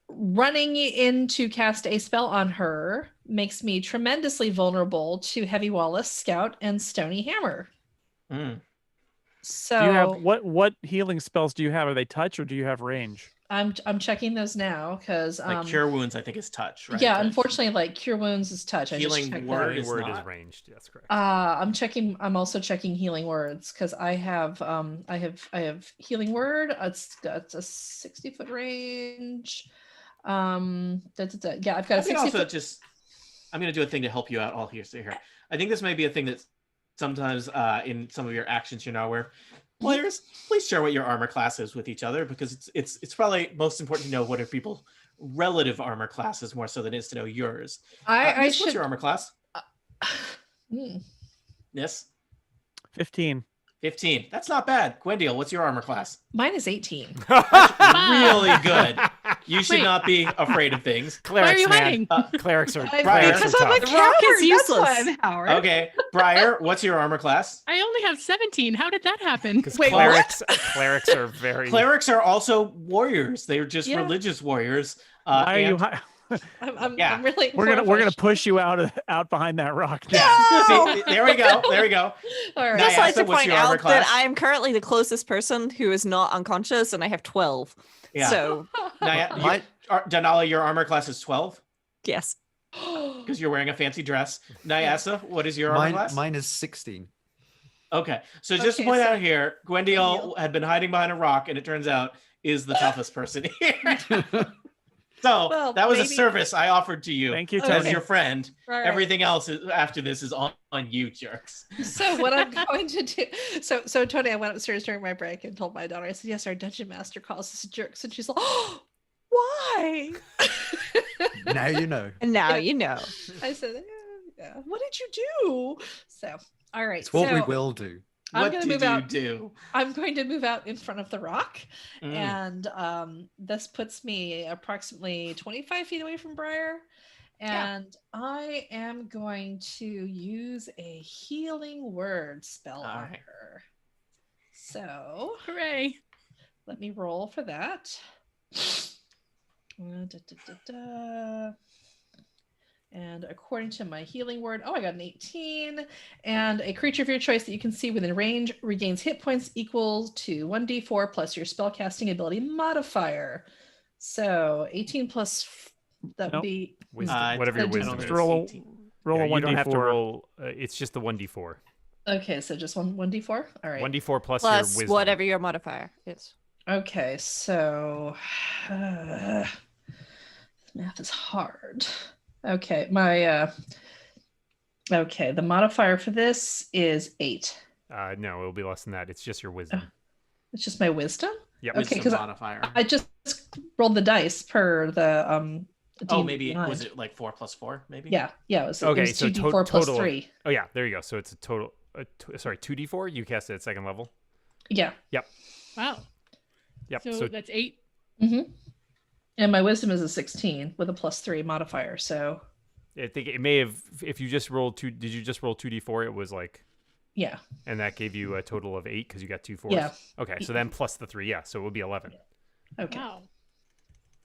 Running in to cast a spell on her makes me tremendously vulnerable to Heavy Wallace, Scout, and Stony Hammer. So do you have what healing spells do you have? Are they touch or do you have range? I'm checking those now because like Cure Wounds, I think, is touch, right? Yeah, But unfortunately, like Cure Wounds is touch. Healing Word is ranged. That's correct. I'm also checking Healing Words because I have Healing Word. It's got a 60-foot range. Yeah, I've got a 60-foot. I'm going to do a thing to help you out all here. So here, I think this may be a thing that sometimes in some of your actions you're not aware. Players, please share what your armor class is with each other because it's probably most important to know what are people's relative armor classes more so than it is to know yours. What's your armor class? Yes. 15. 15. That's not bad. Gwendale, what's your armor class? Mine is 18. Really good. You should not be afraid of things. Clerics, Why are you hiding? Clerics are Briar. tough. The rock is useless. Okay, Briar, what's your armor class? I only have 17. How did that happen? Because clerics are very. Clerics are also warriors. They are just religious warriors. Why are you? I'm really. We're gonna push you out behind that rock. Yeah. See, there we go. All right. I'd just like to what's point your armor out class? that I am currently the closest person who is not unconscious, and I have 12. Yeah. So Denali, your armor class is 12 yes. because you're wearing a fancy dress. Nyasa, what is your armor class? Mine is 16. Okay, so just to point out here, Gwendale had been hiding behind a rock, and it turns out is the toughest person here. So that was a service I offered to you. Thank you, as Tony. your friend. Right. Everything else after this is on you, jerks. So what I'm going to do, so Tony, I went upstairs during my break and told my daughter, I said, yes, our dungeon master calls us jerks. And she's like, oh, why? Now you know. And now you know. I said, yeah. What did you do? So, all right. It's what we will do. What did you do? I'm going to move out in front of the rock. And this puts me approximately 25 feet away from Briar. And I am going to use a Healing Word spell on her. So, Hooray. let me roll for that. And according to my Healing Word, I got an 18. And a creature of your choice that you can see within range regains hit points equal to 1d4 plus your spellcasting ability modifier. So 18 plus that would be wisdom, whatever your wisdom is. Roll a 1d4. You don't have to roll. It's just the 1d4. okay. So just 1d4. All right. 1d4 plus your Plus wisdom. whatever your modifier is. Okay. So math is hard. Okay, the modifier for this is 8. No, it'll be less than that. It's just your wisdom. It's just my wisdom? Yep. Okay, because modifier. I just rolled the dice per the maybe was it like 4 plus 4? Maybe. Yeah, it was. Okay, it was so 2d4 plus total. 3. Oh yeah, there you go. So it's a total. Sorry, 2d4. You cast it at second level. Yeah. Yep. Wow. Yep. So that's 8. Mm-hmm. And my wisdom is a 16 with a plus 3 modifier. So I think it may have. If you just rolled 2, did you just roll 2d4? It was like. Yeah. And that gave you a total of 8 because you got 2 4s. Yeah. Okay, so then plus the 3, yeah. So it would be 11. Okay. Wow.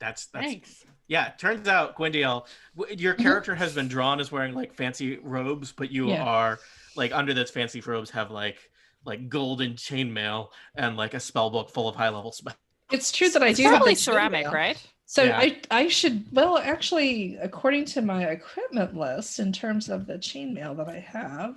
That's Thanks. yeah. It turns out, Gwendiel, your character has been drawn as wearing like fancy robes, but you are like under those fancy robes have like golden chainmail and like a spell book full of high level spells. It's true that I do Probably have the ceramic, chainmail. right? So Yeah. I should, well, actually, according to my equipment list, in terms of the chainmail that I have,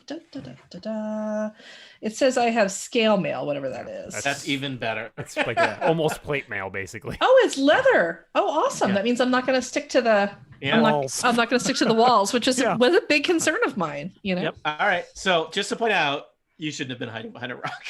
it says I have scale mail, whatever that is. That's even better. It's like almost plate mail, basically. Oh, it's leather. Oh, awesome. Yeah. That means I'm not going to stick to the Yeah. I'm Walls. not going to stick to the walls, which was Yeah. was a big concern of mine, you know. Yep. All right. So just to point out, you shouldn't have been hiding behind a rock.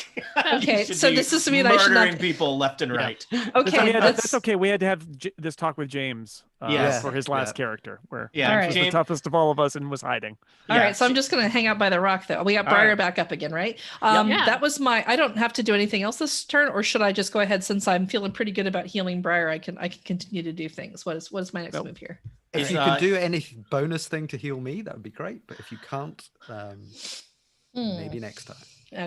Okay, You should so be this is to mean I should not- murdering people left and right. Okay, That's okay. We had to have this talk with James Yes. for his last character, where Yeah, All James right. was the James- toughest of all of us and was hiding. All right, so I'm just going to hang out by the rock, though. We got All Briar right. back up again, right? Yeah. That was my. I don't have to do anything else this turn, or should I just go ahead since I'm feeling pretty good about healing Briar? I can continue to do things. What is my next move here? If It's, you could do any bonus thing to heal me, that would be great. But if you can't, maybe next time.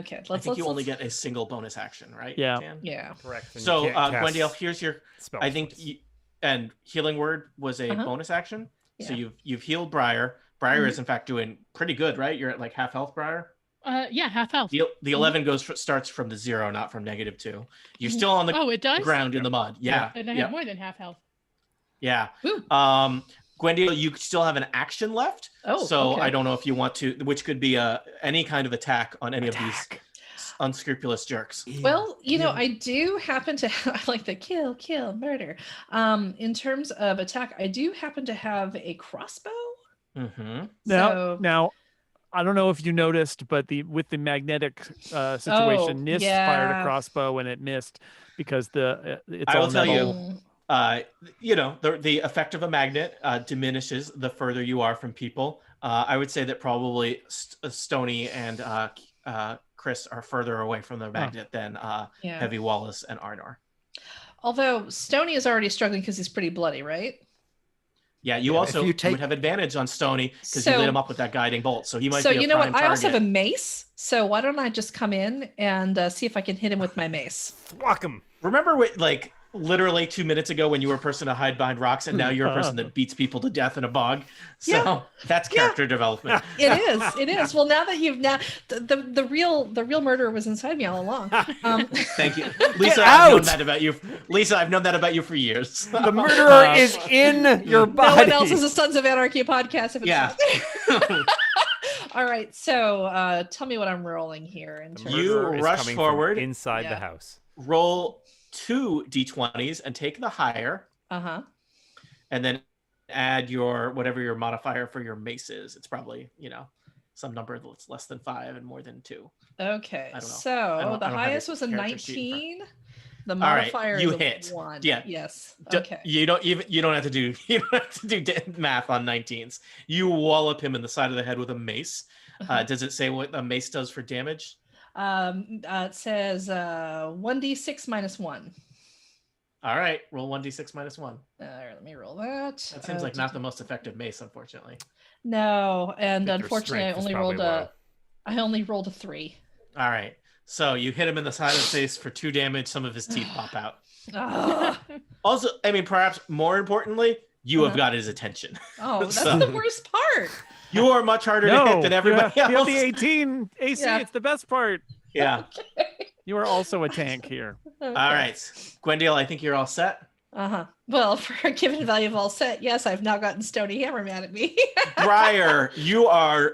Okay, I think you only get a single bonus action, right? Yeah. Dan? Yeah. Correct. And So you can't cast Gwendiel, here's your. spells I think twice. and healing word was a bonus action. So Yeah. you've healed Briar. Briar is in fact doing pretty good, right? You're at like half health, Briar. Yeah, half health. The 11 starts from the 0, not from -2. You're still on the Oh, it does. ground in the mud. Yeah. And I have more than half health. Yeah. Woo. Gwendiel, you still have an action left. Oh, so okay. I don't know if you want to, which could be any kind of attack on any of these unscrupulous jerks. Well, you know, I do happen to I like the kill, murder. In terms of attack, I do happen to have a crossbow. Mm-hmm. Now, I don't know if you noticed, but with the magnetic situation, Nist fired a crossbow and it missed because it's I all will tell metal. you, the effect of a magnet diminishes the further you are from people. I would say that probably Stony and Chris are further away from the magnet than Heavy Wallace and Arnor. Although Stony is already struggling because he's pretty bloody, right? Yeah, you also would have advantage on Stony because you lit him up with that guiding bolt. So he might be a you know what? prime I also have a target. mace. So why don't I just come in and see if I can hit him with my mace? Thwack him. Remember, like literally 2 minutes ago, when you were a person to hide behind rocks, and now you're a person that beats people to death in a bog. So that's character development. It is. It is. Well, now that you've the real murderer was inside me all along. Thank you, Lisa. I've known that about you. Lisa, I've known that about you for years. The murderer is in your body. No one else is a Sons of Anarchy podcast. If it's Yeah. All right. So tell me what I'm rolling here. You rush forward inside the house. Roll 2 d20s and take the higher. And then add whatever your modifier for your mace is. It's probably, some number that's less than 5 and more than 2. Okay. I don't know. So the highest was a 19. The modifier right. You is a hit. 1. Yeah. Yes. Okay. You don't have to do math on 19s. You wallop him in the side of the head with a mace. Does it say what a mace does for damage? It says 1d6 minus 1. All right, roll 1d6 minus 1. All right, let me roll that. That seems like not the most effective mace, unfortunately. No, and Think your unfortunately, I strength is only rolled a 3. All right, so you hit him in the side of the face for 2 damage. Some of his teeth pop out. Also, perhaps more importantly, you have got his attention. Oh, that's So- the worst part. You are much harder to hit than everybody else. You have the 18 AC. Yeah. It's the best part. Yeah. You are also a tank here. Okay. All right, Gwendiel, I think you're all set. Well, for a given value of all set, yes, I've now gotten Stony Hammer mad at me. Briar, you are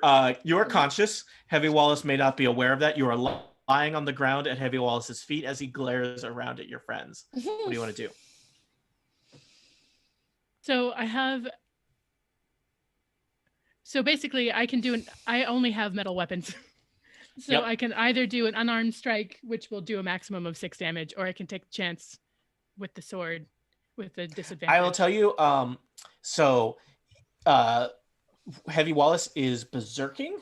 conscious. Heavy Wallace may not be aware of that. You are lying on the ground at Heavy Wallace's feet as he glares around at your friends. What do you want to do? So basically, I only have metal weapons. So Yep. I can either do an unarmed strike, which will do a maximum of 6 damage, or I can take a chance with the sword with the disadvantage. I will tell you. Heavy Wallace is berserking,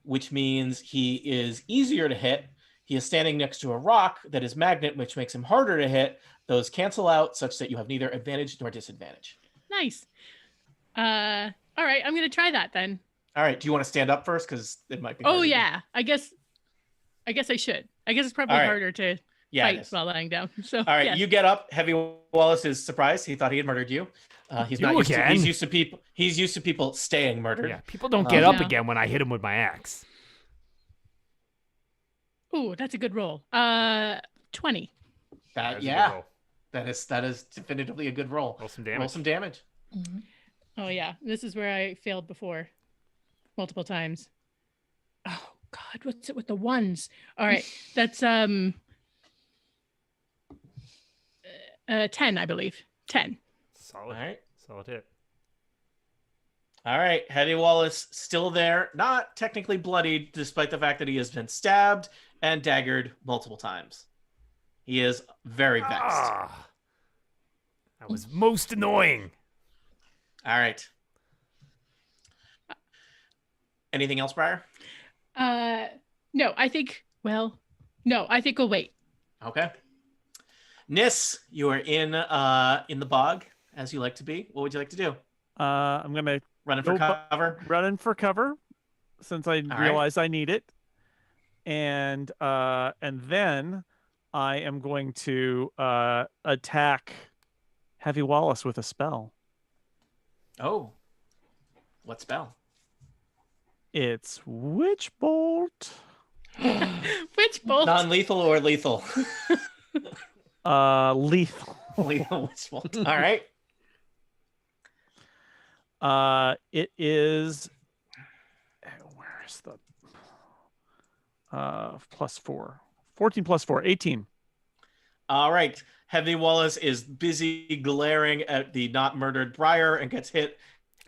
which means he is easier to hit. He is standing next to a rock that is magnet, which makes him harder to hit. Those cancel out such that you have neither advantage nor disadvantage. Nice. All right, I'm gonna try that then. All right. Do you want to stand up first? Because it might be. Oh harder. yeah, I guess I should. I guess it's probably All right. harder to. Yeah, it fight is. while lying down. So All right, yes. you get up. Heavy Wallace is surprised. He thought he had murdered you. He's not used to. again? He's used to people. He's used to people staying murdered. Yeah, people don't get up Yeah. again when I hit him with my axe. Ooh, that's a good roll. 20. That's a good Yeah, roll. that is definitively a good roll. Roll some damage. Roll some damage. Oh yeah, this is where I failed before, multiple times. Oh God, what's it with the ones? All right, that's 10, I believe. 10. Solid. All right. Solid hit. All right, Heavy Wallace still there, not technically bloodied, despite the fact that he has been stabbed and daggered multiple times. He is very vexed. Ah, that was most annoying. All right. Anything else, Briar? No, I think. Well, no, I think we'll wait. Okay. Nis, you are in the bog, as you like to be. What would you like to do? I'm gonna Running for Go cover? run for cover, since I right. realize I need it, and then I am going to attack Heavy Wallace with a spell. Oh. What spell? It's Witch Bolt. Which bolt? Non-lethal or lethal? Lethal. Lethal Witch Bolt. All right. It is. Where is the +4? 14 + 4, 18. All right. Heavy Wallace is busy glaring at the not murdered Briar and gets hit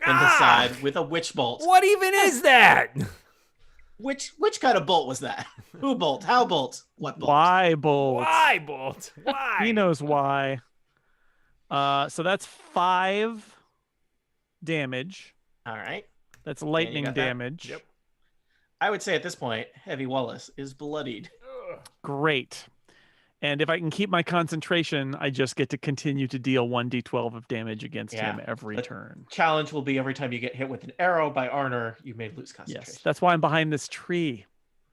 in the side with a witch bolt. What even is that? Which kind of bolt was that? Who bolt? How bolt? What bolt? Why bolt? Why, Bolt? Why? He knows why. So that's 5 damage. All right. That's lightning got that? damage. Yep. I would say at this point, Heavy Wallace is bloodied. Great. And if I can keep my concentration, I just get to continue to deal 1d12 of damage against Yeah. him every The turn. Challenge will be every time you get hit with an arrow by Arner, you may lose concentration. Yes, that's why I'm behind this tree.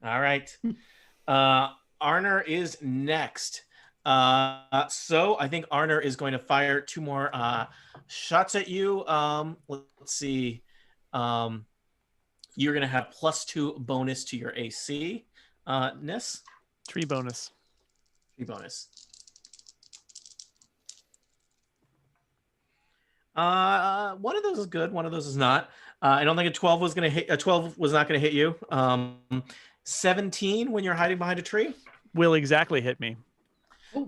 All right. Arner is next. So I think Arner is going to fire 2 more shots at you. Let's see. You're going to have +2 bonus to your AC. Nis? Tree bonus. 3 bonus. One of those is good. One of those is not. I don't think a 12 was going to hit. A 12 was not going to hit you. 17 when you're hiding behind a tree. Will exactly hit me.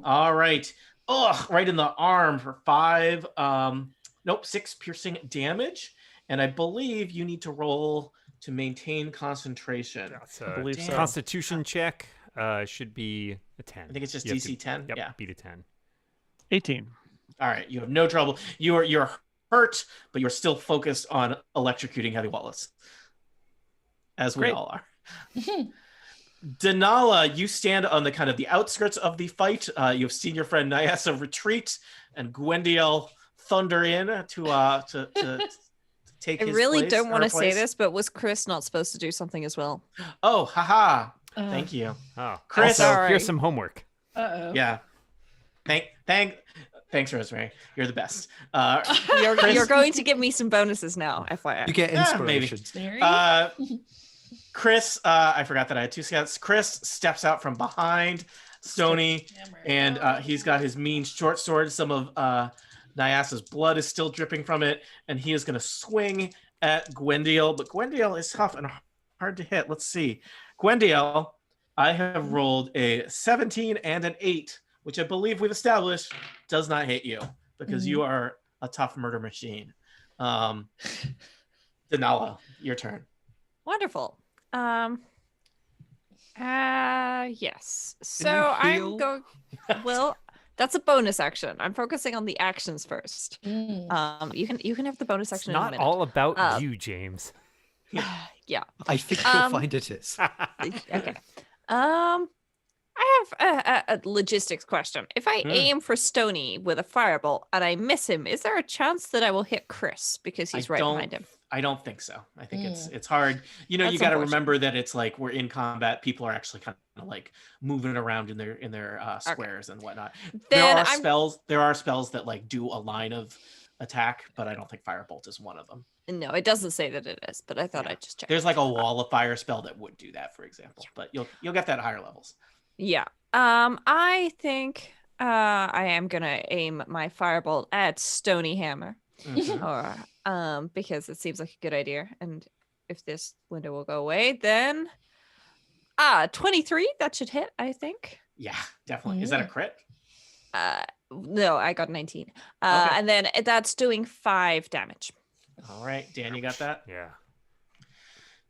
All right. Ugh, right in the arm for 5. Nope, 6 piercing damage. And I believe you need to roll to maintain concentration. That's I believe so. Constitution check should be a 10. I think it's just You have DC 10. Yep, Yeah. beat a 10. 18. All right. You have no trouble. You're hurt, but you're still focused on electrocuting Heavy Wallace, as we Great. all are. Denala, you stand on the kind of the outskirts of the fight. You've seen your friend Nyasa retreat, and Gwendiel thunder in to take I his really place, don't want her to say place. this, but was Chris not supposed to do something as well? Oh, haha! Thank you. Oh, Chris- also, Sorry. here's some homework. Uh-oh. Yeah. Thanks, Rosemary. You're the best. You're going to give me some bonuses now, FYI. You get Yeah, maybe. inspiration. Chris, I forgot that I had 2 scouts. Chris steps out from behind Stony, and he's got his mean short sword. Some of Nyasa's blood is still dripping from it, and he is going to swing at Gwendiel. But Gwendiel is tough and hard to hit. Let's see. Gwendiel, I have rolled a 17 and an 8, which I believe we've established does not hit you because you are a tough murder machine. Denala, your turn. Wonderful. Yes. So you I'm heal? going. Well, that's a bonus action. I'm focusing on the actions first. Mm. You can have the bonus It's action in a not minute. all about you, James. Yeah. I think you'll find it is. Okay. I have a logistics question. If I aim for Stony with a firebolt and I miss him, is there a chance that I will hit Chris because he's right behind him? I don't think so. I think it's hard. You know, That's you got to remember that it's like we're in combat. People are actually kind of like moving around in their squares and whatnot. Then There are spells that like do a line of attack, but I don't think firebolt is one of them. No, it doesn't say that it is, but I thought I'd just check. There's like a wall of fire spell that would do that, for example, but you'll get that at higher levels. Yeah. I think I am gonna aim my firebolt at Stony Hammer, or because it seems like a good idea. And if this window will go away, then 23. That should hit, I think. Yeah, definitely. Is that a crit? No, I got 19. Okay. And then that's doing 5 damage. All right, Dan, you got that? Yeah.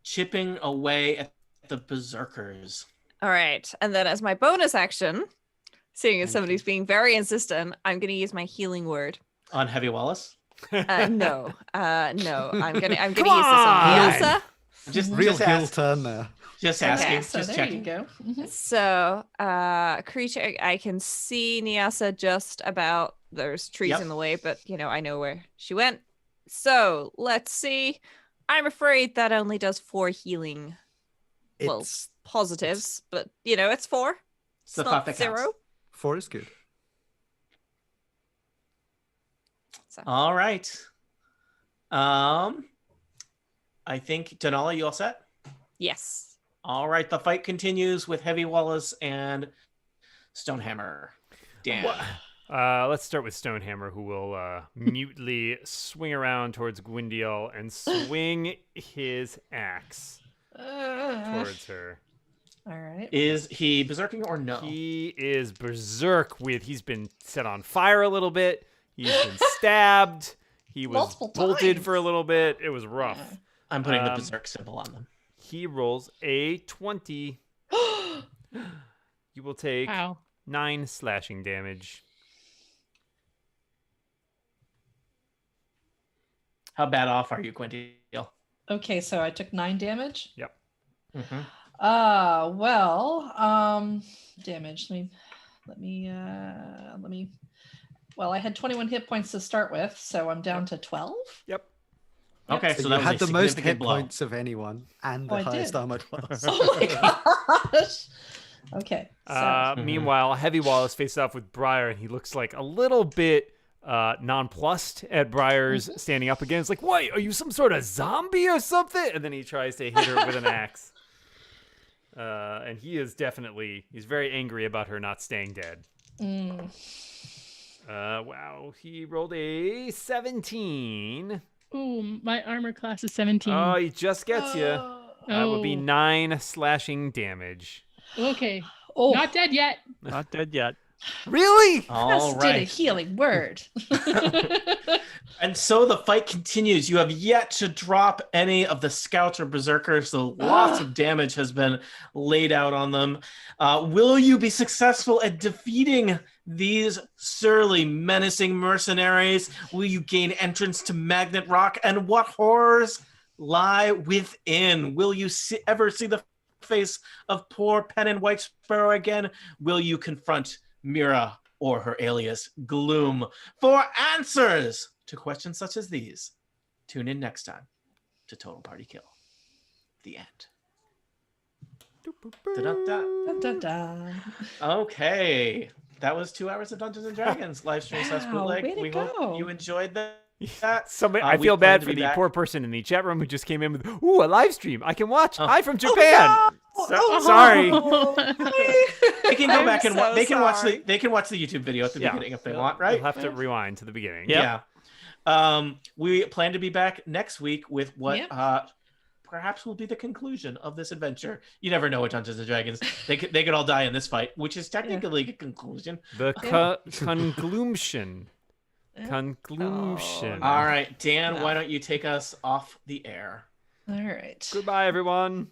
Chipping away at the berserkers. All right, and then as my bonus action, seeing as somebody's being very insistent, I'm going to use my healing word On Heavy Wallace? no. I'm gonna use this on Nyasa. Just Real just heel ask. turn there. Just asking. So just there checking. you go. So, creature, I can see Nyasa just about. There's trees Yep. in the way, but I know where she went. So let's see. I'm afraid that only does 4 healing. Well, It's positives, but it's 4. It's the not thought that 0. counts. 4 is good. So. All right. I think Denali, you all set? Yes. All right. The fight continues with Heavy Wallace and Stonehammer. Dan. Let's start with Stonehammer, who will mutely swing around towards Gwyndiel and swing his axe towards her. All right. Is he berserking or no? He is berserk he's been set on fire a little bit. He's been stabbed. He was Multiple bolted times. for a little bit. It was rough. I'm putting the berserk symbol on them. He rolls a 20. You will take Wow. 9 slashing damage. How bad off are you, Gwyndiel? Okay, so I took 9 damage. Yep. Mm-hmm. Damage. Let me. Well, I had 21 hit points to start with, so I'm down to 12. Yep. Okay, So so you that was had a the most significant hit blow. points of anyone and the I highest did. armored class. Oh my gosh. Okay. So, Meanwhile, Heavy Wallace faces off with Briar, and he looks like a little bit nonplussed at Briar's standing up again. It's like, what? Are you some sort of zombie or something? And then he tries to hit her with an axe. And he's very angry about her not staying dead. Wow, he rolled a 17. Ooh, my armor class is 17. Oh, he just gets you. That would be Oh. 9 slashing damage. Okay. oh, Not dead yet. Not dead yet. Really? All just did a right. healing word. And so the fight continues. You have yet to drop any of the scouts or berserkers, so lots of damage has been laid out on them. Will you be successful at defeating these surly, menacing mercenaries? Will you gain entrance to Magnet Rock? And what horrors lie within? Will you ever see the face of poor Pennon Whitesparrow again? Will you confront Mira or her alias Gloom? For answers to questions such as these, tune in next time to Total Party Kill. The end. Da-da-da. Dun, dun, dun. Okay. That was 2 hours of Dungeons and Dragons live stream slash Wow, bootleg. way to We go. hope you enjoyed that. I We feel plan bad to for be the back. poor person in the chat room who just came in with, ooh, a live stream. I can watch. Oh. Hi from Japan. Sorry. They can go I'm back and so they can watch sorry. the YouTube video at the beginning if they want, right? You'll have to rewind to the beginning. Yep. Yeah. We plan to be back next week with what Yep. perhaps will be the conclusion of this adventure. You never know with Dungeons and Dragons. They could all die in this fight, which is technically a conclusion. The conclusion. Conclusion. All right, Dan, why don't you take us off the air? All right. Goodbye, everyone.